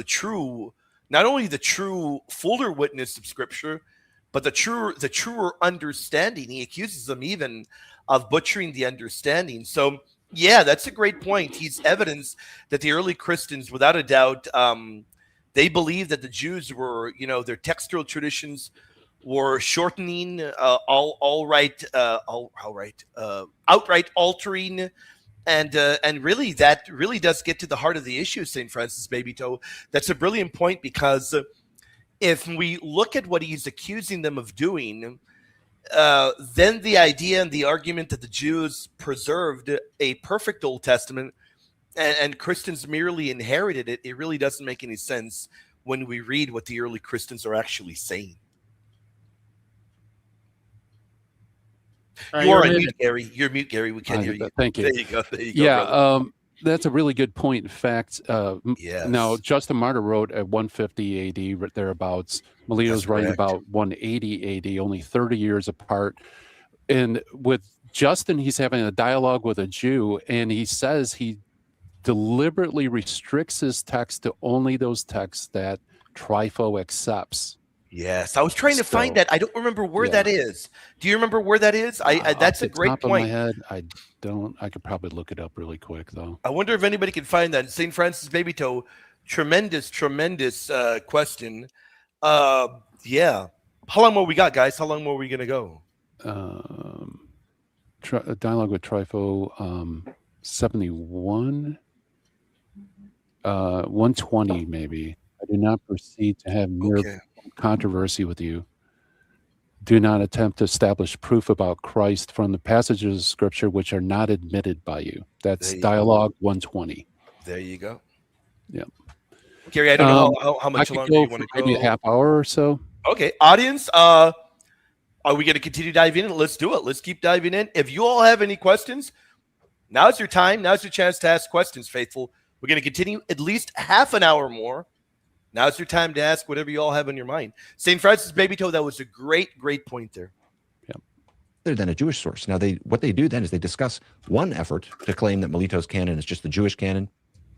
not only the true fuller witness of Scripture, but the truer understanding. He accuses them even of butchering the understanding. So, yeah, that's a great point. He's evidence that the early Christians, without a doubt, they believed that the Jews were, their textual traditions were shortening, outright altering, and really that really does get to the heart of the issue, St. Francis Babytoe. That's a brilliant point, because if we look at what he's accusing them of doing, then the idea and the argument that the Jews preserved a perfect Old Testament and Christians merely inherited it, it really doesn't make any sense when we read what the early Christians are actually saying. You are on mute, Gary. You're mute, Gary. We can't hear you. Thank you. There you go. Yeah, that's a really good point. In fact, yes. Now Justin Martyr wrote at 150 AD, thereabouts. Melito's writing about 180 AD, only 30 years apart. And with Justin, he's having a dialogue with a Jew, and he says he deliberately restricts his text to only those texts that Trypho accepts. Yes, I was trying to find that. I don't remember where that is. Do you remember where that is? That's a great point. Of my head, I don't. I could probably look it up really quick, though. I wonder if anybody can find that. St. Francis Babytoe, tremendous question. Yeah. How long more we got, guys? How long more are we going to go? Dialogue with Trypho, 71, 120 maybe. I do not proceed to have mere controversy with you. Do not attempt to establish proof about Christ from the passages of Scripture which are not admitted by you. That's Dialogue 120. There you go. Yeah. Gary, I don't know how much longer you want to go. Maybe a half hour or so. Okay. Audience, are we going to continue diving in? Let's do it. Let's keep diving in. If you all have any questions, now's your time. Now's your chance to ask questions, faithful. We're going to continue at least half an hour more. Now's your time to ask whatever you all have on your mind. St. Francis Babytoe, that was a great point there. Yeah. Other than a Jewish source. Now, what they do then is they discuss one effort to claim that Melito's canon is just the Jewish canon.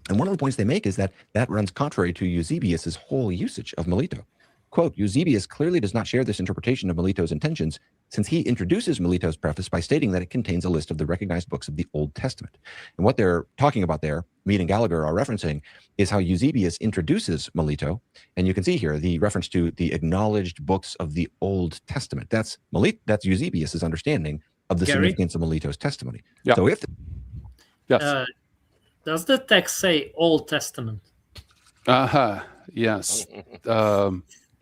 And one of the points they make is that runs contrary to Eusebius's whole usage of Melito. Quote, Eusebius clearly does not share this interpretation of Melito's intentions, since he introduces Melito's preface by stating that it contains a list of the recognized books of the Old Testament. And what they're talking about there, Mead and Gallagher are referencing, is how Eusebius introduces Melito. And you can see here the reference to the acknowledged books of the Old Testament. That's Eusebius's understanding of the significance of Melito's testimony. Yeah. So does the text say Old Testament? Yes.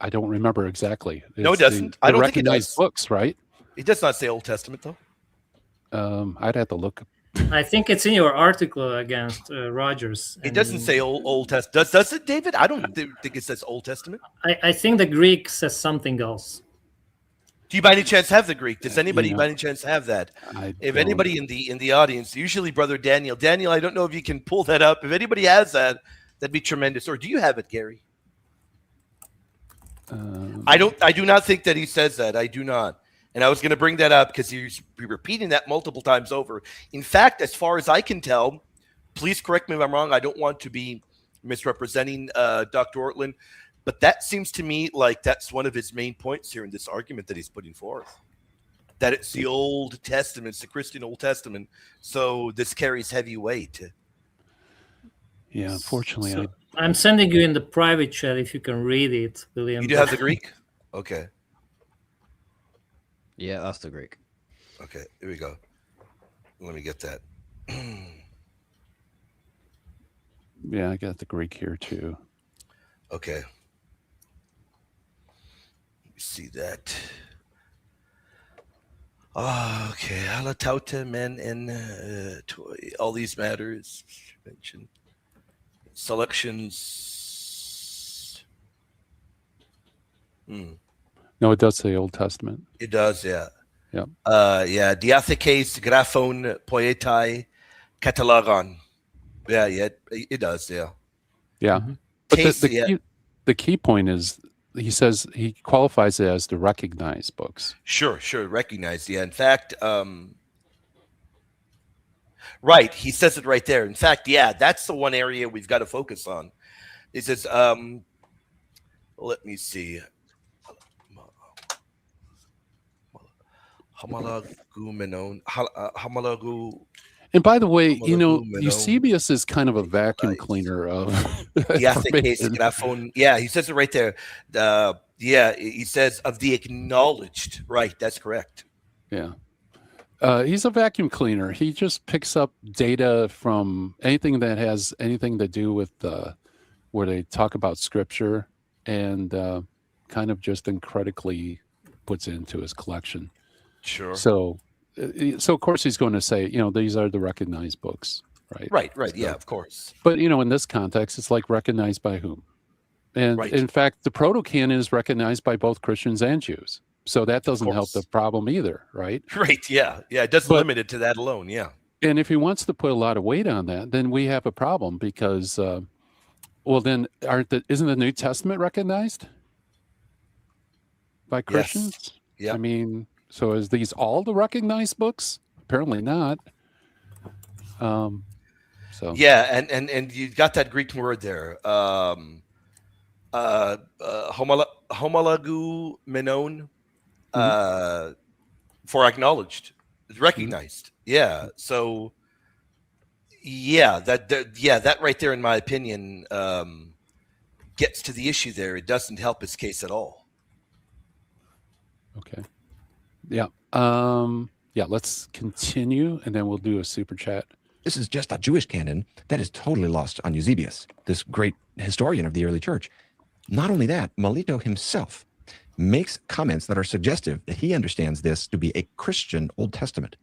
I don't remember exactly. No, it doesn't. I don't think it does. Books, right? It does not say Old Testament, though. I'd have to look. I think it's in your article against Rogers. It doesn't say Old Testament. Does it, David? I don't think it says Old Testament. I think the Greek says something else. Do you by any chance have the Greek? Does anybody by any chance have that? If anybody in the audience, usually Brother Daniel, I don't know if you can pull that up. If anybody has that, that'd be tremendous. Or do you have it, Gary? I do not think that he says that. I do not. And I was going to bring that up because he's repeating that multiple times over. In fact, as far as I can tell, please correct me if I'm wrong. I don't want to be misrepresenting Dr. Ortlund. But that seems to me like that's one of his main points here in this argument that he's putting forth. That it's the Old Testament, it's the Christian Old Testament. So this carries heavy weight. Yeah, unfortunately, I'm sending you in the private chat if you can read it, William. You do have the Greek? Okay. Yeah, that's the Greek. Okay, here we go. Let me get that. Yeah, I got the Greek here too. Okay. Let me see that. Okay. Halatauta men and all these matters mentioned. Selections. No, it does say Old Testament. It does, yeah. Yeah. Yeah. Diathekes graphon poetai catalogon. Yeah, it does, yeah. Yeah. Mm-hmm. But Case, the key point is he says he qualifies it as the recognized books. Sure, recognized. Yeah. In fact, right, he says it right there. In fact, yeah, that's the one area we've got to focus on. He says, let me see. And by the way, you know, Eusebius is kind of a vacuum cleaner of information. Yeah, he says it right there. Yeah, he says of the acknowledged. Right, that's correct. Yeah. He's a vacuum cleaner. He just picks up data from anything that has anything to do with where they talk about scripture and kind of just uncritically puts it into his collection. Sure. So of course he's going to say, you know, these are the recognized books, right? Right. So, yeah, of course. But, you know, in this context, it's like recognized by whom? And in fact, the proto-canon is recognized by both Christians and Jews. So that doesn't help the problem either, right? Right, yeah. Yeah, it doesn't limit it to that alone, yeah. And if he wants to put a lot of weight on that, then we have a problem because, well, then isn't the New Testament recognized by Christians? Yes. Yeah. I mean, so is these all the recognized books? Apparently not. So yeah, and you got that Greek word there. Homologu menon. For acknowledged, it's recognized. Yeah. So yeah, that right there, in my opinion, gets to the issue there. It doesn't help his case at all. Okay. Yeah. Yeah, let's continue and then we'll do a super chat. This is just a Jewish canon that is totally lost on Eusebius, this great historian of the early church. Not only that, Melito himself makes comments that are suggestive that he understands this to be a Christian Old Testament.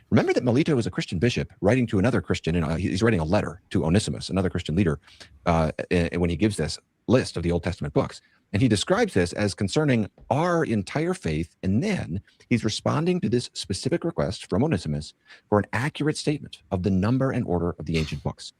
Remember that Melito is a Christian bishop writing to another Christian, and he's writing a letter to Onesimus, another Christian leader, when he gives this list of the Old Testament books. And he describes this as concerning our entire faith, and then he's responding to this specific request from Onesimus for an accurate statement of the number and order of the ancient books.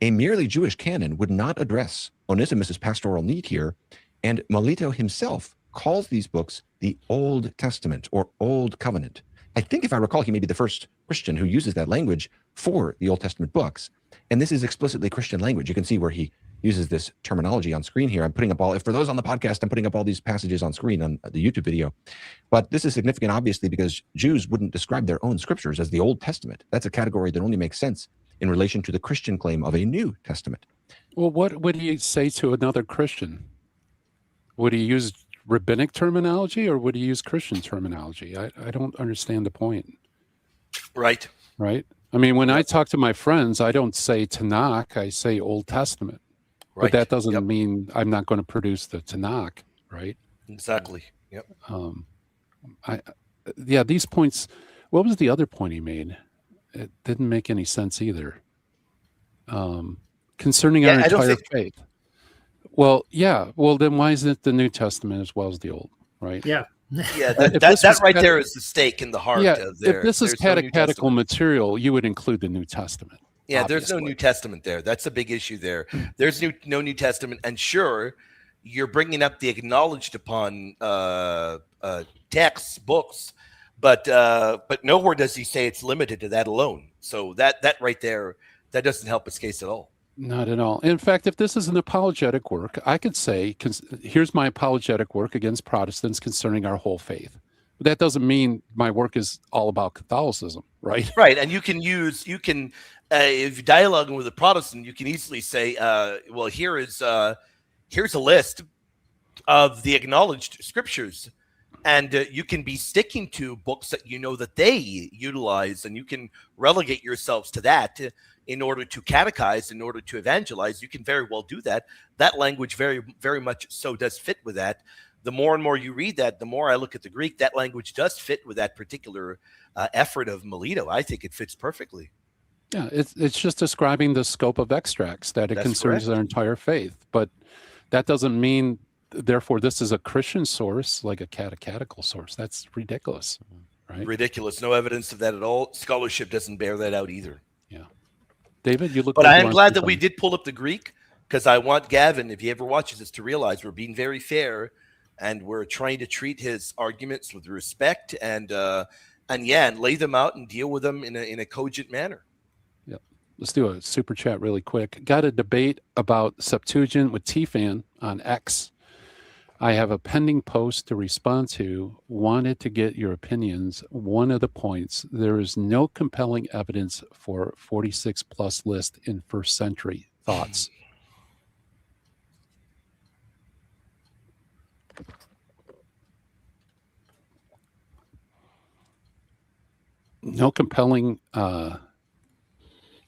A merely Jewish canon would not address Onesimus's pastoral need here, and Melito himself calls these books the Old Testament or Old Covenant. I think, if I recall, he may be the first Christian who uses that language for the Old Testament books. And this is explicitly Christian language. You can see where he uses this terminology on screen here. I'm putting up for those on the podcast, I'm putting up all these passages on screen on the YouTube video. But this is significant, obviously, because Jews wouldn't describe their own scriptures as the Old Testament. That's a category that only makes sense in relation to the Christian claim of a New Testament. Well, what would he say to another Christian? Would he use rabbinic terminology or would he use Christian terminology? I don't understand the point. Right. I mean, when I talk to my friends, I don't say Tanakh, I say Old Testament. Right. But that doesn't mean I'm not going to produce the Tanakh, right? Exactly. Yep. These points. What was the other point he made? It didn't make any sense either. Concerning our entire faith. Well, yeah. Well, then why isn't it the New Testament as well as the Old? Right. Yeah. Yeah. That right there is the stake in the heart. Yeah. Of there. If this is catechetical material, you would include the New Testament. Yeah, there's no New Testament there. That's a big issue there. There's no New Testament, and sure, you're bringing up the acknowledged upon texts, books, but nowhere does he say it's limited to that alone. So that right there, that doesn't help his case at all. Not at all. In fact, if this is an apologetic work, I could say, here's my apologetic work against Protestants concerning our whole faith. But that doesn't mean my work is all about Catholicism, right? Right. And if you're dialoguing with a Protestant, you can easily say, well, here's a list of the acknowledged scriptures. And you can be sticking to books that you know that they utilize, and you can relegate yourselves to that in order to catechize, in order to evangelize. You can very well do that. That language very, very much so does fit with that. The more and more you read that, the more I look at the Greek, that language does fit with that particular effort of Melito. I think it fits perfectly. Yeah, it's just describing the scope of extracts, that it That's concerns correct. our entire faith. But that doesn't mean, therefore, this is a Christian source, like a catechetical source. That's ridiculous, right? Ridiculous. No evidence of that at all. Scholarship doesn't bear that out either. Yeah. David, you look But like I you am want glad to that say we something. did pull up the Greek, because I want Gavin, if he ever watches this, to realize we're being very fair, and we're trying to treat his arguments with respect and lay them out and deal with them in a cogent manner. Yep. Let's do a super chat really quick. Got a debate about Septuagint with T-Fan on X. I have a pending post to respond to. Wanted to get your opinions. One of the points, there is no compelling evidence for 46 plus list in first century. Thoughts? No compelling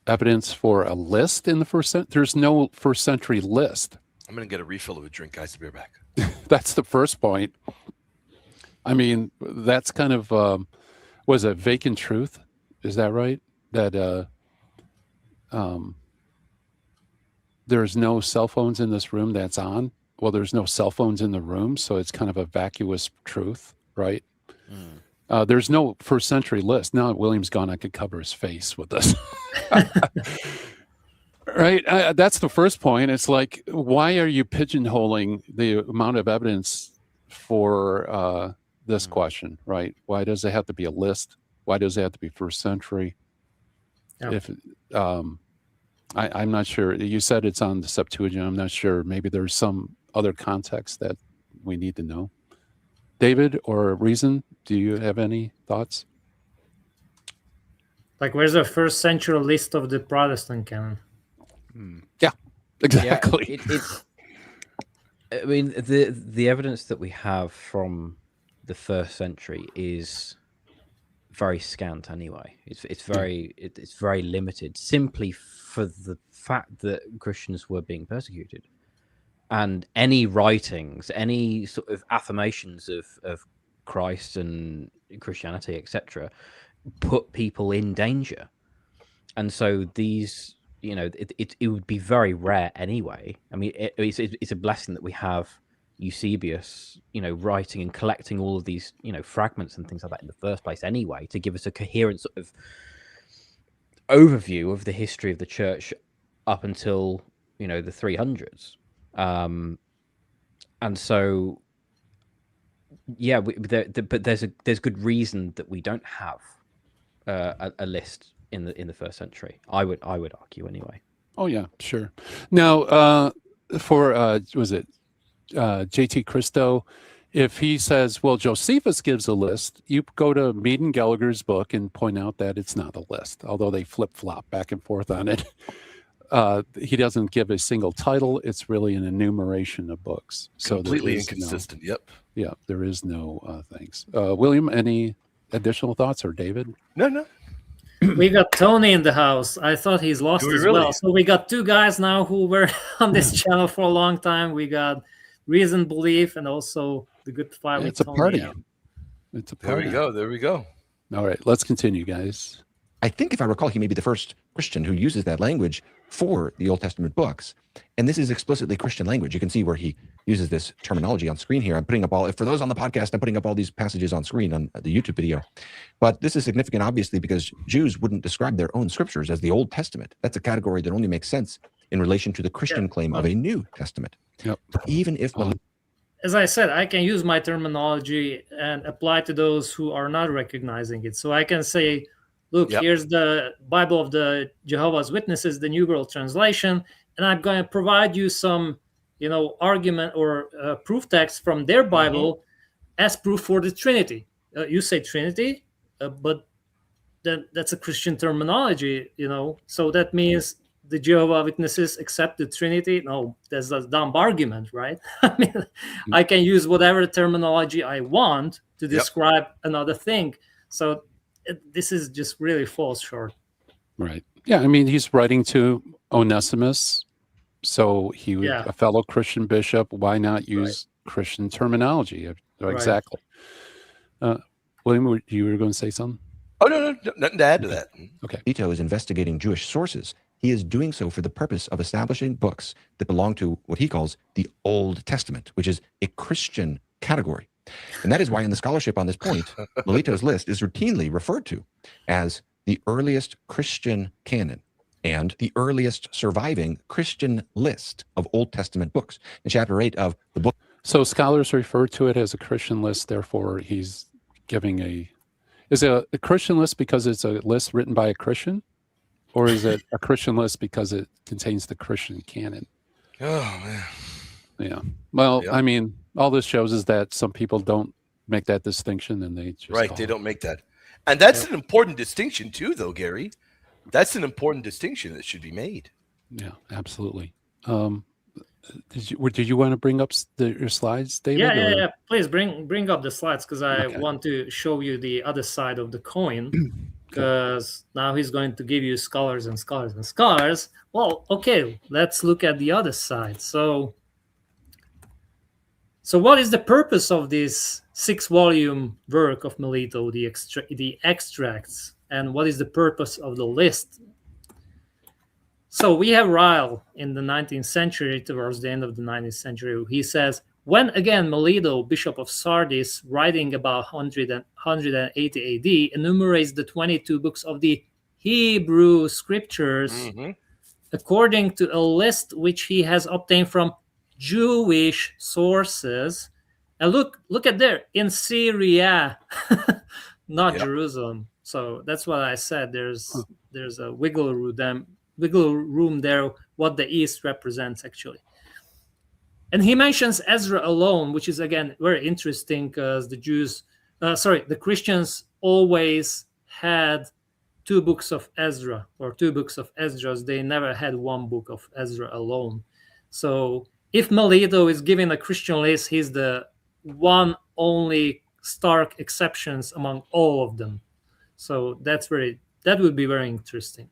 evidence for a list in the first century. There's no first century list. I'm going to get a refill of a drink, guys. I'll be right back. That's the first point. I mean, that's kind of, was it vacant truth? Is that right? That there's no cell phones in this room that's on. Well, there's no cell phones in the room, so it's kind of a vacuous truth, right? There's no first century list. Now that William's gone, I could cover his face with this. Right? That's the first point. It's like, why are you pigeonholing the amount of evidence for this question, right? Why does it have to be a list? Why does it have to be first century? Yeah. If I'm not sure. You said it's on the Septuagint. I'm not sure. Maybe there's some other context that we need to know. David or Reason, do you have any thoughts? Like, where's the first century list of the Protestant canon? Yeah, exactly. Yeah, it's. I mean, the evidence that we have from the first century is very scant anyway. It's very limited, simply for the fact that Christians were being persecuted, and any writings, any sort of affirmations of Christ and Christianity, etc., put people in danger, and so these, you know, it would be very rare anyway. I mean, it's a blessing that we have Eusebius, you know, writing and collecting all of these, you know, fragments and things like that in the first place anyway, to give us a coherent sort of overview of the history of the church up until, you know, the 300s. And so, yeah, but there's good reason that we don't have a list in the first century. I would argue anyway. Oh yeah, sure. Now, for was it JT Christo? If he says, well, Josephus gives a list, you go to Mead and Gallagher's book and point out that it's not a list, although they flip-flop back and forth on it. He doesn't give a single title. It's really an enumeration of books. So completely inconsistent. Yep. Yeah, there is no things. William, any additional thoughts, or David? No. We got Tony in the house. I thought he's lost as well. So we got two guys now who were on this channel for a long time. We got Reason, Belief, and also the Good Fight with It's a Tony. party. It's a There party. we go. There we go. All right, let's continue, guys. I think if I recall, he may be the first Christian who uses that language for the Old Testament books. And this is explicitly Christian language. You can see where he uses this terminology on screen here. I'm putting up for those on the podcast, I'm putting up all these passages on screen on the YouTube video. But this is significant, obviously, because Jews wouldn't describe their own scriptures as the Old Testament. That's a category that only makes sense in relation to the Christian claim of a New Testament. Yep. Even if As I said, I can use my terminology and apply to those who are not recognizing it. So I can say look, Yep. here's the Bible of the Jehovah's Witnesses, the New World Translation, and I'm going to provide you some, argument or proof text from their Bible as proof for the Trinity. You say Trinity, but then that's a Christian terminology, so that means the Jehovah's Witnesses accept the Trinity. No, that's a dumb argument, right? I mean, I can use whatever terminology I want to describe another thing. So this is just really falls short. Right. Yeah. I mean, he's writing to Onesimus, so he would a fellow Christian bishop. Why not use Christian terminology? Exactly. William, you were going to say something? Oh, no, nothing to add to that. Okay. Melito is investigating Jewish sources. He is doing so for the purpose of establishing books that belong to what he calls the Old Testament, which is a Christian category. And that is why in the scholarship on this point, Melito's list is routinely referred to as the earliest Christian canon and the earliest surviving Christian list of Old Testament books. In chapter 8 of the book. So scholars refer to it as a Christian list. Therefore, he's giving is it a Christian list because it's a list written by a Christian? Or is it a Christian list because it contains the Christian canon? Oh, man. Yeah. Well, I mean, all this shows is that some people don't make that distinction, and they just they don't make that. And that's an important distinction too, though, Gary. That's an important distinction that should be made. Yeah, absolutely. Did you want to bring up your slides, David? Yeah. Please bring up the slides, because I want to show you the other side of the coin. Because now he's going to give you scholars and scholars and scholars. Well, okay, let's look at the other side. So what is the purpose of this 6-volume work of Melito, the extracts, and what is the purpose of the list? So we have Ryle in the 19th century, towards the end of the 19th century. He says, when again Melito, bishop of Sardis, writing about 180 AD, enumerates the 22 books of the Hebrew scriptures according to a list which he has obtained from Jewish sources. And look at there, in Syria, not Jerusalem. So that's what I said. There's a wiggle room there, what the East represents actually. And he mentions Ezra alone, which is again very interesting, because the Christians always had 2 books of Ezra or 2 books of Esdras. They never had 1 book of Ezra alone. So if Melito is given a Christian list, he's the one only stark exceptions among all of them. So that would be very interesting.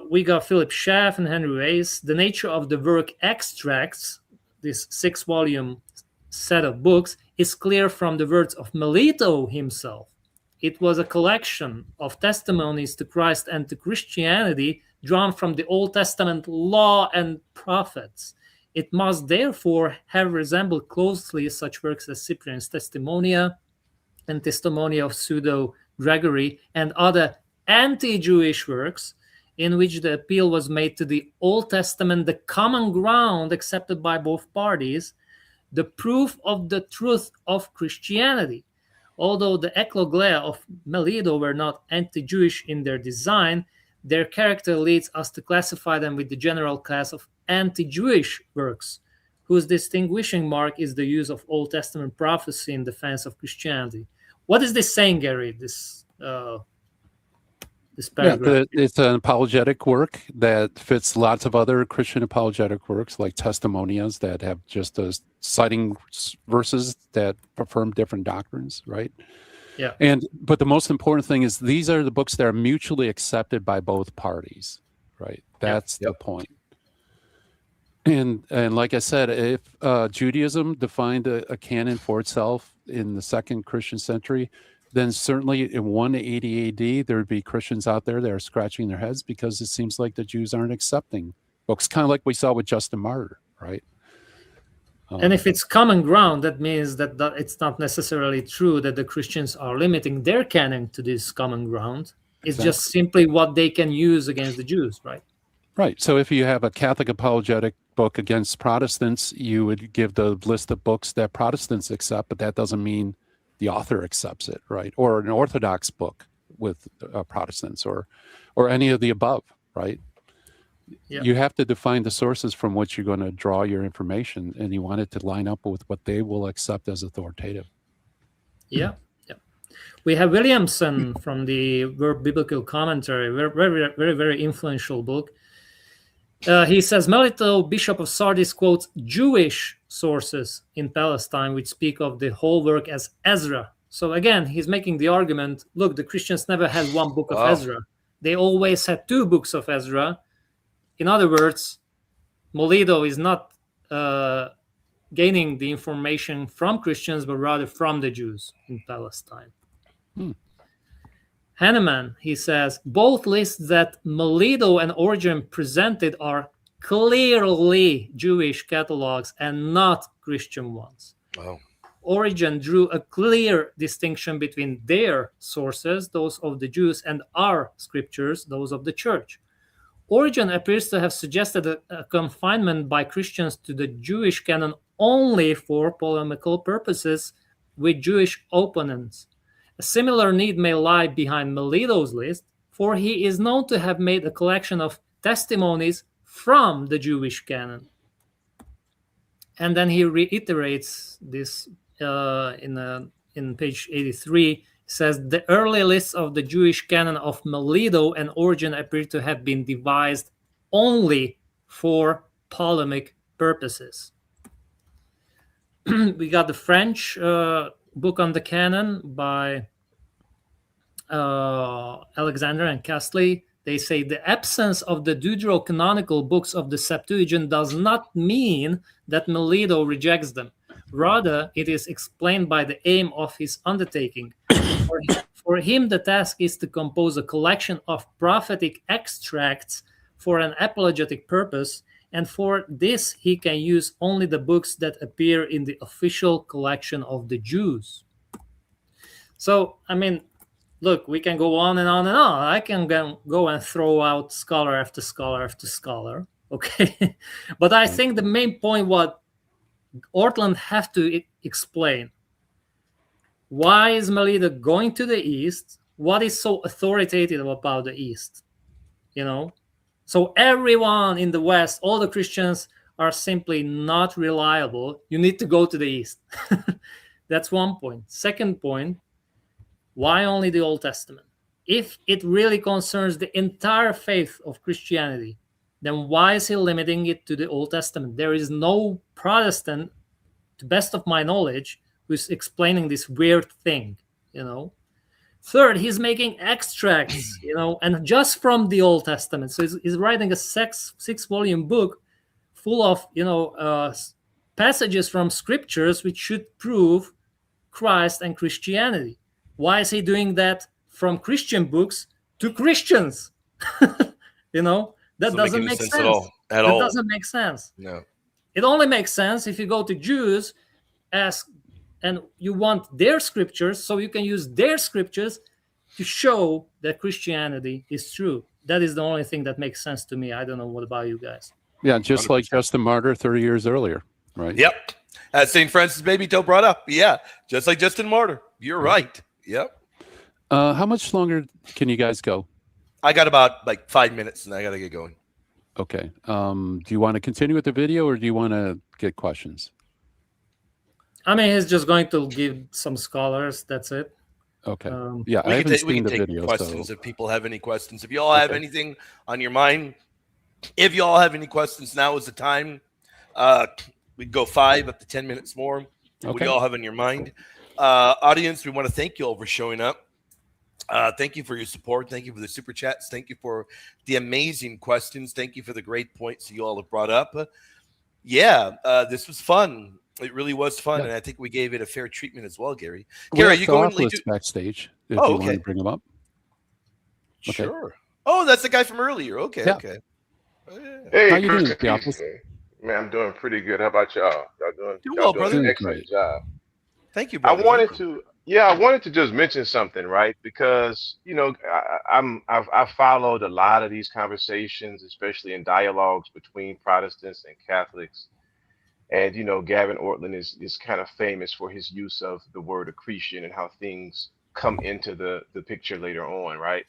We got Philip Schaff and Henry Weiss. The nature of the work extracts, this 6-volume set of books, is clear from the words of Melito himself. It was a collection of testimonies to Christ and to Christianity drawn from the Old Testament law and prophets. It must therefore have resembled closely such works as Cyprian's Testimonia and Testimonia of Pseudo Gregory and other anti-Jewish works, in which the appeal was made to the Old Testament, the common ground accepted by both parties, the proof of the truth of Christianity. Although the ecloglea of Melito were not anti-Jewish in their design, their character leads us to classify them with the general class of anti-Jewish works, whose distinguishing mark is the use of Old Testament prophecy in defense of Christianity. What is this saying, Gary? This paragraph. Yeah, it's an apologetic work that fits lots of other Christian apologetic works, like testimonias that have just citing verses that affirm different doctrines, right? Yeah. But the most important thing is these are the books that are mutually accepted by both parties, right? That's the point. And like I said, if Judaism defined a canon for itself in the 2nd Christian century, then certainly in 180 AD, there would be Christians out there that are scratching their heads because it seems like the Jews aren't accepting books, kind of like we saw with Justin Martyr, right? And if it's common ground, that means that it's not necessarily true that the Christians are limiting their canon to this common ground. It's just simply what they can use against the Jews, right? Right. So if you have a Catholic apologetic book against Protestants, you would give the list of books that Protestants accept, but that doesn't mean the author accepts it, right? Or an Orthodox book Protestants or any of the above, right? Yeah. You have to define the sources from which you're going to draw your information, and you want it to line up with what they will accept as authoritative. Yeah. We have Williamson from the Word Biblical Commentary, very, very, very influential book. He says Melito, Bishop of Sardis, quotes Jewish sources in Palestine, which speak of the whole work as Ezra. So again, he's making the argument, look, the Christians never had one book of Ezra. They always had two books of Ezra. In other words, Melito is not gaining the information from Christians, but rather from the Jews in Palestine. Hanneman, he says, both lists that Melito and Origen presented are clearly Jewish catalogs and not Christian ones. Wow. Origen drew a clear distinction between their sources, those of the Jews, and our scriptures, those of the church. Origen appears to have suggested a confinement by Christians to the Jewish canon only for polemical purposes with Jewish opponents. A similar need may lie behind Melito's list, for he is known to have made a collection of testimonies from the Jewish canon. And then he reiterates this in page 83. He says, the early lists of the Jewish canon of Melito and Origen appear to have been devised only for polemic purposes. We got the French book on the canon by Alexander and Castley. They say the absence of the deuterocanonical books of the Septuagint does not mean that Melito rejects them. Rather, it is explained by the aim of his undertaking. For him, the task is to compose a collection of prophetic extracts for an apologetic purpose, and for this he can use only the books that appear in the official collection of the Jews. So, I mean, look, we can go on and on and on. I can go and throw out scholar after scholar after scholar, okay? But I think the main point what Ortlund have to explain, why is Melito going to the East? What is so authoritative about the East? You know? So everyone in the West, all the Christians are simply not reliable. You need to go to the East. That's one point. Second point, why only the Old Testament? If it really concerns the entire faith of Christianity, then why is he limiting it to the Old Testament? There is no Protestant, to the best of my knowledge, who's explaining this weird thing, you know. Third, he's making extracts, you know, and just from the Old Testament. So he's writing a six-volume book full of, you know, passages from scriptures which should prove Christ and Christianity. Why is he doing that from Christian books to Christians? You know, that doesn't make sense. At all. That doesn't make sense. No. It only makes sense if you go to Jews, and you want their scriptures, so you can use their scriptures to show that Christianity is true. That is the only thing that makes sense to me. I don't know what about you guys. Yeah, just 100%. Like Justin Martyr 30 years earlier, right? Yep. As St. Francis Babytoe brought up. Yeah, just like Justin Martyr. You're right. Yep. How much longer can you guys go? I got about like 5 minutes, and I got to get going. Okay. Do you want to continue with the video, or do you want to get questions? I mean, he's just going to give some scholars. That's it. Okay. Yeah, I haven't seen the video. Questions if people have any questions. If you all have anything on your mind, if you all have any questions, now is the time. We'd go 5 up to 10 minutes more. Okay. What do you all have on your mind? Audience, we want to thank you all for showing up. Thank you for your support. Thank you for the super chats. Thank you for the amazing questions. Thank you for the great points you all have brought up. This was fun. It really was fun, and I think we gave it a fair treatment as well, Gary. Gary, you going to backstage if you want to bring him up? Okay. Sure. Oh, that's the guy from earlier. Okay. Yeah. Okay. Hey, how you doing, Theophilus? Man, I'm doing pretty good. How about y'all? Y'all doing well, brother. An excellent job. Thank you, brother. I wanted to just mention something, right? Because I've followed a lot of these conversations, especially in dialogues between Protestants and Catholics. And Gavin Ortlund is kind of famous for his use of the word accretion and how things come into the picture later on, right?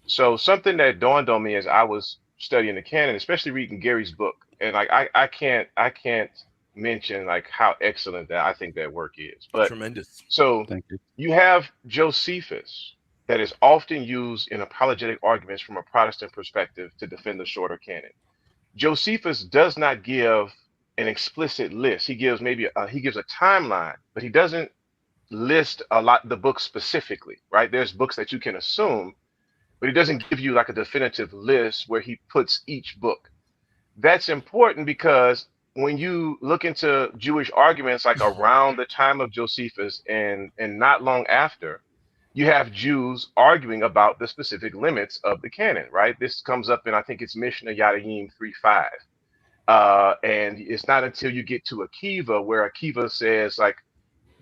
So something that dawned on me as I was studying the canon, especially reading Gary's book, and like I can't mention like how excellent that I think that work is. But Tremendous. so Thank you. you have Josephus that is often used in apologetic arguments from a Protestant perspective to defend the shorter canon. Josephus does not give an explicit list. He gives he gives a timeline, but he doesn't list a lot the books specifically, right? There's books that you can assume, but he doesn't give you like a definitive list where he puts each book. That's important because when you look into Jewish arguments like around the time of Josephus and not long after, you have Jews arguing about the specific limits of the canon, right? This comes up in, I think it's Mishnah Yadayim 3:5. And it's not until you get to Akiva where Akiva says, like,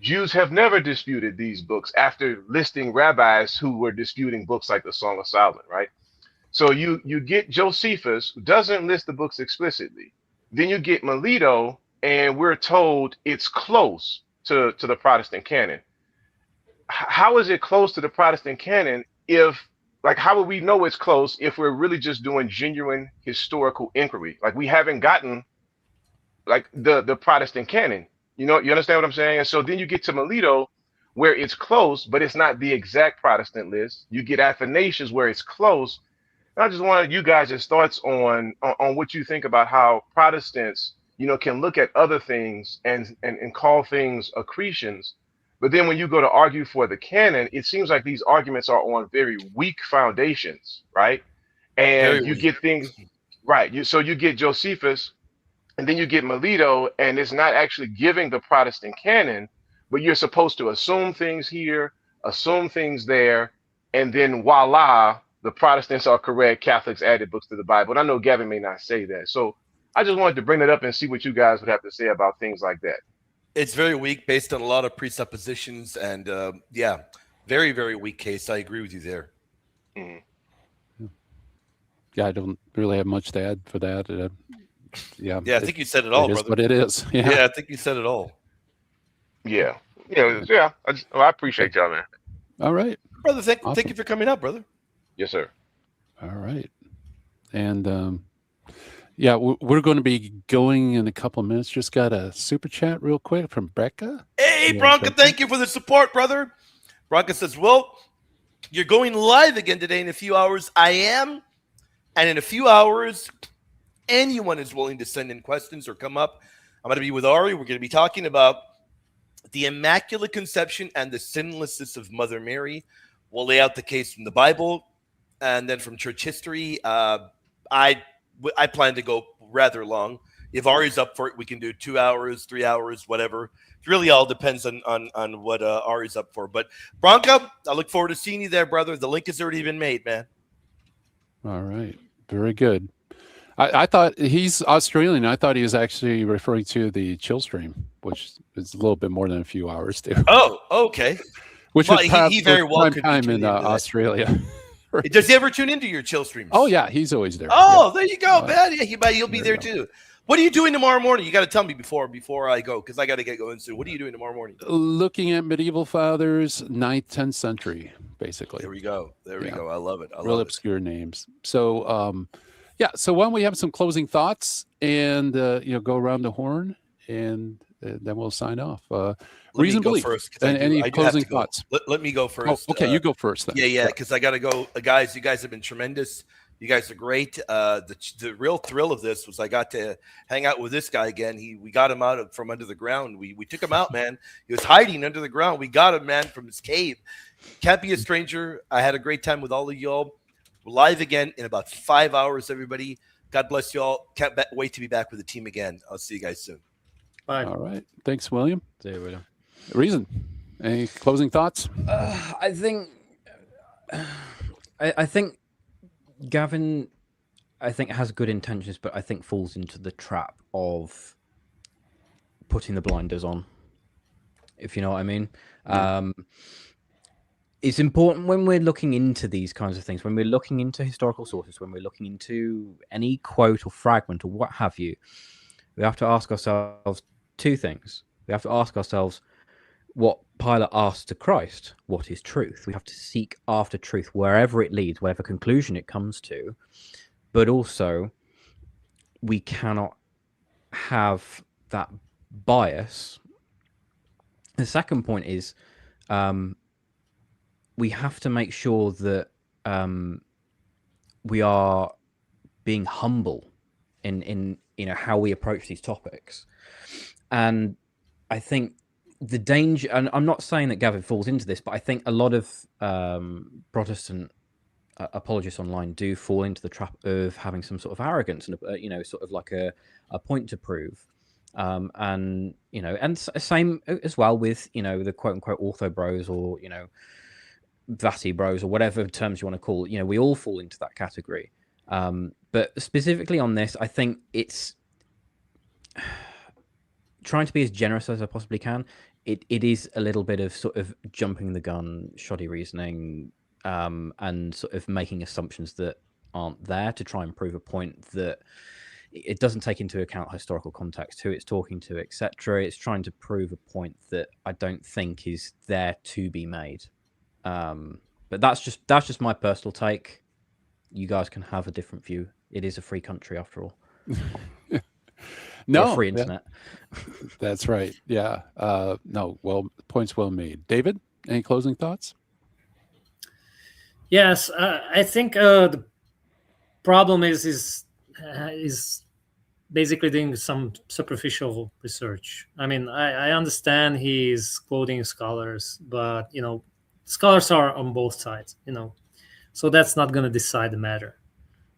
Jews have never disputed these books after listing rabbis who were disputing books like the Song of Solomon, right? So you get Josephus, who doesn't list the books explicitly. Then you get Melito, and we're told it's close to the Protestant canon. How is it close to the Protestant canon if, like, how would we know it's close if we're really just doing genuine historical inquiry? Like, we haven't gotten, like, the Protestant canon. You know, you understand what I'm saying? And so then you get to Melito, where it's close, but it's not the exact Protestant list. You get Athanasius, where it's close. And I just wanted you guys' thoughts on what you think about how Protestants, you know, can look at other things and call things accretions. But then when you go to argue for the canon, it seems like these arguments are on very weak foundations, right? And Very you weak. get things, right? So you get Josephus, and then you get Melito, and it's not actually giving the Protestant canon, but you're supposed to assume things here, assume things there, and then voila, the Protestants are correct, Catholics added books to the Bible. And I know Gavin may not say that. So I just wanted to bring that up and see what you guys would have to say about things like that. It's very weak based on a lot of presuppositions, and yeah, very, very weak case. I agree with you there. Mhm. Yeah, I don't really have much to add for that. Yeah, I think you said it all, it is brother. what it is. Yeah, I think you said it all. Yeah. I appreciate y'all, man. All right. Brother, thank Awesome. you for coming up, brother. Yes, sir. All right. And yeah, we're going to be going in a couple of minutes. Just got a super chat real quick from Becca. Hey, Yeah, Bronca, Becca. thank you for the support, brother. Bronca says, well, you're going live again today in a few hours. I am. And in a few hours, anyone is willing to send in questions or come up. I'm going to be with Ari. We're going to be talking about the Immaculate Conception and the sinlessness of Mother Mary. We'll lay out the case from the Bible and then from church history. I plan to go rather long. If Ari's up for it, we can do 2 hours, 3 hours, whatever. It really all depends on what Ari's up for. But Bronco, I look forward to seeing you there, brother. The link has already been made, man. All right. Very good. I thought he's Australian. I thought he was actually referring to the chill stream, which is a little bit more than a few hours too. Oh, okay. Which Well, was he very well prime could be time tuning in into that. Australia. Does he ever tune into your chill streams? Oh yeah, he's always there. Oh, there you go, man. Yeah, he'll be there there you too. What are you doing tomorrow morning? You got to tell me before I go, because I got to get going soon. What are you doing tomorrow morning? Looking at medieval fathers, 9th, 10th century, basically. There we go. There we go. I love it. I Real love it. obscure names. So, yeah. So why don't we have some closing thoughts and go around the horn, and then we'll sign off. Reason me go belief. first. And any I do have closing to go. thoughts? Let me go first. Oh, okay, you go first then. Yeah, because I got to go. Guys, you guys have been tremendous. You guys are great. The real thrill of this was I got to hang out with this guy again. We got him out from under the ground. We took him out, man. He was hiding under the ground. We got him, man, from his cave. Can't be a stranger. I had a great time with all of y'all. We're live again in about 5 hours, everybody. God bless y'all. Can't wait to be back with the team again. I'll see you guys soon. Bye. All right. Thanks, William. See you, William. Reason. Any closing thoughts? I think Gavin, has good intentions, but I think falls into the trap of putting the blinders on, if you know what I mean. Yeah. It's important when we're looking into these kinds of things, when we're looking into historical sources, when we're looking into any quote or fragment or what have you, we have to ask ourselves two things. We have to ask ourselves, what Pilate asked to Christ, what is truth? We have to seek after truth wherever it leads, whatever conclusion it comes to. But also, we cannot have that bias. The second point is we have to make sure that we are being humble in how we approach these topics. And I think the danger, and I'm not saying that Gavin falls into this, but I think a lot of Protestant apologists online do fall into the trap of having some sort of arrogance and sort of like a point to prove. And same as well with the quote unquote ortho bros, or Vati bros, or whatever terms you want to call it. We all fall into that category. But specifically on this, I think it's trying to be as generous as I possibly can. It is a little bit of sort of jumping the gun, shoddy reasoning, and sort of making assumptions that aren't there to try and prove a point that it doesn't take into account historical context, who it's talking to, etc. It's trying to prove a point that I don't think is there to be made. But that's just my personal take. You guys can have a different view. It is a free country after all. No, free internet. That's right. Yeah. No. Well, points well made. David, any closing thoughts? Yes, I think the problem is basically doing some superficial research. I mean, I understand he's quoting scholars, but scholars are on both sides. So that's not going to decide the matter.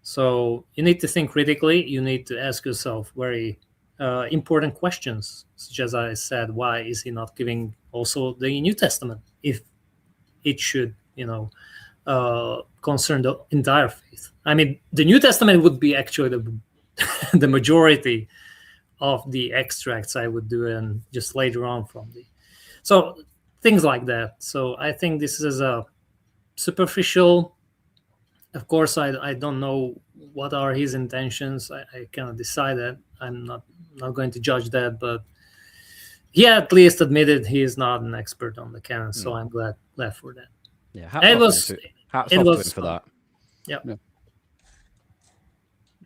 So you need to think critically. You need to ask yourself very important questions, such as I said, why is he not giving also the New Testament if it should, concern the entire faith? I mean, the New Testament would be actually the majority of the extracts I would do, and just later on so things like that. So I think this is a superficial. Of course, I don't know what are his intentions. I cannot decide that. I'm not going to judge that, but he at least admitted he is not an expert on the canon. So I'm glad for that. Yeah, hats off to him for that.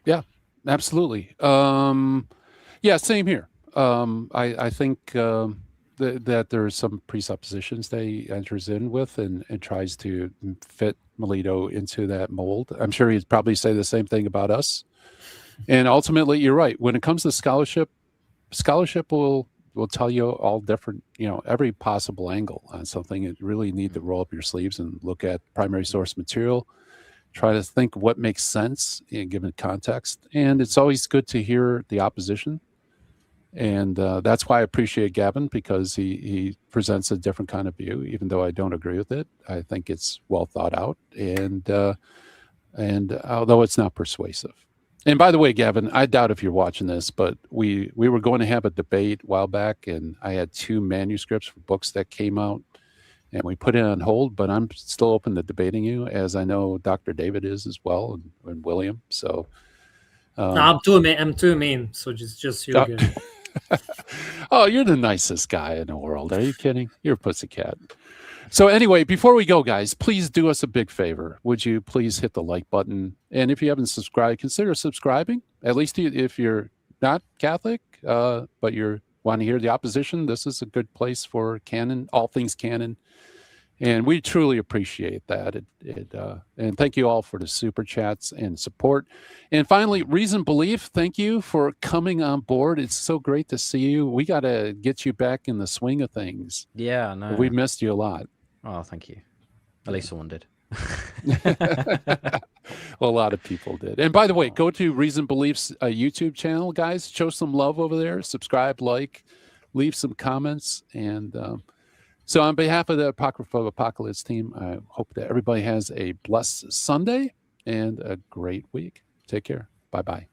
Yeah, absolutely. Yeah, same here. I think that there's some presuppositions that he enters in with and tries to fit Melito into that mold. I'm sure he'd probably say the same thing about us. And ultimately, you're right. When it comes to scholarship will tell you all different, every possible angle on something. You really need to roll up your sleeves and look at primary source material, try to think what makes sense in given context. And it's always good to hear the opposition. And that's why I appreciate Gavin, because he presents a different kind of view, even though I don't agree with it. I think it's well thought out, and although it's not persuasive. And by the way, Gavin, I doubt if you're watching this, but we were going to have a debate a while back, and I had 2 manuscripts for books that came out, and we put it on hold. But I'm still open to debating you, as I know Dr. David is as well, and William. So no, I'm too mean. So just you. Oh, you're the nicest guy in the world. Are you kidding? You're a pussycat. So anyway, before we go, guys, please do us a big favor. Would you please hit the like button? And if you haven't subscribed, consider subscribing. At least if you're not Catholic, but you want to hear the opposition, this is a good place for canon, all things canon. And we truly appreciate that. And thank you all for the super chats and support. And finally, Reason Belief, thank you for coming on board. It's so great to see you. We got to get you back in the swing of things. Yeah, no. We missed you a lot. Oh, thank you. At least someone did. Well, a lot of people did. And by the way, go to Reason Belief's YouTube channel, guys. Show some love over there. Subscribe, like, leave some comments. And so on behalf of the Apocrypha of Apocalypse team, I hope that everybody has a blessed Sunday and a great week. Take care. Bye-bye.